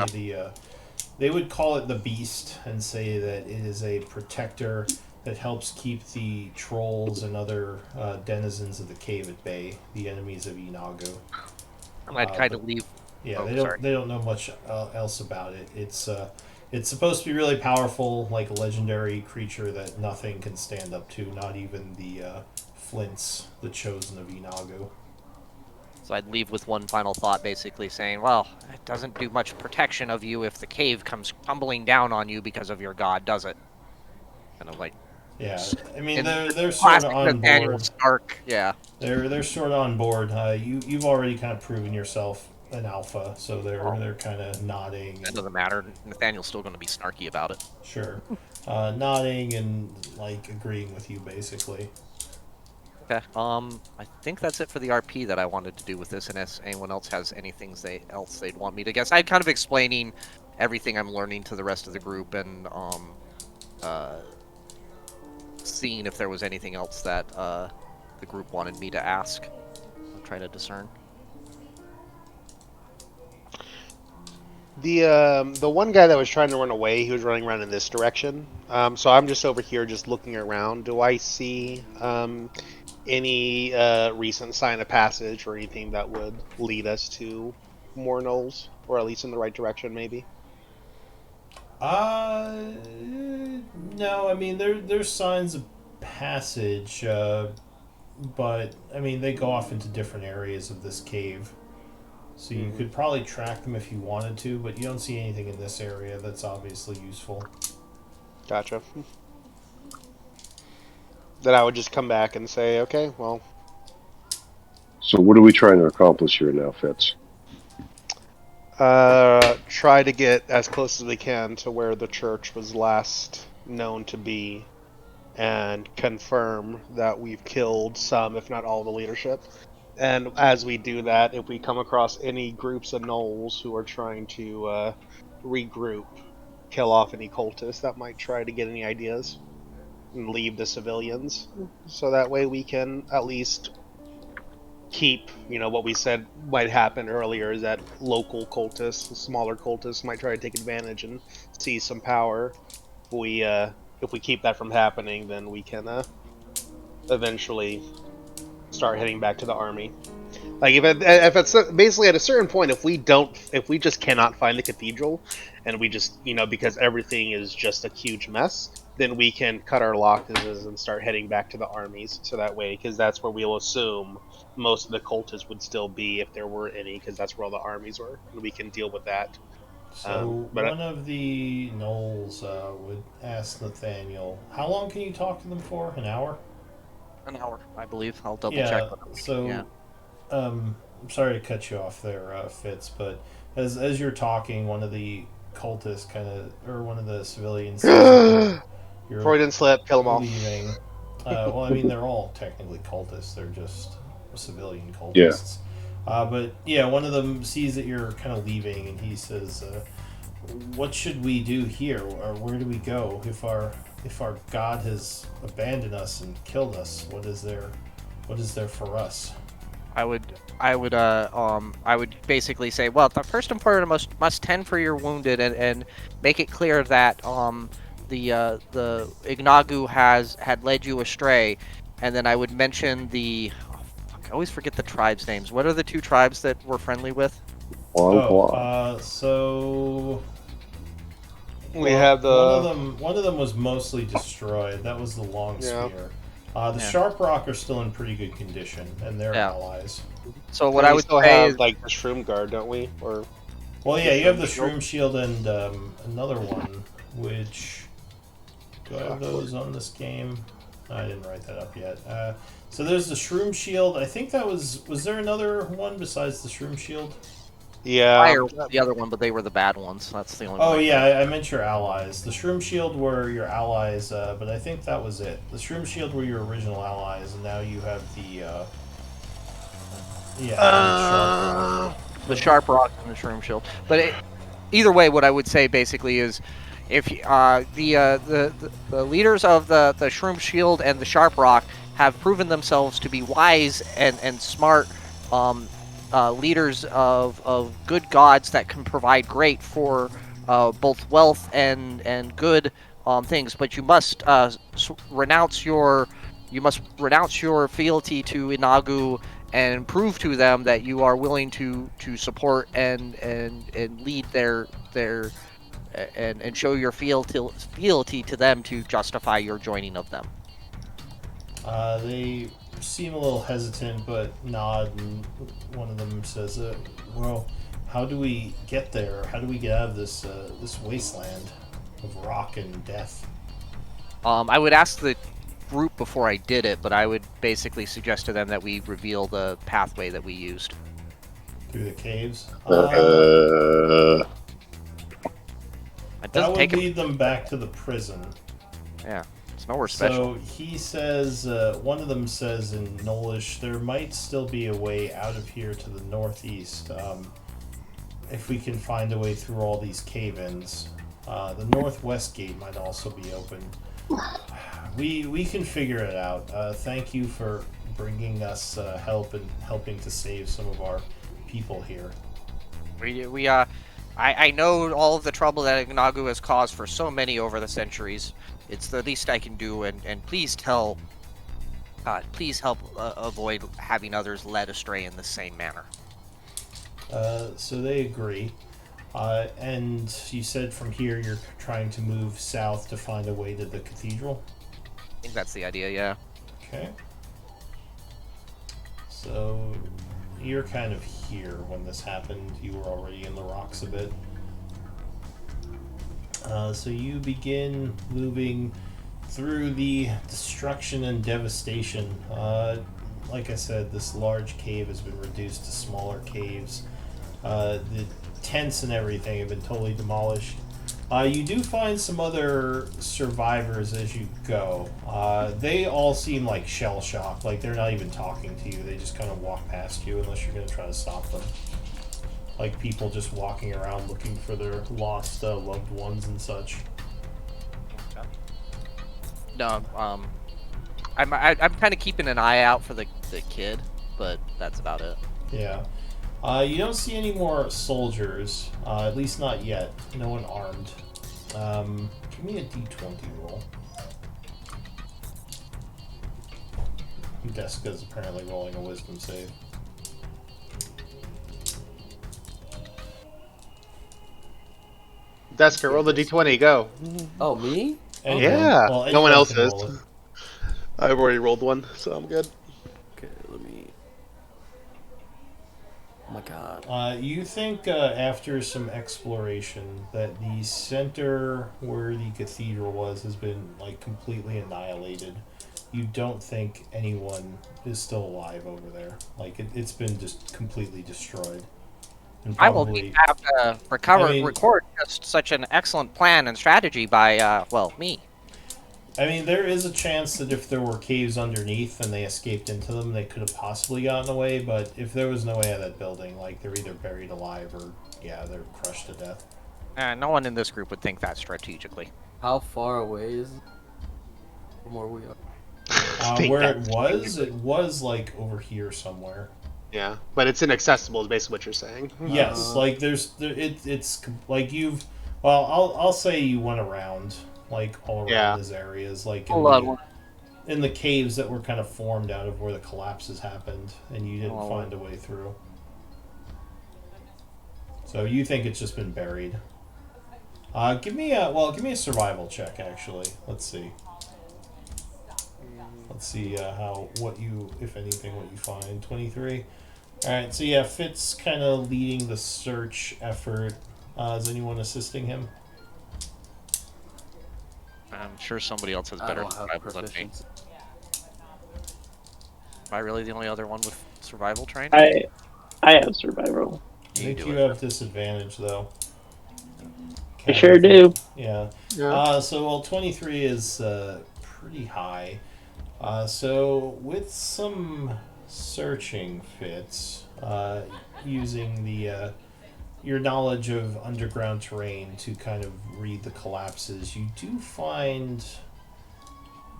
they would call it the beast and say that it is a protector that helps keep the trolls and other denizens of the cave at bay, the enemies of Inagu. I'd kind of leave. Yeah, they don't know much else about it. It's supposed to be really powerful, like a legendary creature that nothing can stand up to, not even the Flints, the chosen of Inagu. So I'd leave with one final thought, basically saying, well, it doesn't do much protection of you if the cave comes tumbling down on you because of your god, does it? Kind of like. Yeah, I mean they're sort of on board. Stark, yeah. They're sort of on board. You've already kind of proven yourself an alpha, so they're kind of nodding. That doesn't matter. Nathaniel's still going to be snarky about it. Sure, nodding and like agreeing with you basically. Okay. I think that's it for the RP that I wanted to do with this. Unless anyone else has anything else they'd want me to guess. I'm kind of explaining everything I'm learning to the rest of the group and seeing if there was anything else that the group wanted me to ask. I'm trying to discern. The one guy that was trying to run away, he was running around in this direction. So I'm just over here, just looking around. Do I see any recent sign of passage or anything that would lead us to more gnolls, or at least in the right direction, maybe? No. I mean, there's signs of passage, but I mean they go off into different areas of this cave. So you could probably track them if you wanted to, but you don't see anything in this area that's obviously useful. Gotcha. Then I would just come back and say, okay, well... So what are we trying to accomplish here now, Fitz? Try to get as close as we can to where the church was last known to be, and confirm that we've killed some, if not all, of the leadership. And as we do that, if we come across any groups of gnolls who are trying to regroup, kill off any cultists that might try to get any ideas, and leave the civilians, so that way we can at least keep, what we said might happen earlier, is that local cultists, smaller cultists, might try to take advantage and seize some power. If we keep that from happening, then we can eventually start heading back to the army. Like if it's basically at a certain point, if we just cannot find the cathedral, and we just because everything is just a huge mess, then we can cut our losses and start heading back to the armies. So that way, because that's where we'll assume most of the cultists would still be, if there were any, because that's where all the armies were, and we can deal with that. So one of the gnolls would ask Nathaniel, "How long can you talk to them for? An hour?" An hour, I believe. I'll double check. So, I'm sorry to cut you off there, Fitz, but as you're talking, one of the cultists one of the civilians says you're Freudian slip, kill them all. leaving. Well, I mean, they're all technically cultists. They're just civilian Yeah. cultists. But yeah, one of them sees that you're kind of leaving, and he says, "What should we do here, or where do we go if our god has abandoned us and killed us? What is there for us?" I would basically say, well, the first and foremost must tend for your wounded and make it clear that the Ignagu had led you astray, and then I would mention I always forget the tribes' names. What are the two tribes that we're friendly with? So We have the. one of them was mostly destroyed. That was the long Yeah. spear. The Sharp Rock are still in pretty good condition, and they're Yeah. allies. So what we I would still say have is, like the Shroom Guard, don't we? Or Well, yeah, you have the Shield. Shroom Shield and another one, which... Do I have those on this game? I didn't write that up yet. So there's the Shroom Shield. I think that was there another one besides the Shroom Shield? yeah, Fire was the other one, but they were the bad ones. That's the only one. Oh, yeah, I meant your allies. The Shroom Shield were your allies, but I think that was it. The Shroom Shield were your original allies, and now you have the... The Sharp Rock and the Shroom Shield. But either way, what I would say basically is, if the leaders of the Shroom Shield and the Sharp Rock have proven themselves to be wise and smart leaders of good gods that can provide great for both wealth and good things, but you must renounce your fealty to Inagu and prove to them that you are willing to support and lead their and show your fealty to them to justify your joining of them. They seem a little hesitant, but nod, and one of them says, well, how do we get there? How do we get out of this wasteland of rock and death? I would ask the group before I did it, but I would basically suggest to them that we reveal the pathway that we used. Through the caves? It That doesn't would take lead them back to the prison. Yeah, it's nowhere special. So he says, one of them says in Nolish, there might still be a way out of here to the northeast, if we can find a way through all these cave-ins. The northwest gate might also be open. We can figure it out. Thank you for bringing us help and helping to save some of our people here. I know all of the trouble that Ignagu has caused for so many over the centuries. It's the least I can do, and please help avoid having others led astray in the same manner. So they agree. And you said from here you're trying to move south to find a way to the cathedral? I think that's the idea, yeah. Okay. So you're kind of here when this happened. You were already in the rocks a bit. So you begin moving through the destruction and devastation. Like I said, this large cave has been reduced to smaller caves. The tents and everything have been totally demolished. You do find some other survivors as you go. They all seem like shell-shocked, like they're not even talking to you. They just kind of walk past you unless you're going to try to stop them. Like people just walking around looking for their lost loved ones and such. No, I'm kind of keeping an eye out for the kid, but that's about it. Yeah. You don't see any more soldiers, at least not yet. No one armed. Give me a d20 roll. Jessica's apparently rolling a wisdom save. Desker, roll the d20. Go. Oh, me? Anyone. Yeah. Well, No one anyone else can is. roll it. I've already rolled one, so I'm good. Okay, let me. Oh my god. You think after some exploration that the center where the cathedral was has been like completely annihilated. You don't think anyone is still alive over there. Like it's been just completely destroyed. And I will need to have to record just such an excellent plan and strategy by, me. I mean, there is a chance that if there were caves underneath and they escaped into them, they could have possibly gotten away. But if there was no way out of that building, like, they're either buried alive or, yeah, they're crushed to death. No one in this group would think that strategically. How far away is it from where we are? Where it was like over here somewhere. Yeah, but it's inaccessible is basically what you're saying. Yes, like it's like you've. Well, I'll say you went around like all around these areas, like in the caves that were kind of formed out of where the collapses happened, and you didn't find a way through. So you think it's just been buried? Give me a survival check actually. Let's see. Let's see what you, if anything, what you find. 23. All right. So yeah, Fitz kind of leading the search effort. Is anyone assisting him? I'm sure somebody else has better survival than me. Am I really the only other one with survival training? I have survival. I think you have disadvantage though. I sure do. Yeah. So 23 is pretty high. So with some searching, Fitz, using the your knowledge of underground terrain to kind of read the collapses, you do find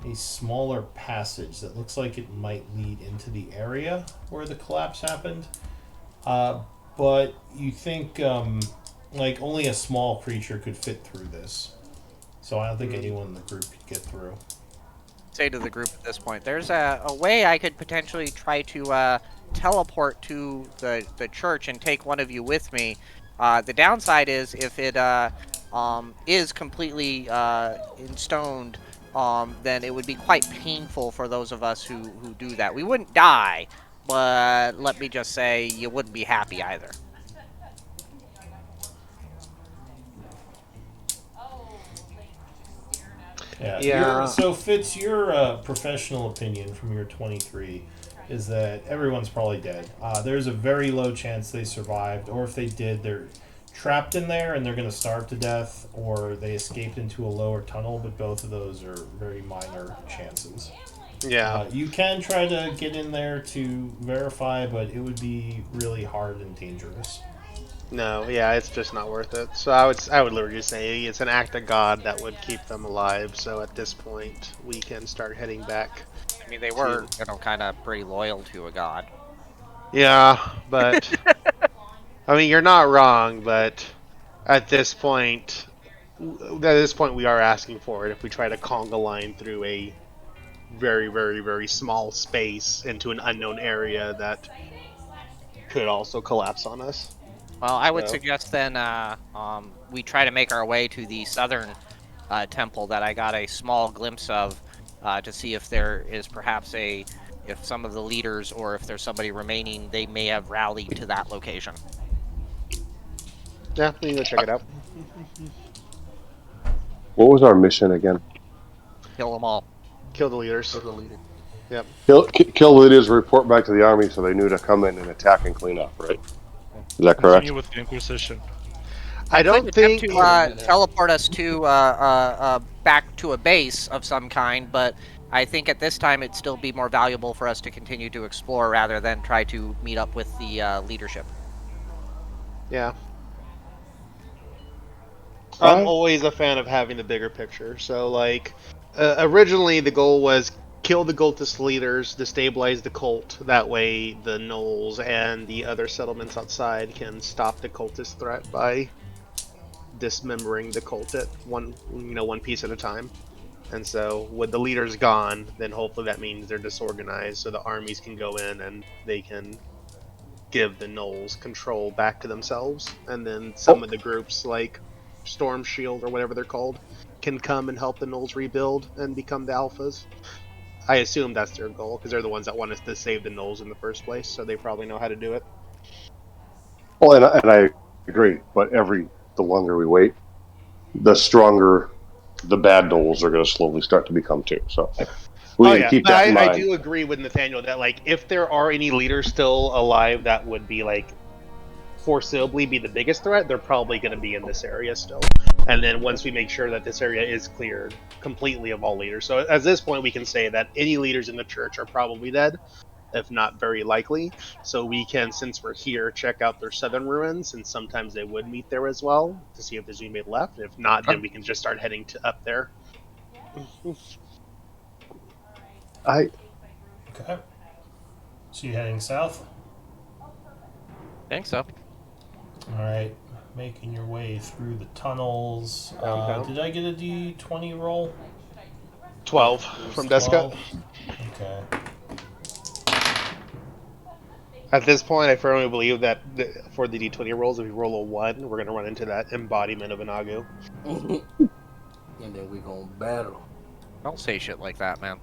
a smaller passage that looks like it might lead into the area where the collapse happened. But you think like only a small creature could fit through this. So I don't think anyone in the group could get through. Say to the group at this point, there's a way I could potentially try to teleport to the church and take one of you with me. The downside is if it is completely instoned, then it would be quite painful for those of us who do that. We wouldn't die, but let me just say you wouldn't be happy either. Yeah. So Fitz, your professional opinion from your 23 is that everyone's probably dead. There's a very low chance they survived, or if they did, they're trapped in there and they're going to starve to death, or they escaped into a lower tunnel, but both of those are very minor chances. Yeah. You can try to get in there to verify, but it would be really hard and dangerous. No, yeah, it's just not worth it. So I would literally just say it's an act of God that would keep them alive. So at this point, we can start heading back. I mean, they were, kind of pretty loyal to a god. Yeah, but I mean, you're not wrong. But at this point, we are asking for it. If we try to conga line through a very, very, very small space into an unknown area that could also collapse on us. Well, I would suggest then we try to make our way to the southern temple that I got a small glimpse of to see if there is perhaps if some of the leaders or if there's somebody remaining, they may have rallied to that location. Yeah, we can go check it out. What was our mission again? Kill them all. Kill the leaders. Yep. Kill the leaders, report back to the army so they knew to come in and attack and clean up, right? Is that correct? Continue with the Inquisition. I don't think to teleport us to back to a base of some kind, but I think at this time it'd still be more valuable for us to continue to explore rather than try to meet up with the leadership. Yeah. I'm always a fan of having the bigger picture. So, like, originally the goal was kill the cultist leaders, destabilize the cult. That way, the gnolls and the other settlements outside can stop the cultist threat by dismembering the cult at one piece at a time. And so, with the leaders gone, then hopefully that means they're disorganized, so the armies can go in and they can give the gnolls control back to themselves, and then some of the groups like Storm Shield or whatever they're called can come and help the gnolls rebuild and become the alphas. I assume that's their goal, because they're the ones that want us to save the gnolls in the first place, so they probably know how to do it. Well, and I agree, but the longer we wait, the stronger the bad gnolls are going to slowly start to become too. So we need to keep that in mind. I do agree with Nathaniel that, like, if there are any leaders still alive that would be like foreseeably be the biggest threat, they're probably going to be in this area still. And then once we make sure that this area is cleared completely of all leaders, so at this point we can say that any leaders in the church are probably dead, if not very likely. So we can, since we're here, check out their southern ruins, and sometimes they would meet there as well to see if there's anybody left. If not, then we can just start heading to up there. I Okay. So you heading south? I think so. All right. Making your way through the tunnels. Down. Did I get a D20 roll? 12 from Deska. 12? Okay. At this point, I firmly believe that for the D20 rolls, if we roll a 1, we're going to run into that embodiment of Inagu. And then we gonna battle. Don't say shit like that, man.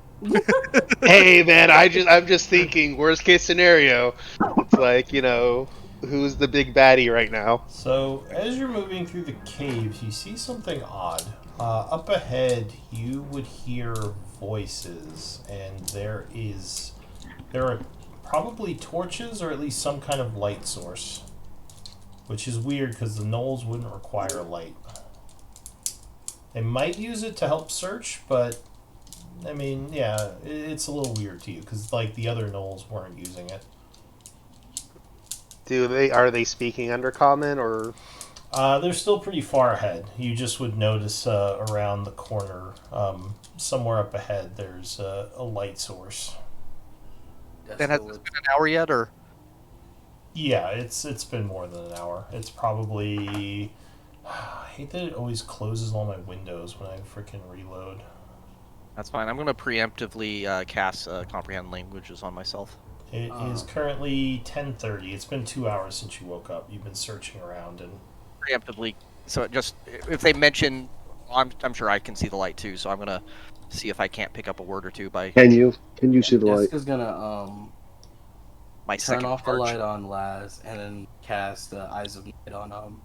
Hey, man, I'm just thinking, worst case scenario. It's like, you know, who's the big baddie right now? So as you're moving through the caves, you see something odd. Up ahead, you would hear voices, and there are probably torches or at least some kind of light source, which is weird because the gnolls wouldn't require light. They might use it to help search, but I mean, yeah, it's a little weird to you because like the other gnolls weren't using it. Are they speaking Undercommon or? They're still pretty far ahead. You just would notice around the corner, somewhere up ahead, there's a light source. Then has this been an hour yet, or? Yeah, it's been more than an hour. It's probably. I hate that it always closes all my windows when I freaking reload. That's fine. I'm gonna preemptively cast comprehend languages on myself. It is currently 10:30. It's been 2 hours since you woke up. You've been searching around and. Preemptively, so it just if they mention, I'm sure I can see the light too. So I'm gonna see if I can't pick up a word or two by. Can you see the light? Jessica's gonna My turn second off the charge. light on Laz and then cast Eyes of Night on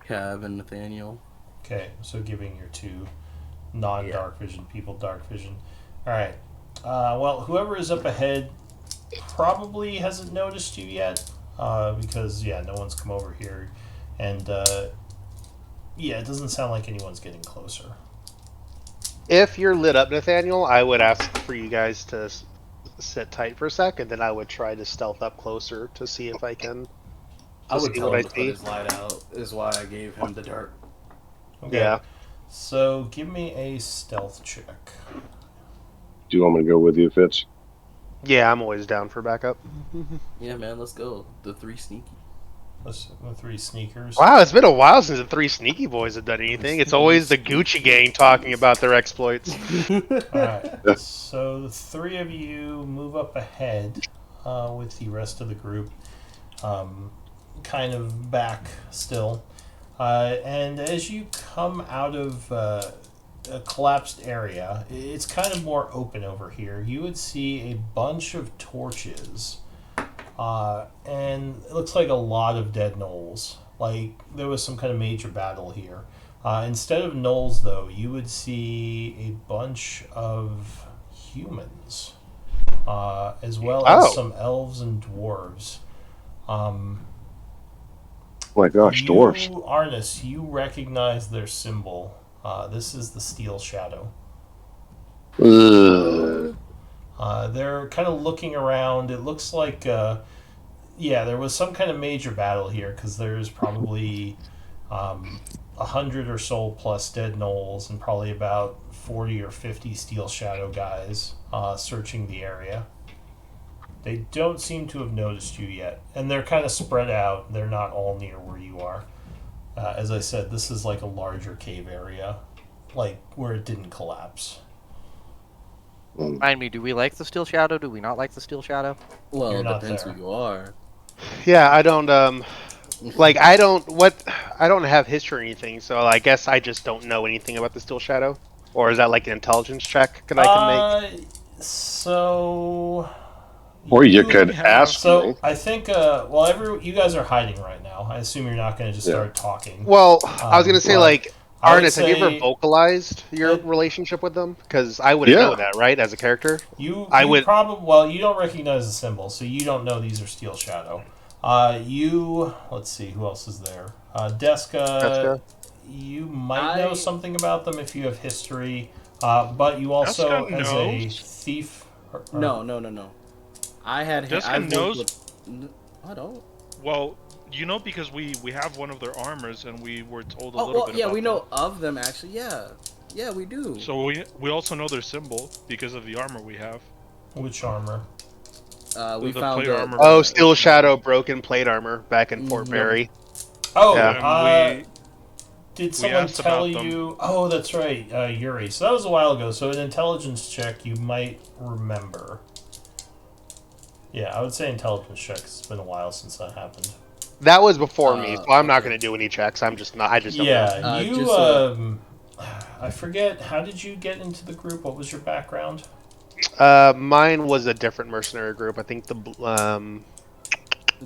Cav and Nathaniel. Okay, so giving your two non-dark vision people dark vision. All right. Well, whoever is up ahead probably hasn't noticed you yet because no one's come over here, and it doesn't sound like anyone's getting closer. If you're lit up, Nathaniel, I would ask for you guys to sit tight for a sec, and then I would try to stealth up closer to see if I can. I would see tell what him I to put see. his light out. Is why I gave him the dark. Okay. Yeah. So give me a stealth check. Do you want me to go with you, Fitz? Yeah, I'm always down for backup. Yeah, man, let's go. The 3 sneaky. The 3 sneakers. Wow, it's been a while since the 3 sneaky boys have done anything. It's always the Gucci gang talking about their exploits. Alright, so the 3 of you move up ahead with the rest of the group, kind of back still. And as you come out of a collapsed area, it's kind of more open over here. You would see a bunch of torches. And it looks like a lot of dead gnolls. Like there was some kind of major battle here. Instead of gnolls, though, you would see a bunch of humans, as well as some elves and dwarves. Oh my gosh, dwarfs. Arnis, you recognize their symbol. This is the Steel Shadow. Ugh. They're kind of looking around. It looks like, there was some kind of major battle here because there's probably 100 or so plus dead gnolls and probably about 40 or 50 Steel Shadow guys searching the area. They don't seem to have noticed you yet, and they're kind of spread out. They're not all near where you are. As I said, this is like a larger cave area, like where it didn't collapse. Remind me, do we like the Steel Shadow? Do we not like the Steel Shadow? Well, You're it not depends there. who you are. Yeah, I don't I don't have history or anything, so I guess I just don't know anything about the Steel Shadow. Or is that like an intelligence check I can make? So. Or you could ask So me. I think, you guys are hiding right now. I assume you're not going to just start talking. Well, I was gonna say well, I would Arnis, have you ever say- vocalized your relationship with them? Because I wouldn't know that, right? As a character, You I would- probably you don't recognize the symbol, so you don't know these are Steel Shadow. Let's see, who else is there? Deska. Deska? You might know something about them if you have history, but you also, Deska as a knows? thief. No. I had. Deska I've worked knows- with- I don't. Well, you know, because we have one of their armors, and we were told a Oh, little well, bit yeah, about we them. know of them actually. Yeah, we do. So we also know their symbol because of the armor we have. Which armor? We the found plate it. armor. Oh, Steel Shadow broken plate armor back in Fort Mhm. Barry. Oh, And did someone asked tell about them. you? Oh, that's right, Yuri. So that was a while ago. So an intelligence check, you might remember. Yeah, I would say intelligence check. 'Cause it's been a while since that happened. That was before me, so I'm not okay. going to do any checks. I'm just not. I just don't know. Yeah, you. just, I forget. How did you get into the group? What was your background? Mine was a different mercenary group. I think the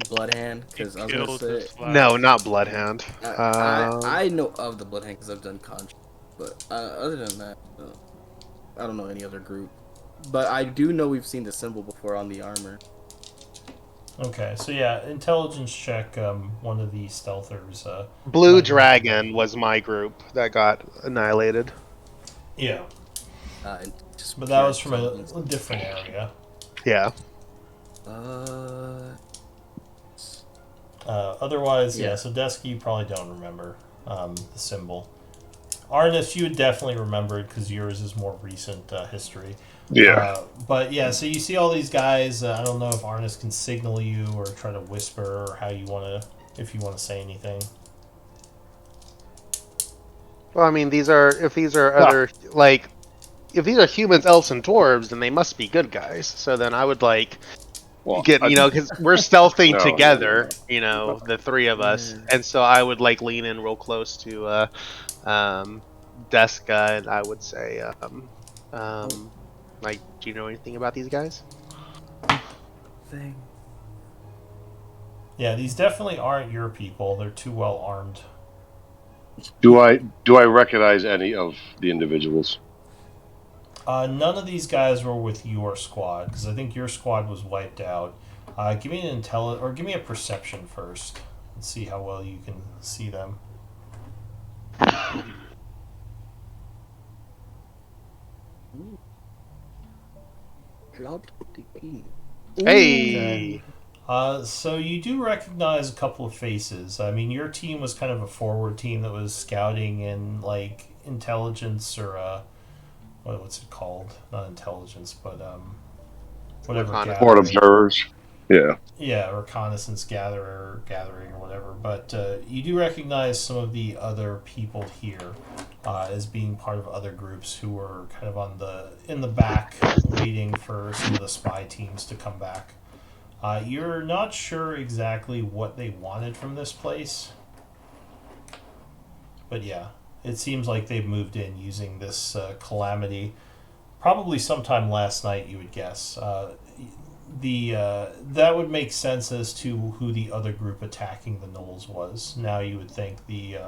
Bloodhand, because I was gonna Killed say. his flag. no, not Bloodhound. I know of the Bloodhand because I've done contract, but other than that, I don't know any other group. But I do know we've seen the symbol before on the armor. Okay, so yeah, intelligence check. One of the stealthers. Blue Dragon was my group that got annihilated. Yeah, And just but that pure was from a intelligence. different area. Yeah. Otherwise, yeah. Yeah. So Desky, you probably don't remember the symbol. Arnis, you would definitely remember it because yours is more recent history. Yeah. But yeah, so you see all these guys. I don't know if Arnis can signal you or try to whisper or how you want to, if you want to say anything. Well, I mean, if these are other if these are humans, elves, and dwarves, then they must be good guys. So then I would Well, because we're stealthing No, together, the three of us, and so I would lean in real close to Deska, and I would say, do you know anything about these guys? Thing. Yeah, these definitely aren't your people. They're too well armed. do I recognize any of the individuals? None of these guys were with your squad because I think your squad was wiped out. Give me an give me a perception first and see how well you can see them. Hey, So you do recognize a couple of faces. I mean, your team was kind of a forward team that was scouting in intelligence or what's it called? Not intelligence, but whatever. Reconnaissance. Board gathering. observers. Yeah. Yeah, reconnaissance gathering or whatever. But you do recognize some of the other people here as being part of other groups who were kind of in the back, waiting for some of the spy teams to come back. You're not sure exactly what they wanted from this place, but yeah, it seems like they've moved in using this calamity. Probably sometime last night, you would guess. That would make sense as to who the other group attacking the Knolls was. Now you would think the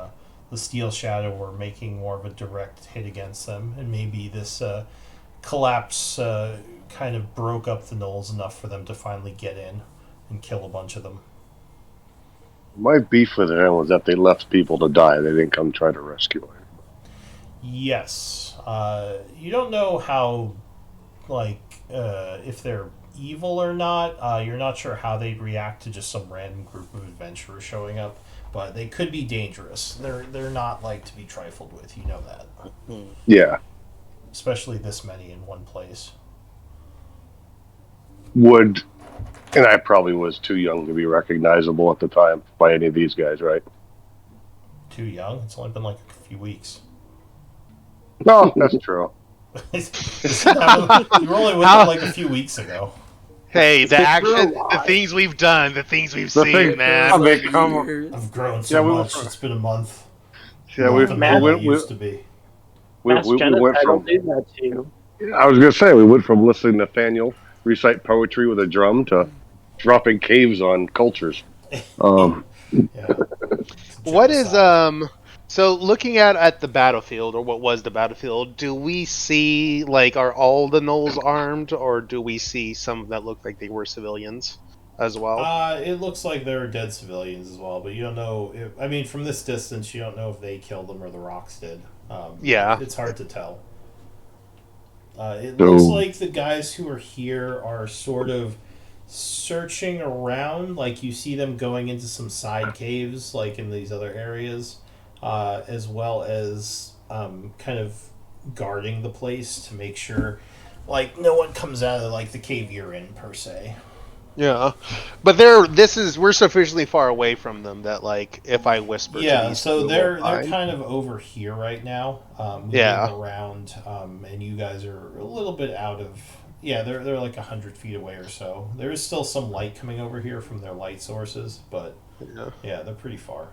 Steel Shadow were making more of a direct hit against them, and maybe this collapse kind of broke up the Knolls enough for them to finally get in and kill a bunch of them. My beef with them was that they left people to die. They didn't come try to rescue them. Yes. You don't know how, if they're evil or not. You're not sure how they'd react to just some random group of adventurers showing up, but they could be dangerous. They're not to be trifled with. You know that. Yeah. Especially this many in one place. And I probably was too young to be recognizable at the time by any of these guys, right? Too young? It's only been a few weeks. No, that's true. You were only with them a few weeks ago. hey, the things we've done, the things we've seen, man. I mean, come on. I've grown so we much. It's been a month. Yeah, More than I we used to be. Mass went genocide from. will do that too. I was gonna say we went from listening to Nathaniel recite poetry with a drum to dropping caves on cultures. Yeah. What is Genocide. so looking at the battlefield, or what was the battlefield, do we see are all the Knolls armed, or do we see some that look like they were civilians? as well? It looks like there are dead civilians as well, but you don't know. I mean, from this distance, you don't know if they killed them or the rocks did. Yeah. It's hard to tell. It So- looks like the guys who are here are sort of searching around. Like you see them going into some side caves, like in these other areas, as well as kind of guarding the place to make sure, like, no one comes out of like the cave you're in per se. Yeah, but we're sufficiently far away from them that like if I whisper, to Yeah, these so two, they're I- kind of over here right now, moving Yeah. around, and you guys are a little bit out of. Yeah, they're like 100 feet away or so. There is still some light coming over here from their light sources, but Yeah. yeah, they're pretty far.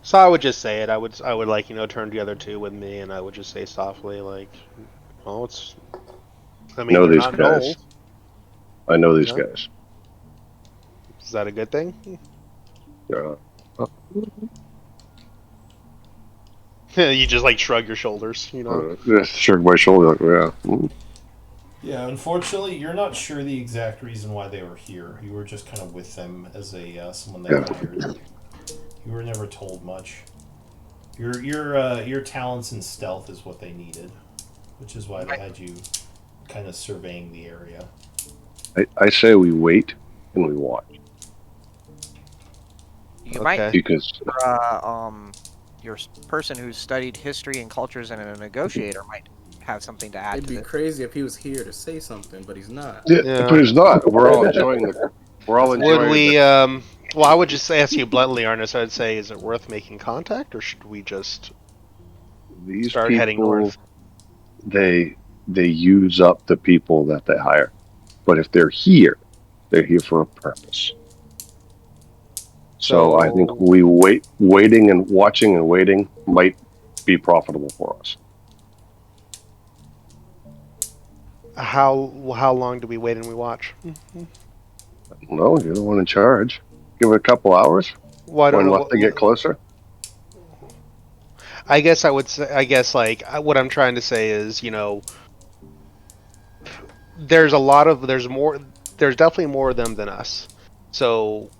So I would just say it. I would like turn the other two with me, and I would just say softly like, "Oh, it's." I mean, Know they're these not guys. Knowles. I know these Yeah. guys. Is that a good thing? Yeah. You just like shrug your shoulders, you know. Just shrug my shoulder. Like, yeah. Yeah, unfortunately, you're not sure the exact reason why they were here. You were just kind of with them as a someone they hired. You were never told much. Your talents in stealth is what they needed, which is why they had you kind of surveying the area. I say we wait and we watch You might, because your person who studied history and cultures and a negotiator might have something to add It'd to be this. crazy if he was here to say something, but he's not. but it's not. We're all enjoying the. We're all enjoying. Would we? the- Well, I would just ask you bluntly, Arnis. I'd say, is it worth making contact, or should we just These start people, heading north? They use up the people that they hire, but if they're here for a purpose. So I think we waiting and watching and waiting might be profitable for us. How long do we wait and we watch? No, you're the one in charge. Give it a couple hours. Well, I don't know. Let they get closer. I guess I would say. I guess what I'm trying to say is, there's more. There's definitely more of them than us. So,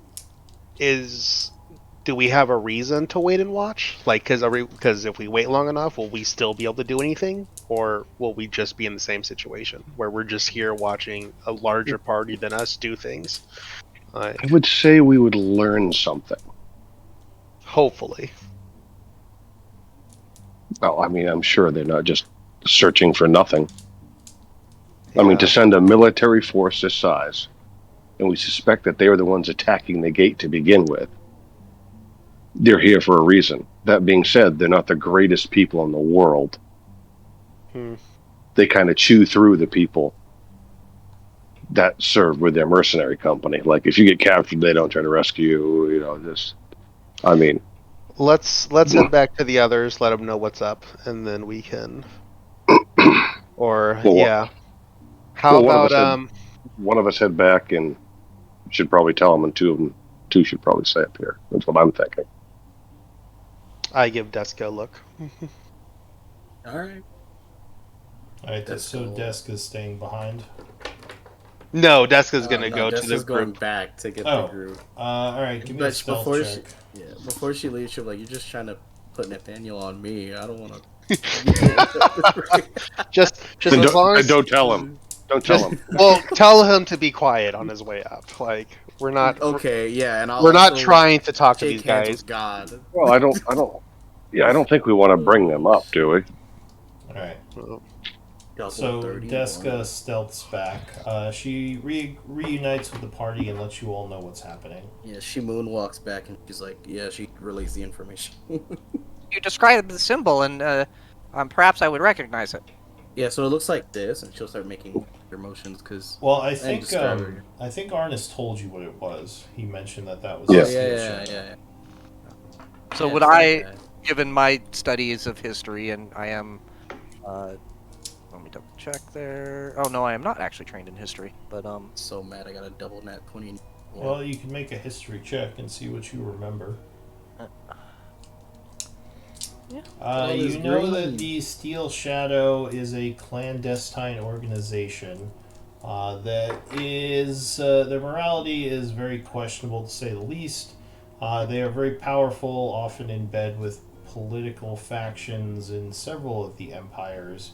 do we have a reason to wait and watch? Like, because if we wait long enough, will we still be able to do anything, or will we just be in the same situation where we're just here watching a larger party than us do things? I would say we would learn something. Hopefully. Well, I mean, I'm sure they're not just searching for nothing. I mean, to send a military force this size, and we suspect that they were the ones attacking the gate to begin with, they're here for a reason. That being said, they're not the greatest people in the world. They kind of chew through the people that serve with their mercenary company. Like, if you get captured, they don't try to rescue you. I mean... Let's head back to the others, let them know what's up, and then we can... Or, Well, yeah. How well, about, one of us head back and should probably tell them, and two should probably stay up here. That's what I'm thinking. I give Deska a look. Alright. Alright, so Deska's staying behind. No, Deska's gonna No, go to the Deska's going group. back to get Oh. the group. Alright, give me a But stealth before check. before she leaves, she'll be like, "You're just trying to put Nathaniel on me. I don't want to." Just And as long as don't tell him. Don't tell him. well, tell him to be quiet on his way up. Like we're not Okay, yeah, and I'll we're not also trying to talk to shake these hands guys. with God. Well, I don't think we want to bring them up, do we? Alright. Double So 31. Deska stealths back. She reunites with the party and lets you all know what's happening. Yeah, she moonwalks back and she's like, "Yeah," she relays the information. You described the symbol, and perhaps I would recognize it. Yeah, so it looks like this, and she'll start making her motions because. Well, I think Arnis told you what it was. He mentioned that was Yeah. the steel Yeah. shadow. So Yeah, would it's I, like that. given my studies of history, and I am, let me double check there. Oh no, I am not actually trained in history, but So mad, I got a double nat 20. Well, you can make a history check and see what you remember. Yeah. You is know that green. the Steel Shadow is a clandestine organization that is their morality is very questionable to say the least. They are very powerful, often in bed with political factions in several of the empires.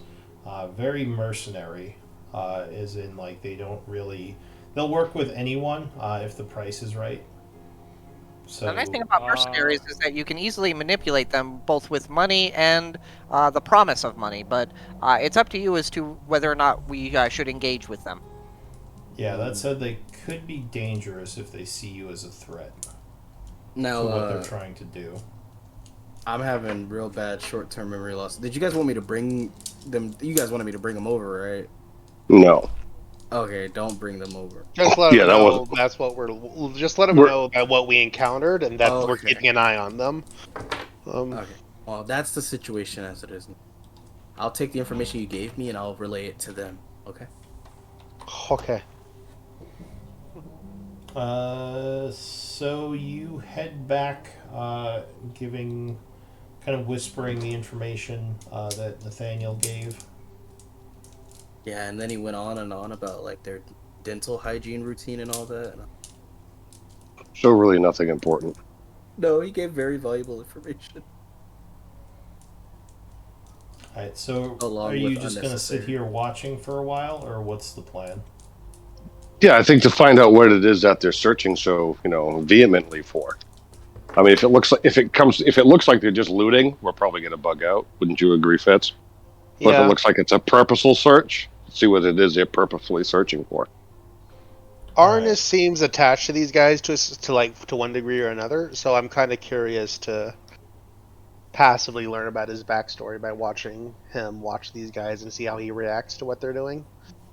Very mercenary, as in like they don't really. They'll work with anyone if the price is right. So The nice thing about mercenaries is that you can easily manipulate them both with money and the promise of money, but it's up to you as to whether or not we should engage with them. yeah, that said, they could be dangerous if they see you as a threat Now, to what they're trying to do. I'm having real bad short-term memory loss. Did you guys want me to bring them? You guys wanted me to bring them over, right? No. Okay, don't bring them over. Just let them Yeah, that know wasn't- that's what just let them We're- know about what we encountered and that we're Okay. keeping an eye on them. Okay. Well, that's the situation as it is. I'll take the information you gave me and I'll relay it to them. Okay. Okay. So you head back, kind of whispering the information that Nathaniel gave. Yeah, and then he went on and on about like their dental hygiene routine and all that. So really nothing important. No, he gave very valuable information. Alright, so Along are you with just going to sit unnecessary. here watching for a while, or what's the plan? Yeah, I think to find out what it is that they're searching so, vehemently for. I mean, if it looks like they're just looting, we're probably going to bug out. Wouldn't you agree, Fitz? But if it Yeah. looks like it's a purposeful search, see what it is they're purposefully searching for. Arnis seems attached to these guys to one degree or another, so I'm kind of curious to passively learn about his backstory by watching him watch these guys and see how he reacts to what they're doing.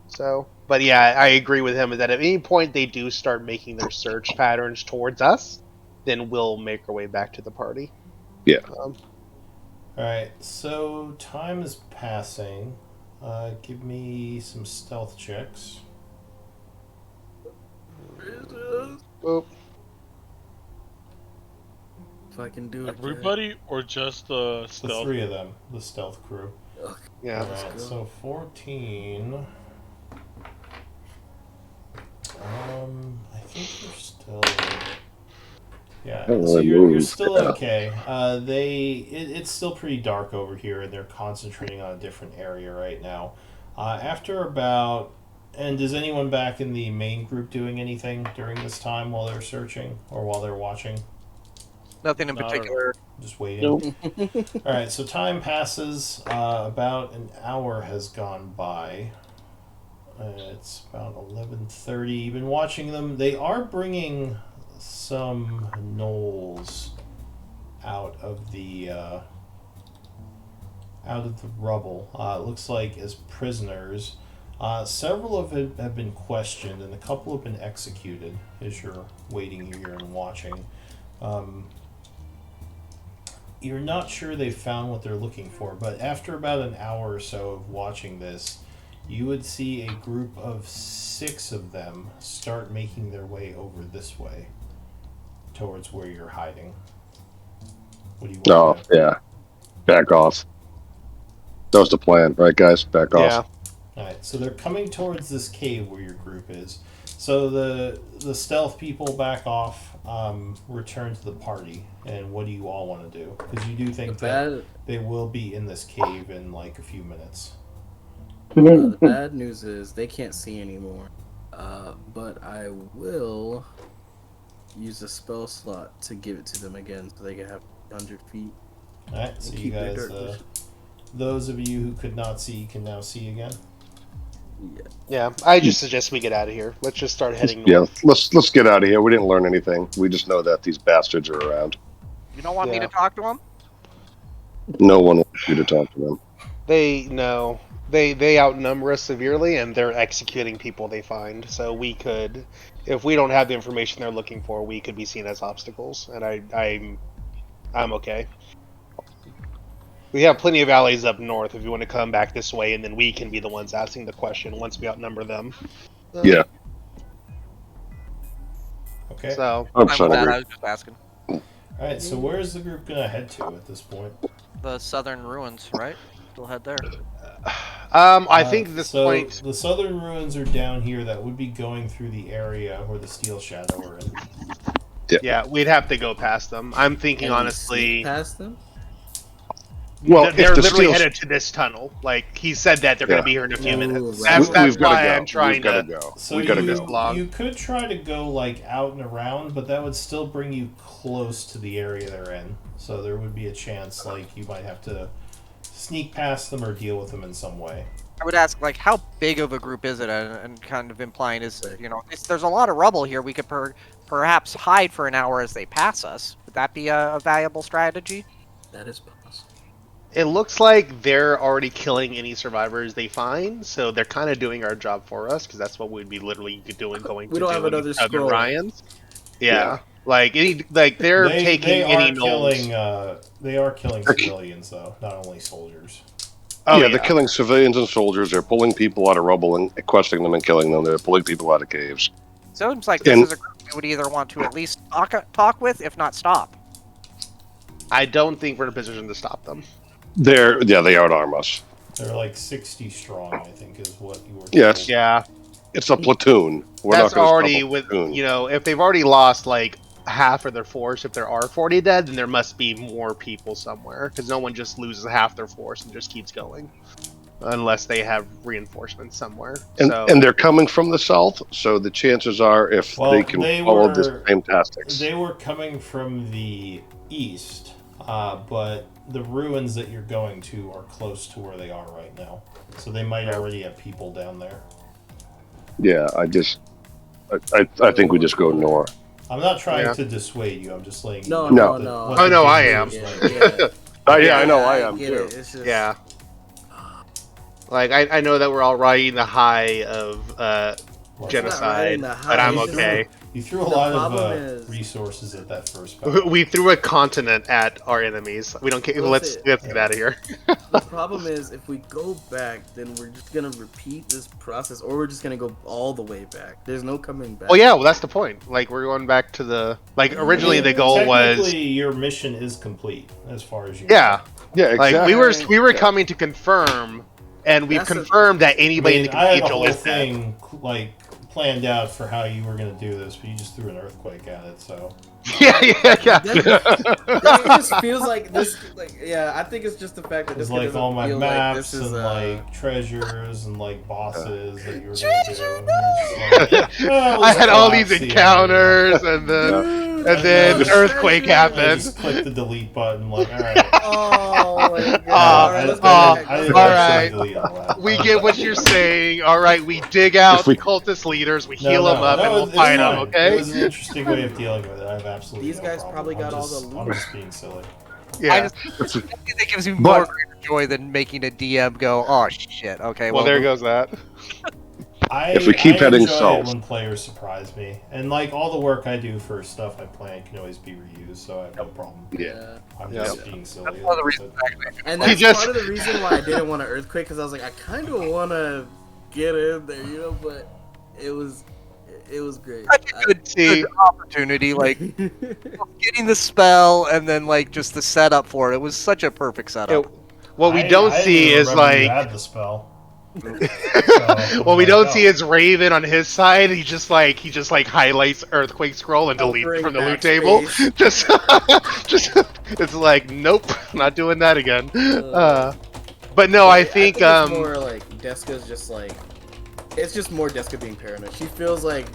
So, but yeah, I agree with him that at any point they do start making their search patterns towards us, then we'll make our way back to the party. Yeah. Alright, so time is passing. Give me some stealth checks. Oh, If I can do it. Everybody or just the The stealth? three of them, the stealth crew. yeah. Alright, so 14. I think you're still. Yeah, Oh, so I you're moved. still okay. It's still pretty dark over here, and they're concentrating on a different area right now. After about. And is anyone back in the main group doing anything during this time while they're searching or while they're watching? Nothing in Not particular. Just waiting. Nope. All right, so time passes. About an hour has gone by. It's about 11:30. You've been watching them. They are bringing some gnolls out of the rubble. It looks like as prisoners. Several of them have been questioned, and a couple have been executed. As you're waiting here and watching. You're not sure they've found what they're looking for, but after about an hour or so of watching this, you would see a group of 6 of them start making their way over this way towards where you're hiding. What do you No, want to do? yeah. Back off. That was the plan, right, guys? Back Yeah. off. Alright, so they're coming towards this cave where your group is. So the stealth people back off, return to the party. And what do you all want to do? Because you do think that they will be in this cave in like a few minutes. The bad news is they can't see anymore. But I will use a spell slot to give it to them again so they can have 100 feet. Alright, so you Keep their guys, dirt vision. those of you who could not see can now see again. Yeah. Yeah, I just suggest we get out of here. Let's just start heading Yeah, north. let's get out of here. We didn't learn anything. We just know that these bastards are around. You don't want me Yeah. to talk to him? No one wants you to talk to them. They outnumber us severely, and they're executing people they find. So we could, if we don't have the information they're looking for, we could be seen as obstacles. And I'm okay. We have plenty of alleys up north if you want to come back this way, and then we can be the ones asking the question once we outnumber them. Yeah. Okay. So I'm 100% with that. agree. I was just asking. Alright, so where is the group gonna head to at this point? The southern ruins, right? We'll head there. I think at this so point, the southern ruins are down here. That would be going through the area where the Steel Shadow are in. yeah, we'd have to go past them. I'm thinking Can we honestly, sneak past them? Well, if they're the literally Steel- headed to this tunnel. Like he said that they're going Yeah. to be here in a few Ooh, minutes. right. That's We've gotta why go. I'm trying We've gotta to. go. So We gotta you, go. Long. you could try to go like out and around, but that would still bring you close to the area they're in. So there would be a chance like you might have to sneak past them or deal with them in some way. I would ask, like, how big of a group is it? And kind of implying is, you know, there's a lot of rubble here. We could perhaps hide for an hour as they pass us. Would that be a valuable strategy? That is possible. It looks like they're already killing any survivors they find, so they're kind of doing our job for us because that's what we'd be literally doing. Going We to don't do have with another these other scroll. Ryans. Yeah. Like they're taking they any are knolls. killing they are killing civilians though, not only soldiers. Oh, yeah, they're killing civilians and soldiers. They're pulling people out of rubble and questioning them and killing them. They're pulling people out of caves. So it seems like this And- is a group we would either want to at least talk with, if not stop. I don't think we're in a position to stop them. They outarm us. They're like 60 strong, I think, is what you were. Yeah, told. Yeah, It's a platoon. We're that's not gonna already stop a with platoon. if they've already lost like half of their force. If there are 40 dead, then there must be more people somewhere because no one just loses half their force and just keeps going, unless they have reinforcements somewhere. And they're coming from the south, so the chances are if Well, they can they follow this were- same tactics. They were coming from the east, but the ruins that you're going to are close to where they are right now. So they might already have people down there. Yeah, I think we just go north. I'm not trying Yeah. to dissuade you. I'm just letting you No, know no. what Oh, the no, I game am. is Yeah, like. yeah. Yeah, I know, I am get too. it. It's just, Yeah. Like I know that we're all riding the high of genocide, riding the but high, I'm it's just okay. You threw a The lot problem of is- resources at that first battle. We threw a continent at our enemies. We don't care. Let's it. get out of here. The problem is, if we go back, then we're just gonna repeat this process, or we're just gonna go all the way back. There's no coming back. Well, yeah, well, that's the point. Like, we're going back to the originally the goal was Technically, your mission is complete as far as you know. yeah. Yeah, exactly. Like we were coming to confirm, and we've That's the- confirmed that I anybody mean, in the I had a cathedral whole is dead. thing like planned out for how you were going to do this, but you just threw an earthquake at it. So Yeah. This just feels like this. Like, yeah, I think it's just the fact that this it's like doesn't all my feel maps like this is and uh, like treasures and like bosses that you were going to do. And you're just like, well, I let's had all collapse these the encounters, and then Just- earthquake area. I happened. just click the delete button. Like, all right. Oh my god! Uh, all right, let's go back. I Let's didn't go all back. right. actually delete all that. We get what you're saying. All right, we dig out If we- cultist leaders, we No, heal them up, no, and we'll it's fight them. fine. Okay? It was an interesting way of dealing with it. I have absolutely These no guys problem. probably got I'm all just, the I'm loot. just being silly. Yeah. I think that gives you But- more greater joy than making a DM go, oh shit, okay, Well, there goes that. If we keep I heading enjoy it south. when players surprise me, and like all the work I do for stuff I plan can always be reused, so I have no problem. Yeah. I'm Yep. just being silly. That's one of the reasons And He that's just- part of the reason why I didn't want to earthquake, because I was like, I kind of want to get in there, you know, but it was great. such a good, See- good opportunity, like getting the spell and then like just the setup for it. It was such a perfect setup. What we don't I see didn't is remember you like. had the spell. What we don't see is Raven on his side. He just like highlights earthquake scroll and delete Hovering from the loot backspace. table. just it's like nope, not doing that again. But no, I think it's more like Deska's just like, it's just more Deska being paranoid. She feels like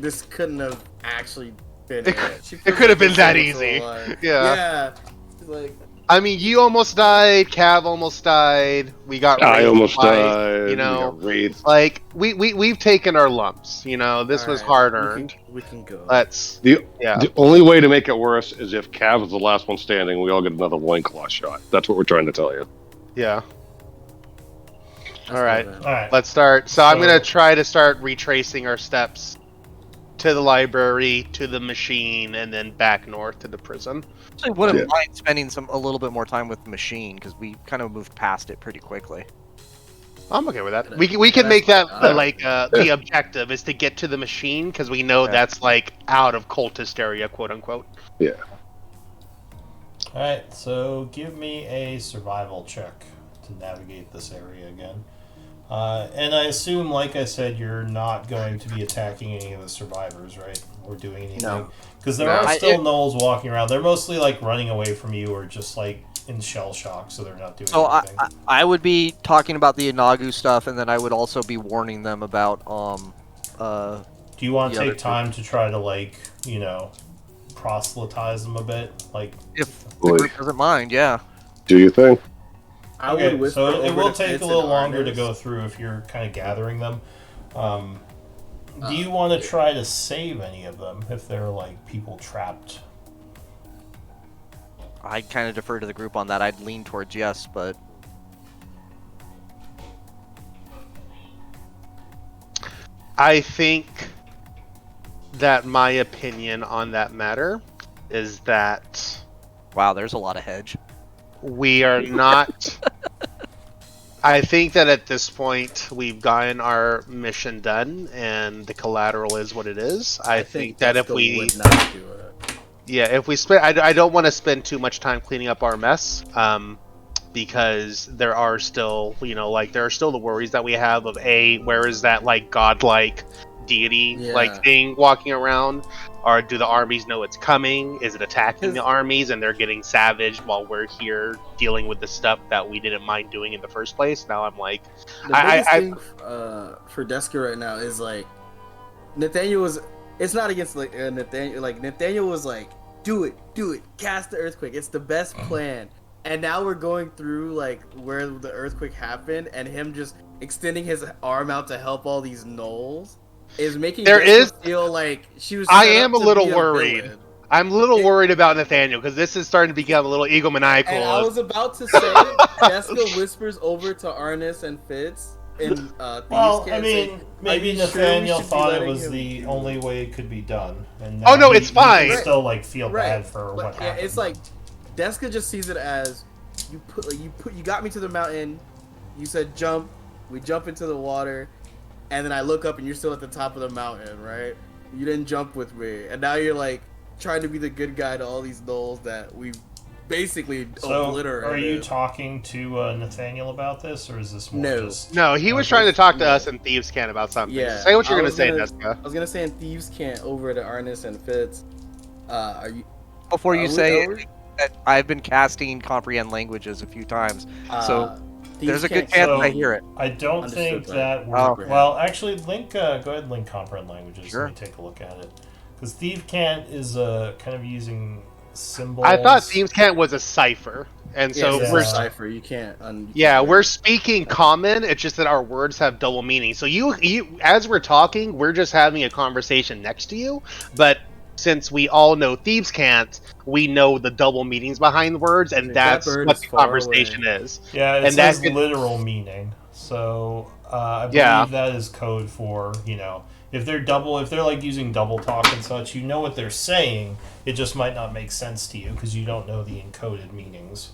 this couldn't have actually been It- it. She it feels could have like been that this was easy. alive. Yeah. Yeah. She's like, I mean, you almost died. Cav almost died. We got. I raped almost twice, died. You know, We got raped. like we've taken our lumps. You know, this was alright, hard earned. We can go. Let's. The, Yeah. the only way to make it worse is if Cav is the last one standing, we all get another loincloth shot. That's what we're trying to tell you. Yeah. Let's all right. go then. All right. Let's start. So I'm So- gonna try to start retracing our steps to the library, to the machine, and then back north to the prison. Actually, wouldn't Yeah. mind spending a little bit more time with the machine because we kind of moved past it pretty quickly. I'm okay with that. We can make that the objective is to get to the machine because we know Yeah. that's like out of cultist area, quote unquote. All right. So give me a survival check to navigate this area again. And I assume, like I said, you're not going to be attacking any of the survivors, right? Or doing anything? No. Because there are still gnolls walking around. They're mostly like running away from you or just like in shell shock, so they're not doing anything. I would be talking about the Inagu stuff, and then I would also be warning them about Do you want to take time to try to, like, you know, proselytize them a bit? Like, if the group doesn't mind, yeah. Do you think? I okay, would whisper so it over will to take Fitz a little and longer to Arnis. go through if you're kind of gathering them. Do you want to try to save any of them if they're, like, people trapped? I'd kind of defer to the group on that. I'd lean towards yes, but I think that my opinion on that matter is that wow, there's a lot of hedge. we are not. I think that at this point we've gotten our mission done, and the collateral is what it is. I think that if Desco we, would not do it. yeah, if we spend, I don't want to spend too much time cleaning up our mess, because there are still, you know, like there are still the worries that we have of where is that like godlike deity like thing walking around, or do the armies know it's coming? Is it attacking the armies and they're getting savaged while we're here dealing with the stuff that we didn't mind doing in the first place? Now I'm like, The biggest thing for Deska right now is like Nathaniel was. It's not against like Nathaniel. Like Nathaniel was like, do it, cast the earthquake. It's the best plan. And now we're going through like where the earthquake happened, and him just extending his arm out to help all these gnolls is making Deska feel like she was. I am a little worried. I'm a little worried about Nathaniel because this is starting to become a little egomaniacal. And I was about to say, Deska whispers over to Arnis and Fitz. Well, I mean, maybe Nathaniel thought it was the only way it could be done. And oh no, it's fine. He can still like feel bad for what happened. It's like Deska just sees it as you got me to the mountain. You said jump. We jump into the water, and then I look up and you're still at the top of the mountain, right? You didn't jump with me, and now you're like trying to be the good guy to all these gnolls that we basically obliterated. Are you talking to Nathaniel about this, or is this more just... No, he was trying to talk to us in Thieves' Cant about something. Yeah, say what you're gonna say, Deska. I was gonna say in Thieves' Cant over to Arnis and Fitz. Are you? Before you say it, that I've been casting comprehend languages a few times, so there's a good chance I hear it. I don't think that. Well, actually, Link, go ahead and link comprehend languages. Sure. Let me take a look at it, because Thieves' Cant is kind of using symbols. I thought Thieves' Cant was a cipher, and so we're cipher. You can't. We're speaking common. It's just that our words have double meaning. So you, as we're talking, we're just having a conversation next to you. But since we all know Thieves' Cant, we know the double meanings behind the words, and that's what the conversation is. Yeah, it says literal meaning. So I believe that is code for, you know, if they're like using double talk and such, you know what they're saying. It just might not make sense to you because you don't know the encoded meanings,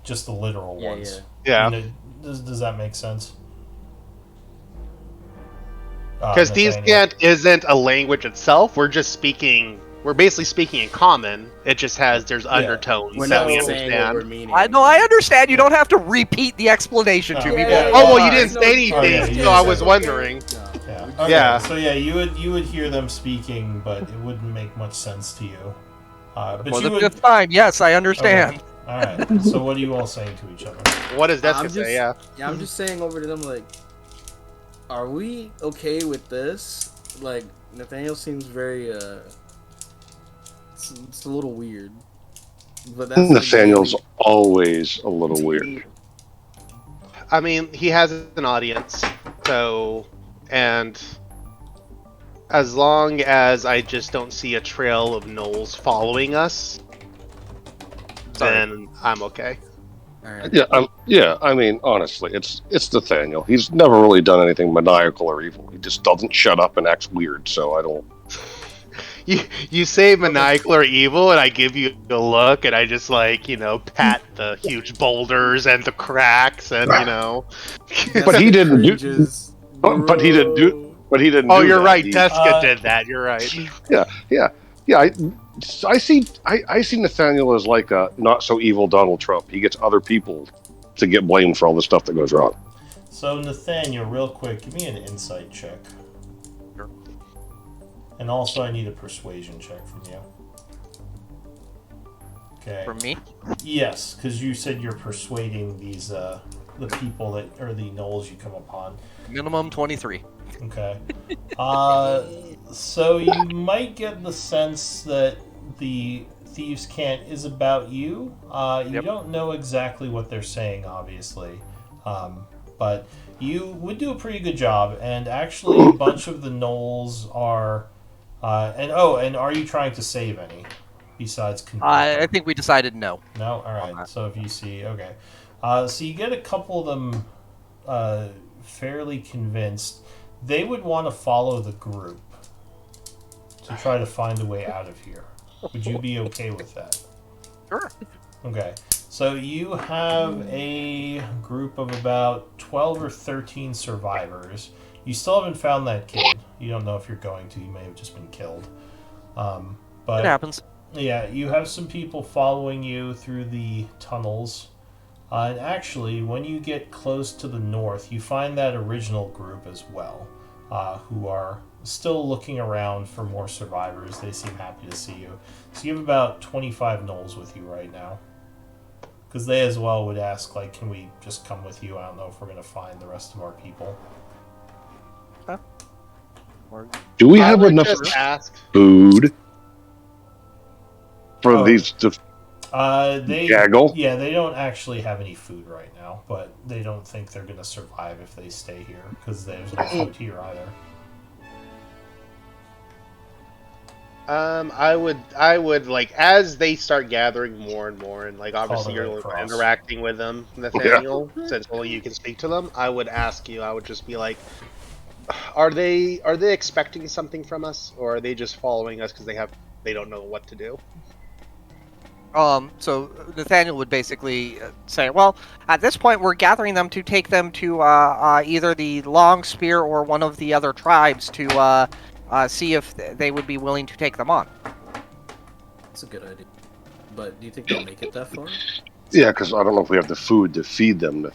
just the literal ones. Yeah. You know, does that make sense? Because Thieves' Cant isn't a language itself. We're basically speaking in common. It just there's undertones that we understand. I understand. You don't have to repeat the explanation to me. You didn't say anything, so I was wondering. Yeah. So you would hear them speaking, but it wouldn't make much sense to you. But for the fifth time, yes, I understand. Okay. All right. So what are you all saying to each other? What does Deska say? Yeah, I'm just saying over to them like, are we okay with this? Like Nathaniel seems very it's a little weird. But that's Nathaniel's always a little weird. I mean, he has an audience, so. And as long as I just don't see a trail of gnolls following us, then I'm okay. Right. Yeah. I mean, honestly, it's Nathaniel. He's never really done anything maniacal or evil. He just doesn't shut up and acts weird. So I don't. You say maniacal or evil, and I give you a look, and I just pat the huge boulders and the cracks, and But he didn't do. But he didn't do. Oh, you're right. Deska did that. You're right. Yeah. I see Nathaniel as like a not so evil Donald Trump. He gets other people to get blamed for all the stuff that goes wrong. So Nathaniel, real quick, give me an insight check. Sure. And also, I need a persuasion check from you. Okay. From me? Yes, because you said you're persuading these the people that or the gnolls you come upon. Minimum 23. Okay. So you might get the sense that the Thieves' Cant is about you. You Yep. don't know exactly what they're saying, obviously. But you would do a pretty good job. And actually, a bunch of the gnolls are... and are you trying to save any? Besides... I think we decided no. No? Alright. So if you see... Okay. So you get a couple of them fairly convinced. They would want to follow the group to try to find a way out of here. Would you be okay with that? Sure. Okay. So you have a group of about 12 or 13 survivors. You still haven't found that kid. You don't know if you're going to. You may have just been killed. But It happens. yeah, you have some people following you through the tunnels. And actually, when you get close to the north, you find that original group as well, who are still looking around for more survivors. They seem happy to see you. So you have about 25 gnolls with you right now. Because they as well would ask, like, can we just come with you? I don't know if we're going to find the rest of our people. Do we I have would enough just ask. food for Oh. these to They gaggle? Yeah, they don't actually have any food right now, but they don't think they're going to survive if they stay here, because there's no food here either. I would like as they start gathering more and more, and like obviously the Red you're Cross. interacting with them, Nathaniel, since only you can speak to them. I would ask you. I would just be like, are they expecting something from us, or are they just following us because they don't know what to do? So Nathaniel would basically say, well, at this point, we're gathering them to take them to either the Long Spear or one of the other tribes to see if they would be willing to take them on. That's a good idea. But do you think they'll make it that far? Yeah, because I don't know if we have the food to feed them.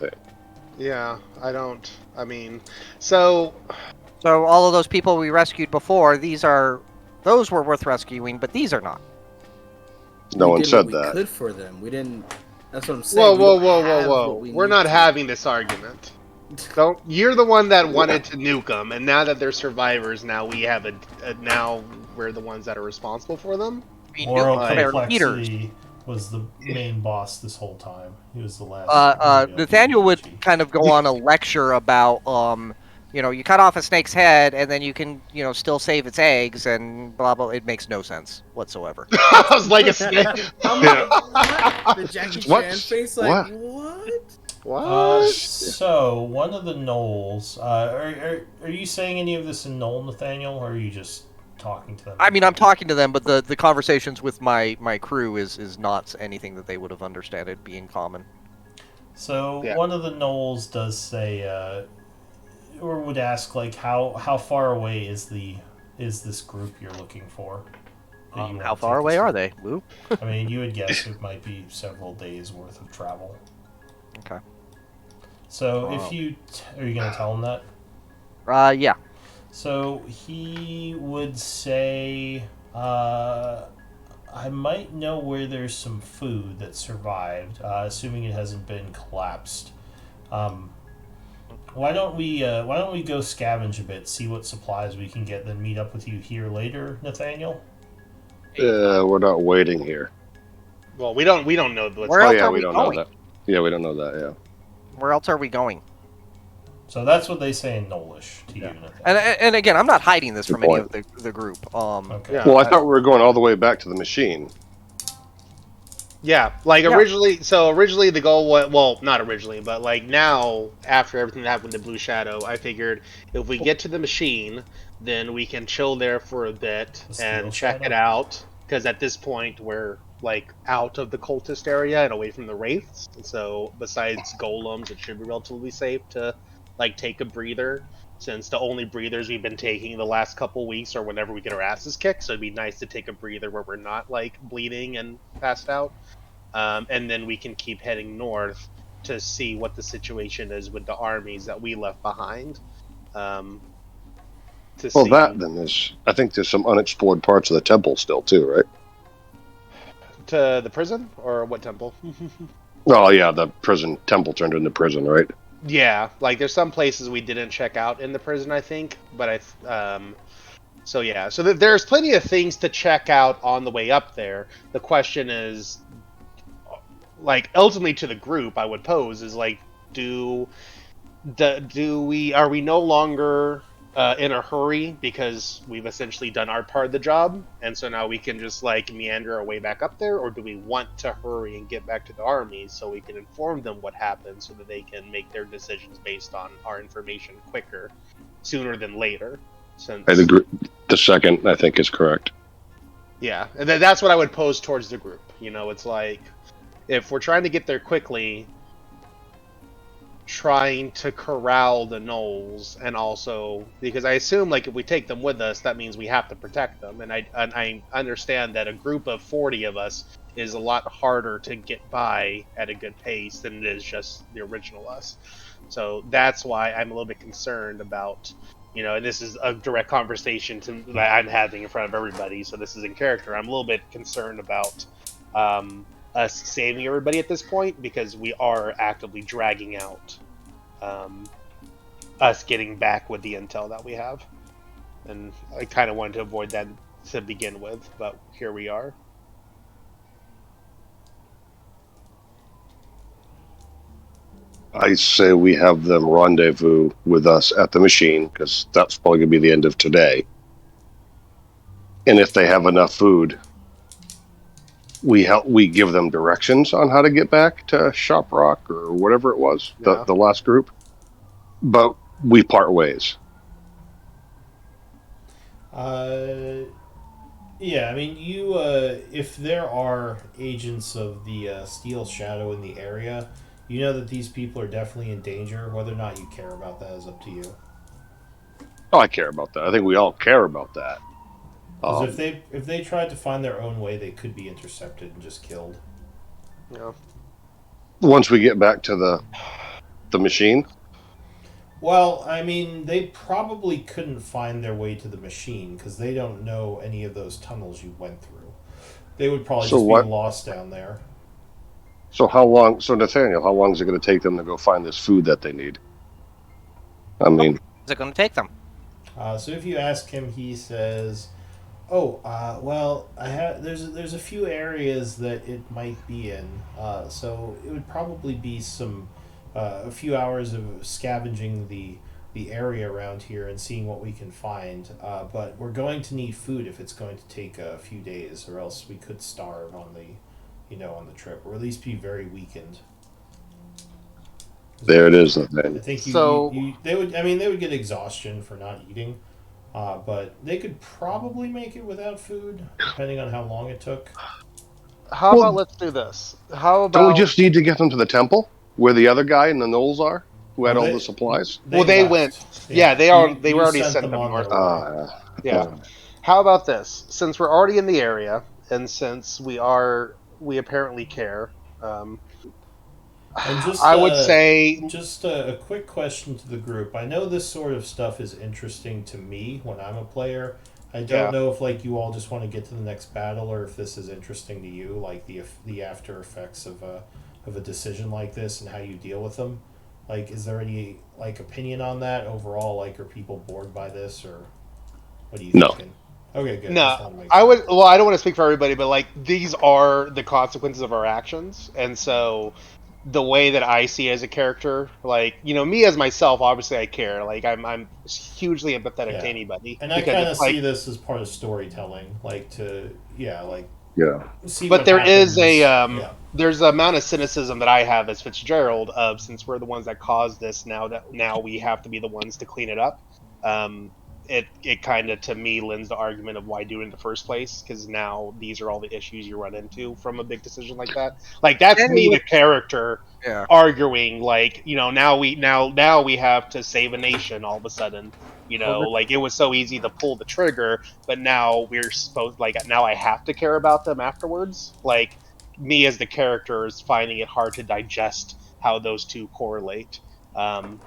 Yeah, I don't. I mean, so So all of those people we rescued before, those were worth rescuing, but these are not. No We one did said what that. We could for them. We didn't. That's what I'm saying. whoa, We don't have whoa! what we We're need not to. having this argument. Don't. You're the one that wanted to nuke them, and now that they're survivors, now we have now we're the ones that are responsible for them. We Moral knew their leaders. Complexity was the main boss this whole time. He was the last. Nathaniel would kind of go on a lecture about, you cut off a snake's head and then you can, still save its eggs and blah blah. It makes no sense whatsoever. I was like a snake. The Jackie What? Chan face, What? like what? What? So one of the gnolls. Are you saying any of this in Knoll, Nathaniel, or are you just talking to them? I mean, I'm talking to them, but the conversations with my crew is not anything that they would have understood. It'd be in common. So Yeah. one of the gnolls does say, or would ask, like, how far away is this group you're looking for? that you want How to far take away us are to? they, Lou? I mean, you would guess it might be several days worth of travel. Okay. So Wow. if you are you gonna tell him that? Yeah. So he would say, I might know where there's some food that survived, assuming it hasn't been collapsed. Why don't we go scavenge a bit, see what supplies we can get, then meet up with you here later, Nathaniel? We're not waiting here. Well, we don't know what's Where Oh else yeah, are we we don't going? know that. Yeah, we don't know that. Yeah. Where else are we going? So that's what they say in Nolish to you, Nathaniel. And again, I'm not hiding this Good from any point. of the group. Okay. Yeah. Well, I thought we were going all the way back to the machine. Yeah, like Yeah. originally the goal was, well, not originally, but like now, after everything that happened to Blue Shadow, I figured if we get to the machine, then we can chill there for a bit The Steel and check Shadow? it out, because at this point we're like out of the cultist area and away from the wraiths, and so besides golems, it should be relatively safe to like take a breather, since the only breathers we've been taking the last couple weeks are whenever we get our asses kicked, so it'd be nice to take a breather where we're not like bleeding and passed out. And then we can keep heading north to see what the situation is with the armies that we left behind. To Well, see that then is. I think there's some unexplored parts of the temple still too, right? to the prison or what temple? Oh yeah, the prison temple turned into prison, right? Yeah, like there's some places we didn't check out in the prison, I think, but so yeah, so there's plenty of things to check out on the way up there. The question is, like, ultimately to the group, I would pose is like, are we no longer in a hurry because we've essentially done our part of the job, and so now we can just like meander our way back up there, or do we want to hurry and get back to the armies so we can inform them what happened so that they can make their decisions based on our information quicker, sooner than later? Since I agree. The second, I think, is correct. yeah, and that's what I would pose towards the group. You know, it's like if we're trying to get there quickly, trying to corral the gnolls, and also because I assume like if we take them with us, that means we have to protect them, and I understand that a group of 40 of us is a lot harder to get by at a good pace than it is just the original us. So that's why I'm a little bit concerned about, you know, and this is a direct conversation that I'm having in front of everybody, so this is in character. I'm a little bit concerned about us saving everybody at this point, because we are actively dragging out us getting back with the intel that we have. And I kind of wanted to avoid that to begin with, but here we are. I say we have them rendezvous with us at the machine, because that's probably going to be the end of today. And if they have enough food, we give them directions on how to get back to Shoprock or whatever it was, the last group. But we part ways. Yeah, I mean, you if there are agents of the Steel Shadow in the area, you know that these people are definitely in danger. Whether or not you care about that is up to you. Oh, I care about that. I think we all care about that. Because if they tried to find their own way, they could be intercepted and just killed. Yeah. Once we get back to the machine. Well, I mean, they probably couldn't find their way to the machine because they don't know any of those tunnels you went through. They would probably be lost down there. So how long? So Nathaniel, how long is it going to take them to go find this food that they need? I mean, is it going to take them? So if you ask him, he says, "Oh, well, there's a few areas that it might be in. So it would probably be a few hours of scavenging the area around here and seeing what we can find. But we're going to need food if it's going to take a few days, or else we could starve on the trip, or at least be very weakened." There it is. I think they would get exhaustion for not eating, but they could probably make it without food, depending on how long it took. How about let's do this? How about don't we just need to get them to the temple where the other guy and the gnolls are, who had all the supplies? They went. Yeah, they were already sent them north. Yeah. How about this? Since we're already in the area, and since we apparently care. And I would say just a quick question to the group. I know this sort of stuff is interesting to me when I'm a player. I don't know if like you all just want to get to the next battle, or if this is interesting to you, like the after effects of a decision like this and how you deal with them. Like, is there any like opinion on that overall? Like, are people bored by this, or what are you thinking? Okay, good. No, I would. Well, I don't want to speak for everybody, but like these are the consequences of our actions, and so the way that I see as a character, like, you know, me as myself, obviously I care. Like I'm hugely empathetic to anybody, and I kind of see this as part of storytelling, like see. But there is there's an amount of cynicism that I have as Fitzgerald of, since we're the ones that caused this, now we have to be the ones to clean it up. It kind of, to me, lends the argument of why do it in the first place, because now these are all the issues you run into from a big decision like that. Like, that's me, the character, arguing, like, you know, now we have to save a nation all of a sudden. You know, like, it was so easy to pull the trigger, but now now I have to care about them afterwards. Like, me as the character is finding it hard to digest how those two correlate. So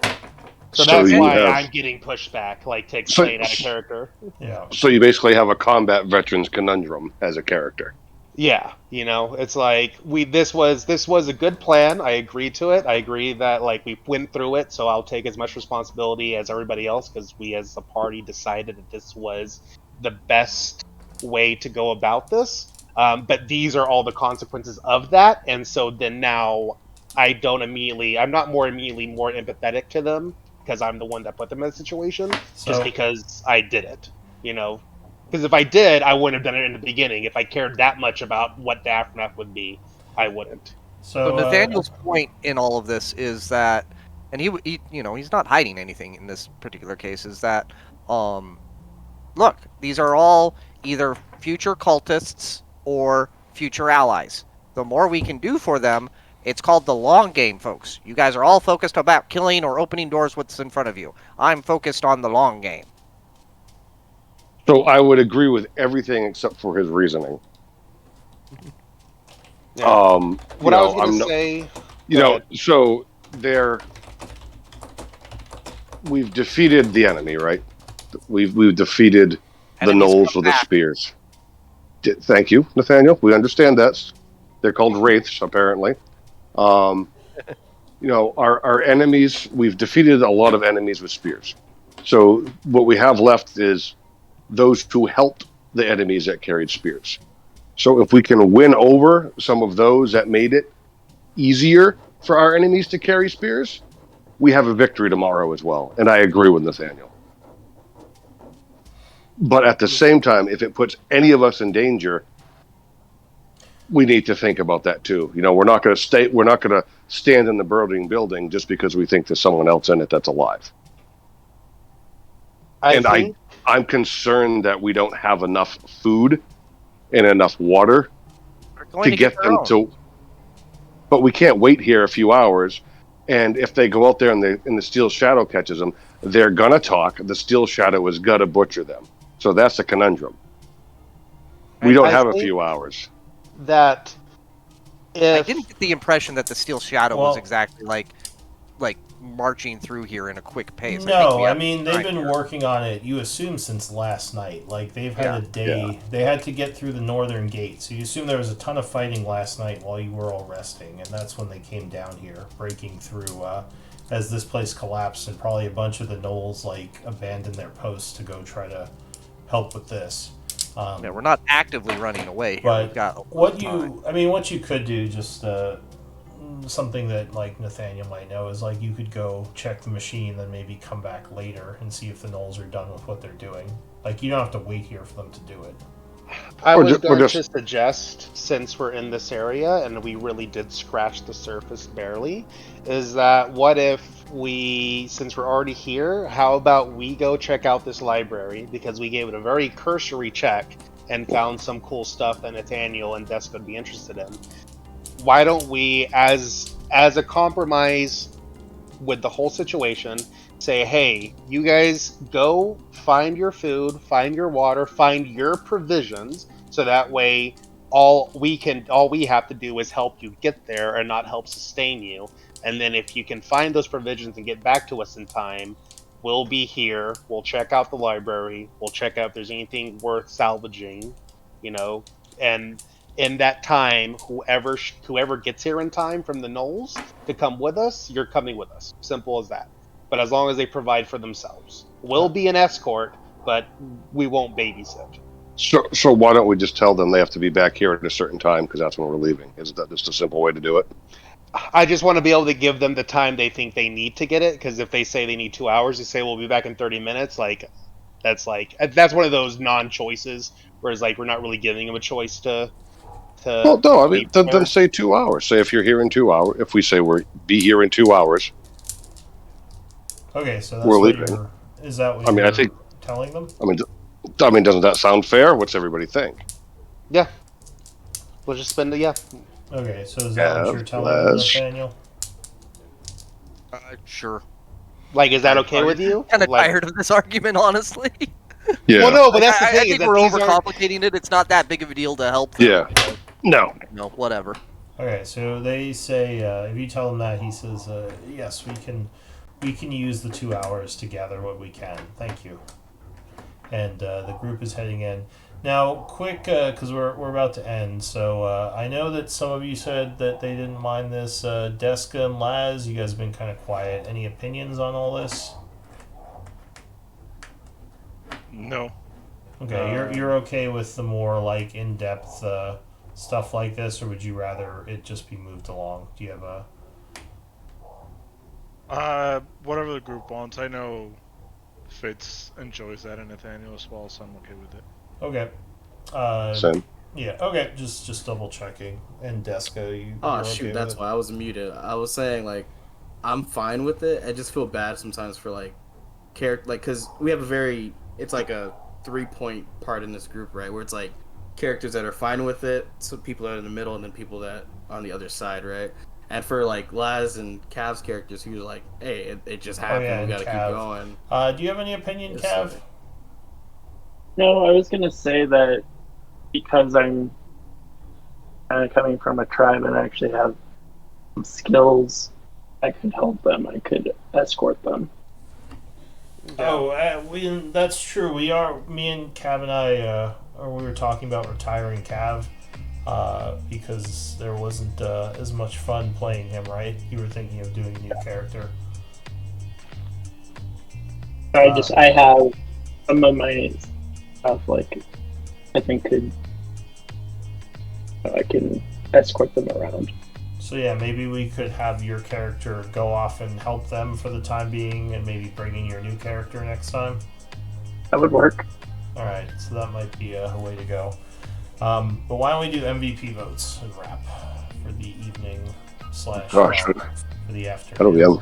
So that's you why have- I'm getting pushed back, like to explain out of character. Yeah. So you basically have a combat veterans conundrum as a character. Yeah, it's like this was a good plan. I agreed to it. I agree that like we went through it, so I'll take as much responsibility as everybody else because we as a party decided that this was the best way to go about this. But these are all the consequences of that, and so then now I'm not immediately more empathetic to them because I'm the one that put them in the situation, just So- because I did it, Because if I did, I wouldn't have done it in the beginning. If I cared that much about what the aftermath would be, I wouldn't. So But Nathaniel's point in all of this is that, and he he's not hiding anything in this particular case, is that, look, these are all either future cultists or future allies. The more we can do for them, it's called the long game, folks. You guys are all focused about killing or opening doors what's in front of you. I'm focused on the long game. So I would agree with everything except for his reasoning. Yeah. What you I know, was going I'm to not- say... You Go know, ahead. so we've defeated the enemy, right? We've defeated the Enemies gnolls come with the back. spears. Thank you, Nathaniel. We understand that. They're called wraiths, apparently. Our enemies, we've defeated a lot of enemies with spears. So what we have left is those who helped the enemies that carried spears. So if we can win over some of those that made it easier for our enemies to carry spears, we have a victory tomorrow as well. And I agree with Nathaniel. But at the same time, if it puts any of us in danger, we need to think about that too. We're not going to stand in the burning building just because we think there's someone else in it that's alive. I'm concerned that we don't have enough food and enough water We're going to to get their them own. to. But we can't wait here a few hours. And if they go out there and the Steel Shadow catches them, they're gonna talk. The Steel Shadow is gonna butcher them. So that's a conundrum. We don't I have a think few hours. That I if... didn't get the impression that the Steel Shadow Well- was exactly like marching through here in a quick pace. think No, we I have mean time they've been here. working on it. You assume since last night, like they've had Yeah. a day. They had to get through the northern gate, so you assume there was a ton of fighting last night while you were all resting, and that's when they came down here, breaking through as this place collapsed, and probably a bunch of the gnolls abandoned their posts to go try to help with this. Yeah, we're not actively running away here. But We've got a lot what of time. what you could do, just something that Nathaniel might know is you could go check the machine, then maybe come back later and see if the gnolls are done with what they're doing. You don't have to wait here for them to do it. I Or was ju- or going just- to suggest, since we're in this area and we really did scratch the surface barely, is that what if since we're already here, how about we go check out this library, because we gave it a very cursory check and found some cool stuff that Nathaniel and Deska would be interested in. Why don't we, as a compromise with the whole situation, say, hey, you guys go find your food, find your water, find your provisions, so that way all we have to do is help you get there and not help sustain you. And then if you can find those provisions and get back to us in time, we'll be here. We'll check out the library. We'll check out if there's anything worth salvaging, and in that time, whoever gets here in time from the gnolls to come with us, you're coming with us. Simple as that. But as long as they provide for themselves. We'll be an escort, but we won't babysit. So why don't we just tell them they have to be back here at a certain time because that's when we're leaving? Isn't that just a simple way to do it? I just want to be able to give them the time they think they need to get it, because if they say they need 2 hours, they say we'll be back in 30 minutes. That's one of those non-choices, whereas we're not really giving them a choice to. Well, no, I mean, be then prepared. say 2 hours. Say if you're here in 2 hours, if we say be here in 2 hours, Okay, so that's We're what leaving. is that what I mean, I you're think- telling them? I mean, doesn't that sound fair? What's everybody think? Yeah. We'll just spend Okay, so is that what Yeah, you're telling them, let's- Nathaniel? Sure. Is that okay with you? Kind of tired of this argument, honestly. Yeah. Well, no, but that's the I thing. think is that we're these aren't- overcomplicating it. It's not that big of a deal to help them. Yeah. No. No, whatever. Okay, so they say if you tell him that, he says, "Yes, we can use the 2 hours to gather what we can. Thank you." And the group is heading in now. Quick, because we're about to end. So I know that some of you said that they didn't mind this. Deska and Laz, you guys have been kind of quiet. Any opinions on all this? No. Okay, you're okay with the more like in-depth stuff like this, or would you rather it just be moved along? Do you have a Whatever the group wants. I know Fitz enjoys that, and Nathaniel as well, so I'm okay with it. okay? Same. Yeah, okay. Just double checking. And Deska, you. Oh you're shoot, okay that's with why I was muted. I was saying like, I'm fine with it. I just feel bad sometimes for like, character like because we have a very it's like a 3-point part in this group, right? Where it's like characters that are fine with it, so people that are in the middle, and then people that on the other side, right? And for like Laz and Cav's characters, he was like, "Hey, it just happened. yeah, we and gotta Cav. keep going." Do you have any opinion, It's Cav? like- No, I was gonna say that because I'm kind of coming from a tribe and I actually have some skills, I could help them. I could escort them. Oh, that's true. We are, me and Cav and I, we were talking about retiring Cav, because there wasn't as much fun playing him, right? You were thinking of doing a new character. I have some of my stuff like I think I can escort them around. So yeah, maybe we could have your character go off and help them for the time being, and maybe bring in your new character next time. That would work. All right, so that might be a way to go. But why don't we do MVP votes and wrap for the evening / Gosh, for the how afternoon? do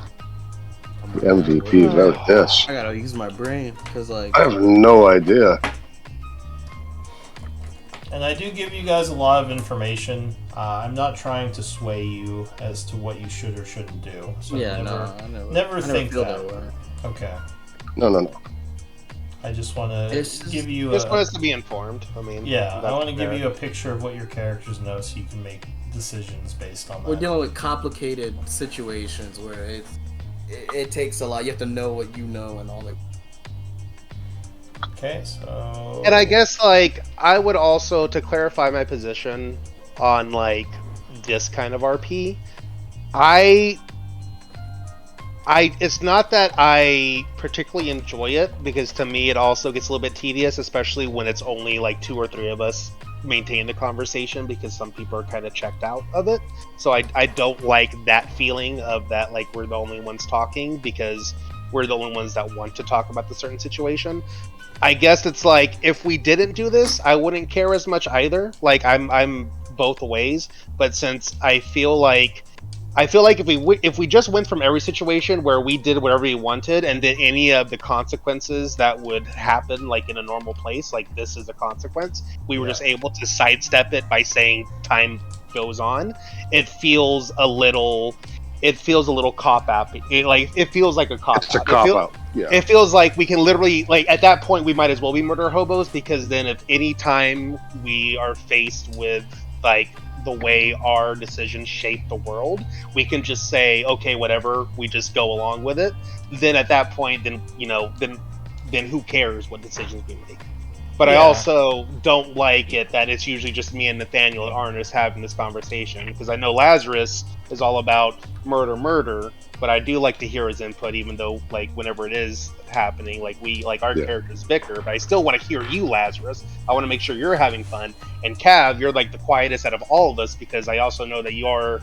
we MVP vote this? I gotta use my brain because like I have no idea. And I do give you guys a lot of information. I'm not trying to sway you as to what you should or shouldn't do. So yeah, never I think feel that. way. Okay. No. I just want to It's just- give you Just a... want us to be informed. I mean, Yeah, I that's want to give fair. you a picture of what your characters know so you can make decisions based on We're that. dealing with complicated situations where it takes a lot. You have to know what you know and all that. Okay, so... And I guess like I would also, to clarify my position on like this kind of RP, it's not that I particularly enjoy it, because to me it also gets a little bit tedious, especially when it's only like 2 or 3 of us maintain the conversation, because some people are kind of checked out of it. So I don't like that feeling of that, like we're the only ones talking because we're the only ones that want to talk about the certain situation. I guess it's like if we didn't do this, I wouldn't care as much either. Like I'm both ways, but since I feel like if we just went from every situation where we did whatever we wanted, and then any of the consequences that would happen like in a normal place, like this is a consequence, we were just able to sidestep it by saying time goes on. It feels a little cop out. It feels like a cop out. It's a cop out. Yeah. It feels like we can literally, like, at that point we might as well be murder hobos, because then if any time we are faced with like the way our decisions shape the world, we can just say, okay, whatever, we just go along with it. Then at that point, then who cares what decisions we make? But I also don't like it that it's usually just me and Nathaniel and Arnis having this conversation, because I know Lazarus is all about murder, but I do like to hear his input, even though like whenever it is happening, like our characters bicker, but I still want to hear you, Lazarus. I want to make sure you're having fun. And Cav, you're like the quietest out of all of us, because I also know that you're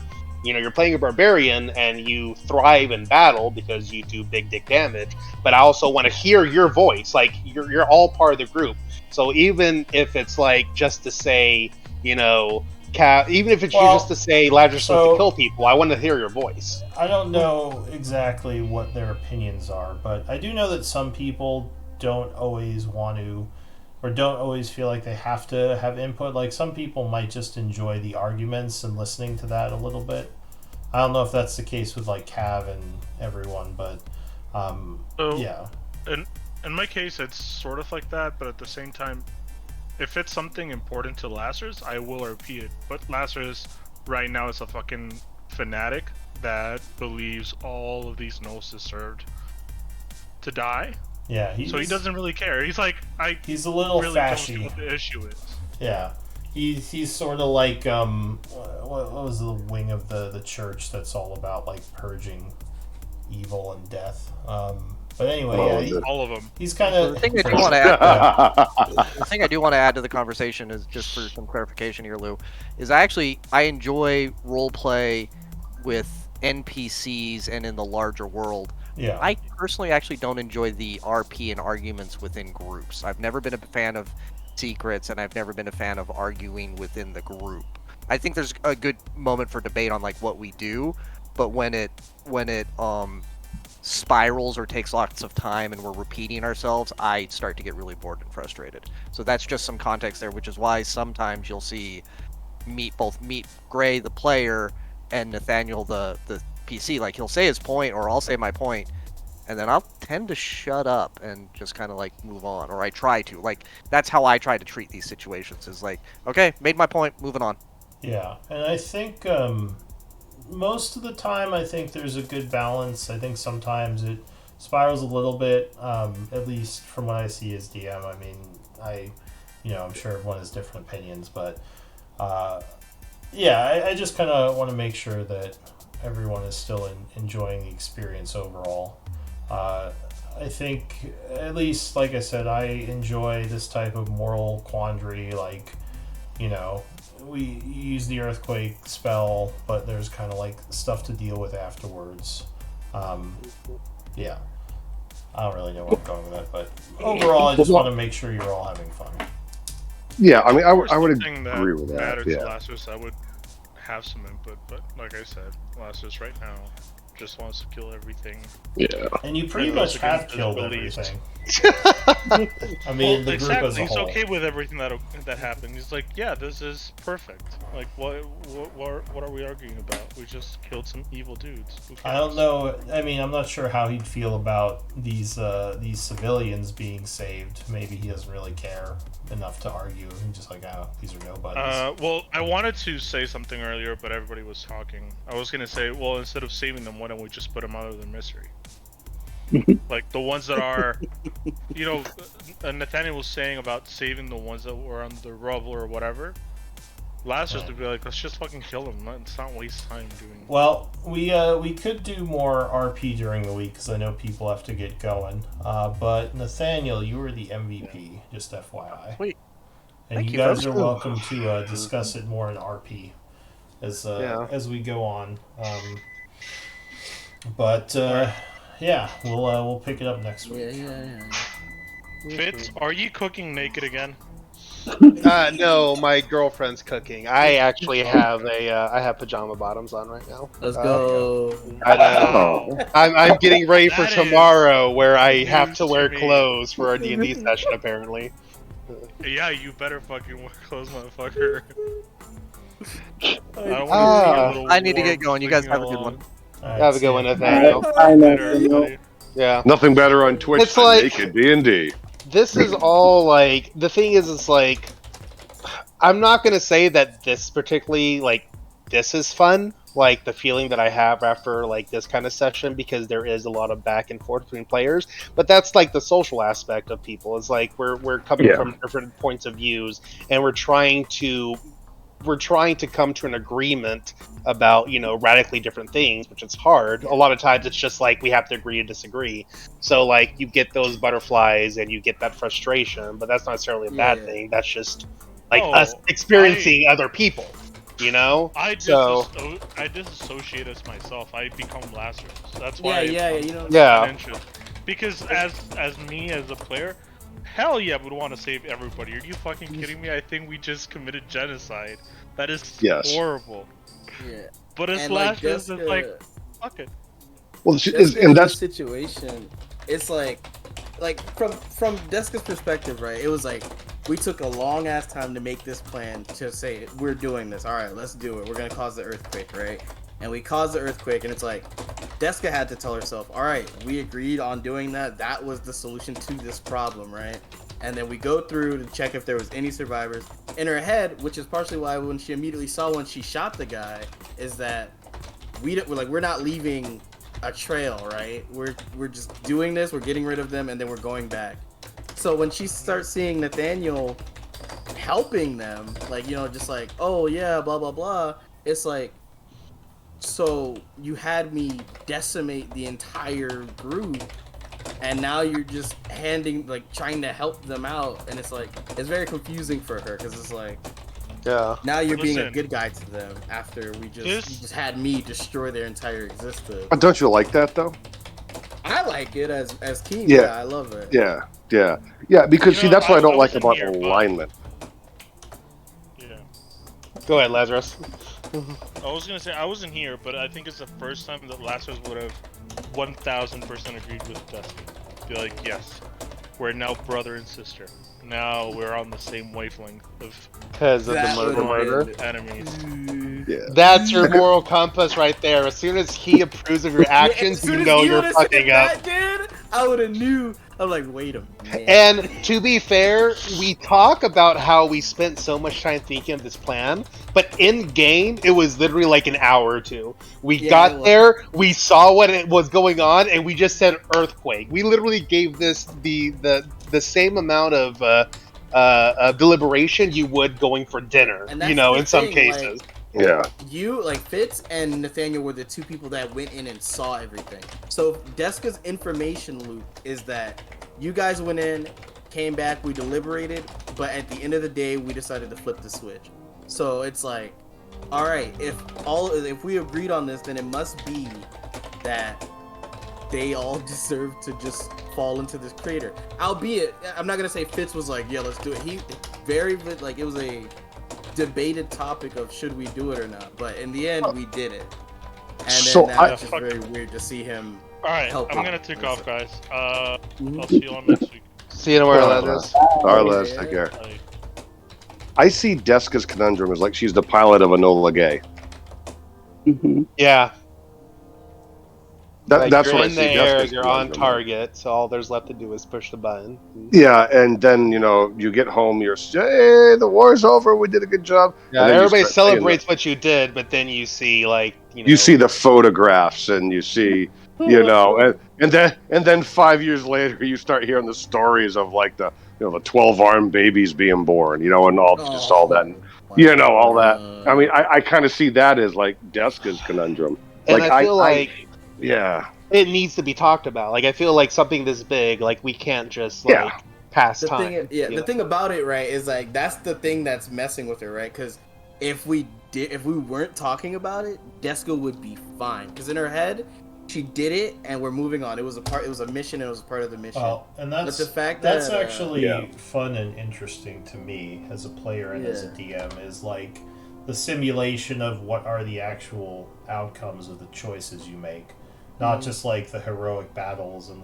playing a barbarian and you thrive in battle because you do big dick damage, but I also want to hear your voice. Like you're all part of the group. So even if it's like just to say, even if it's just to say Lazarus wants to kill people, I want to hear your voice. I don't know exactly what their opinions are, but I do know that some people don't always want to, or don't always feel like they have to have input. Like some people might just enjoy the arguments and listening to that a little bit. I don't know if that's the case with like Cav and everyone, but yeah. In my case, it's sort of like that, but at the same time, if it's something important to Lazarus, I will repeat it. But Lazarus, right now is a fucking fanatic that believes all of these gnolls deserved to die. Yeah, So he doesn't really care. He's like, he's a little really don't see fashy. what the issue is. Yeah, he's sort of like what was the wing of the church that's all about like purging evil and death. But anyway, All of them. he's kind of. The thing I do want to add, the thing I do want to add to the conversation is just for some clarification here, Lou, is I enjoy role play with NPCs and in the larger world. Yeah. I personally actually don't enjoy the RP and arguments within groups. I've never been a fan of secrets, and I've never been a fan of arguing within the group. I think there's a good moment for debate on like what we do, but when it spirals or takes lots of time and we're repeating ourselves, I start to get really bored and frustrated. So that's just some context there, which is why sometimes you'll see meet Gray the player and Nathaniel the PC. Like, he'll say his point or I'll say my point, and then I'll tend to shut up and just kind of like move on, or I try to. Like, that's how I try to treat these situations, is like, okay, made my point, moving on. Yeah, and I think most of the time, I think there's a good balance. I think sometimes it spirals a little bit, at least from what I see as DM. I mean, I'm sure everyone has different opinions, but yeah, I just kind of want to make sure that everyone is still enjoying the experience overall. I think, at least, like I said, I enjoy this type of moral quandary, like, we use the earthquake spell, but there's kind of like stuff to deal with afterwards. Yeah. I don't really know where I'm going with that, but overall, I just want to make sure you're all having fun. Yeah, I mean, I would Something agree with that. Matters Yeah. to Lazarus, I would have some input, but like I said, Lazarus right now just wants to kill everything. Yeah. And you pretty It much goes have against his killed beliefs. everything. I mean, the group as a He's whole. okay with everything that happened. He's like, yeah, this is perfect. Like, what are we arguing about? We just killed some evil dudes. Who I don't cares? know. I mean, I'm not sure how he'd feel about these civilians being saved. Maybe he doesn't really care enough to argue. He's just like, oh, these are nobodies. Well, I wanted to say something earlier, but everybody was talking. I was gonna say, well, instead of saving them, why don't we just put them out of their misery? Like the ones that are, Nathaniel was saying about saving the ones that were on the rubble or whatever. Lazarus would be like, let's just fucking kill them. Let's not waste time doing. Well, we could do more RP during the week because I know people have to get going. But Nathaniel, you were the MVP, just FYI. Sweet. And Thank you you, guys folks. are welcome to discuss it more in RP as we go on. Yeah, we'll pick it up next week. Yeah. Fitz, are you cooking naked again? No, my girlfriend's cooking. I actually have I have pajama bottoms on right now. Let's go. I know. I'm getting ready for That is tomorrow, where I have news to wear to me. clothes for our D&D session. Apparently. Yeah, you better fucking wear clothes, motherfucker. I don't Ah. want to see a little I need to get warm going. You guys have a swinging good one. along. All right, Have a see good ya. one, Nathaniel. I know. Later, everybody. Yeah. Nothing better on Twitch It's than like- naked D&D. This is all like the thing is, it's like I'm not gonna say that this particularly this is fun. Like the feeling that I have after like this kind of session, because there is a lot of back and forth between players. But that's like the social aspect of people. It's like we're coming Yeah. from different points of views, and we're trying to come to an agreement about radically different things, which is hard. A lot of times it's just like we have to agree to disagree. So like you get those butterflies and you get that frustration, but that's not necessarily a bad Yeah. thing. That's just like Oh, us experiencing other people, I So- disassociate as myself. I become Lazarus. That's why. Yeah. Yeah. Mentioned. Because as me as a player, hell yeah, I would want to save everybody. Are you fucking kidding me? I think we just committed genocide. That is Yes. horrible. Yeah. But as And like Lazarus, Jessica, it's like fuck it. Well, Jessica, and in that's this situation, it's like from Jessica's perspective, right? It was like we took a long ass time to make this plan to say we're doing this. All right, let's do it. We're gonna cause the earthquake, right? And we caused the earthquake, and it's like Jessica had to tell herself, all right, we agreed on doing that. That was the solution to this problem, right? And then we go through to check if there was any survivors. in her head, which is partially why when she immediately saw when she shot the guy, is that we're not leaving a trail, right? We're just doing this, we're getting rid of them, and then we're going back. So when she starts seeing Nathaniel helping them, like, you know, just like, oh yeah, blah blah blah, it's like, so you had me decimate the entire group, and now you're just trying to help them out, and it's like, it's very confusing for her, because it's like, Yeah. now you're being a Listen. good guy to them after you just had me destroy their entire existence. Don't you like that though? I like it as King. Yeah. Yeah, I love it. Yeah, because You see, know, that's what I don't I like wasn't about here, but- alignment. Yeah. Go ahead, Lazarus. I was gonna say I wasn't here, but I think it's the first time that Lazarus would have 1000% agreed with Dusty. Be like, yes, we're now brother and sister. Now we're on the same wavelength of Because of the That murder. would've been- enemies. Yeah. That's your moral compass right there. As soon as he approves of your actions, As soon you as know you you're would've said fucking up. that, dude, I would have knew. I'm like, wait a minute. And to be fair, we talk about how we spent so much time thinking of this plan, but in game, it was literally like an hour or two. We Yeah, it got was. there, we saw what it was going on, and we just said earthquake. We literally gave this the same amount of deliberation you would going for dinner. And that's You know, the in some thing, cases. Yeah. You, like, Fitz and Nathaniel were the two people that went in and saw everything. So Deska's information loop is that you guys went in, came back, we deliberated, but at the end of the day, we decided to flip the switch. So it's like, all right, if we agreed on this, then it must be that they all deserve to just fall into this crater. Albeit, I'm not gonna say Fitz was like, yeah, let's do it. He it was a debated topic of should we do it or not, but in the end we did it. And then So now I- it's just very weird to see him. Alright, Help I'm out. gonna take off, guys. I'll Mhm. see you all next week. See you tomorrow, Yeah. Lazarus. All right, let's take care. Bye. I see Deska's conundrum as like she's the pilot of Enola Gay. hmm Yeah. Like, That's you're what I in see. the air, Deska's you're on conundrum. target, so all there's left to do is push the button. Yeah, and then you get home, you're hey, the war's over, we did a good job. Yeah, And then you everybody start saying celebrates what you did, but then you see You see the photographs, and you see, and then 5 years later, you start hearing the stories of like the 12 armed babies being born, and just all that, all that. I mean, I kind of see that as like Deska's conundrum. and like, I feel yeah, it needs to be talked about. Like I feel like something this big, like we can't just Yeah. pass The time. thing, the thing about it, right, is like that's the thing that's messing with her, right? Because if we weren't talking about it, Deska would be fine. Because in her head, she did it, and we're moving on. It was a mission, and it was a part of the mission. Oh, and that's But the fact that's that, actually Yeah. fun and interesting to me as a player and as a Yeah. DM is like the simulation of what are the actual outcomes of the choices you make, not just like the heroic battles and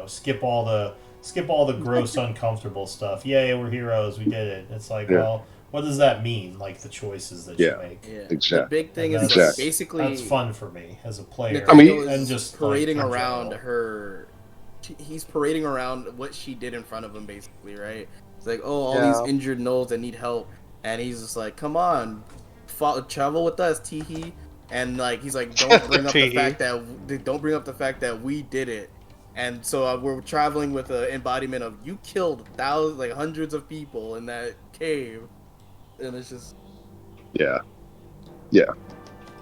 skip all the gross uncomfortable stuff. Yay, we're heroes, we did it. It's like, Yeah. well, what does that mean? Like the choices that Yeah. you make. Yeah. Exactly. The big thing And is that's- basically That's fun for me as a player. I mean- Nathaniel and is just parading like, in around general. her. He's parading around what she did in front of him, basically, right? It's like, oh, all Yeah. these injured gnolls that need help, and he's just like, come on, travel with us, Teehee. And like, he's like, don't bring up the Teehee. fact that we did it. And so we're traveling with an embodiment of you killed thousands, hundreds of people in that cave, and it's just Yeah. Yeah.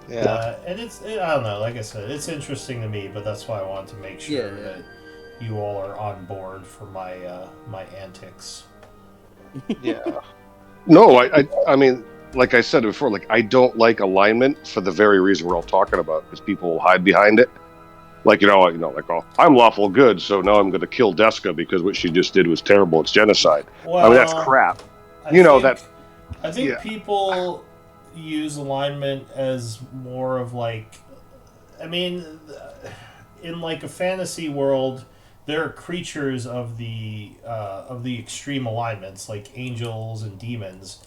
And I don't know, like I said, it's interesting to me, but that's why I wanted to make sure Yeah. that you all are on board for my my antics. Yeah. No, I mean, like I said before, like I don't like alignment for the very reason we're all talking about, because people will hide behind it. Like I'm lawful good, so now I'm going to kill Deska because what she just did was terrible. It's genocide. Well, I mean, that's crap. I I think yeah. people use alignment as more of like, I mean, in like a fantasy world, there are creatures of the extreme alignments like angels and demons,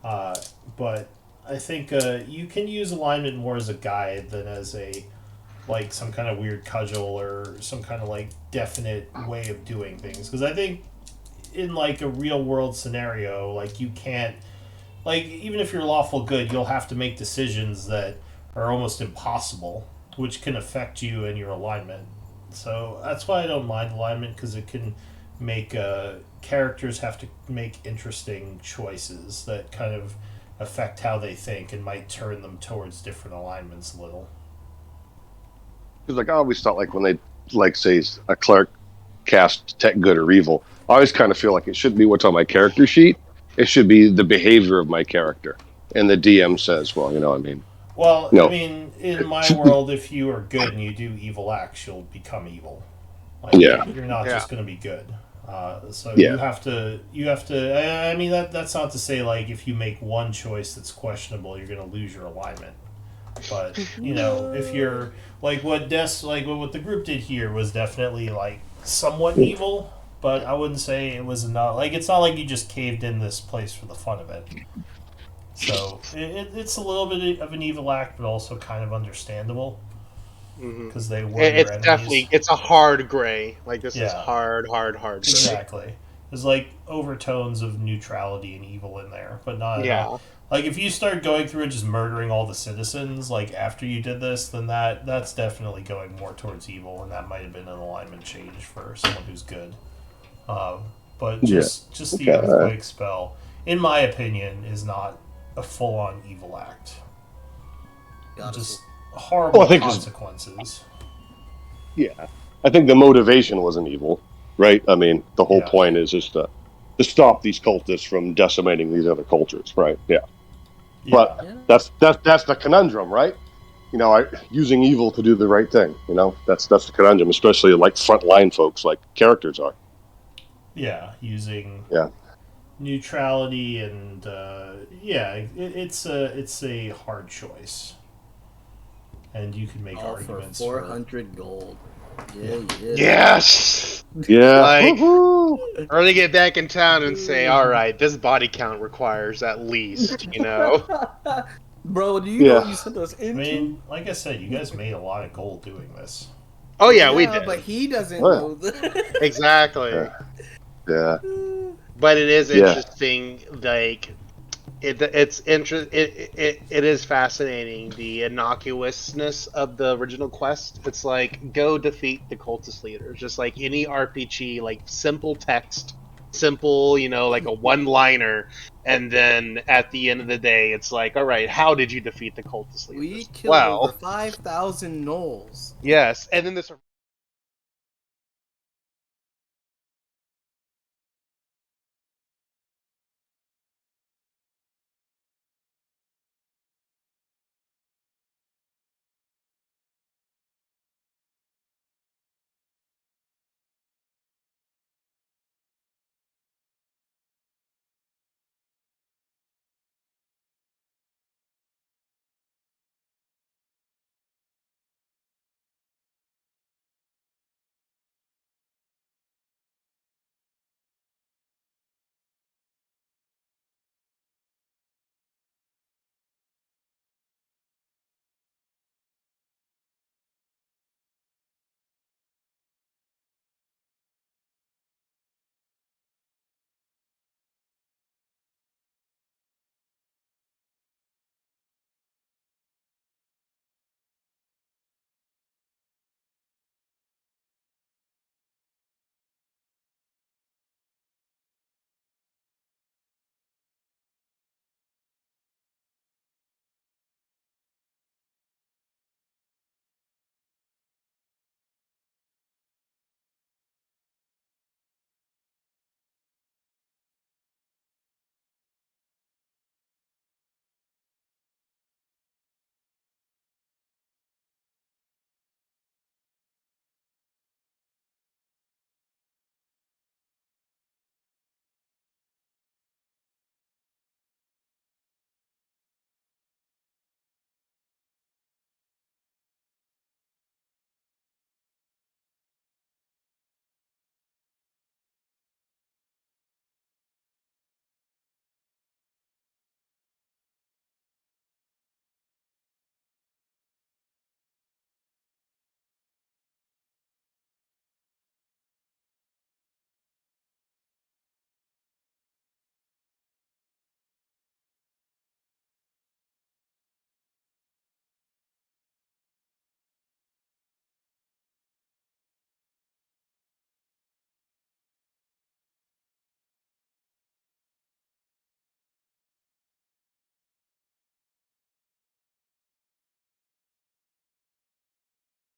but I think you can use alignment more as a guide than as some kind of weird cudgel or some kind of like definite way of doing things. Because I think in like a real world scenario, like you can't like, even if you're lawful good, you'll have to make decisions that are almost impossible, which can affect you and your alignment. So that's why I don't mind alignment, because it can make characters have to make interesting choices that kind of affect how they think and might turn them towards different alignments a little. Because like I always thought, like when they like say a cleric cast tech good or evil, I always kind of feel like it shouldn't be what's on my character sheet. It should be the behavior of my character, and the DM says, "Well, you know, I mean." Well, No. I mean, in my world, if you are good and you do evil acts, you'll become evil. Like, Yeah. you're not Yeah. just going to be good. So Yeah. you have to. I mean, that's not to say like if you make one choice that's questionable, you're going to lose your alignment. But you know, if you're like what the group did here was definitely like somewhat evil, but I wouldn't say it was not like it's not like you just caved in this place for the fun of it. So it's a little bit of an evil act, but also kind of understandable because they were your It's enemies. definitely it's a hard gray. Like this is Yeah. hard gray. Exactly. There's like overtones of neutrality and evil in there, but not Yeah. enough. Like if you start going through and just murdering all the citizens, like after you did this, then that's definitely going more towards evil, and that might have been an alignment change for someone who's good. But just the Okay. earthquake spell, in my opinion, is not a full-on evil act. Just horrible Well, I think it's- consequences. Yeah, I think the motivation wasn't evil, right? I mean, the whole Yeah. point is just to stop these cultists from decimating these other cultures, right? Yeah, but that's the conundrum, right? You know, using evil to do the right thing. You know, that's the conundrum, especially like frontline folks, like characters are. Yeah, using Yeah. neutrality and it's a hard choice, and you can make All for arguments 400 gold. Yeah. Yes. Yeah. Like- Woohoo! Or they get back in town and say, "All right, this body count requires at least, you know." Bro, do you know Yeah. what you sent us I into? mean, like I said, you guys made a lot of gold doing this. Oh yeah, we did. But he doesn't Well. know that. Exactly. Yeah. But it is Yeah. interesting. Like, it is fascinating the innocuousness of the original quest. It's like go defeat the cultist leaders, just like any RPG, like simple text, simple, you know, like a one-liner, and then at the end of the day, it's like, all right, how did you defeat the cultist leaders? We killed over 5,000 gnolls. Yes, and then this.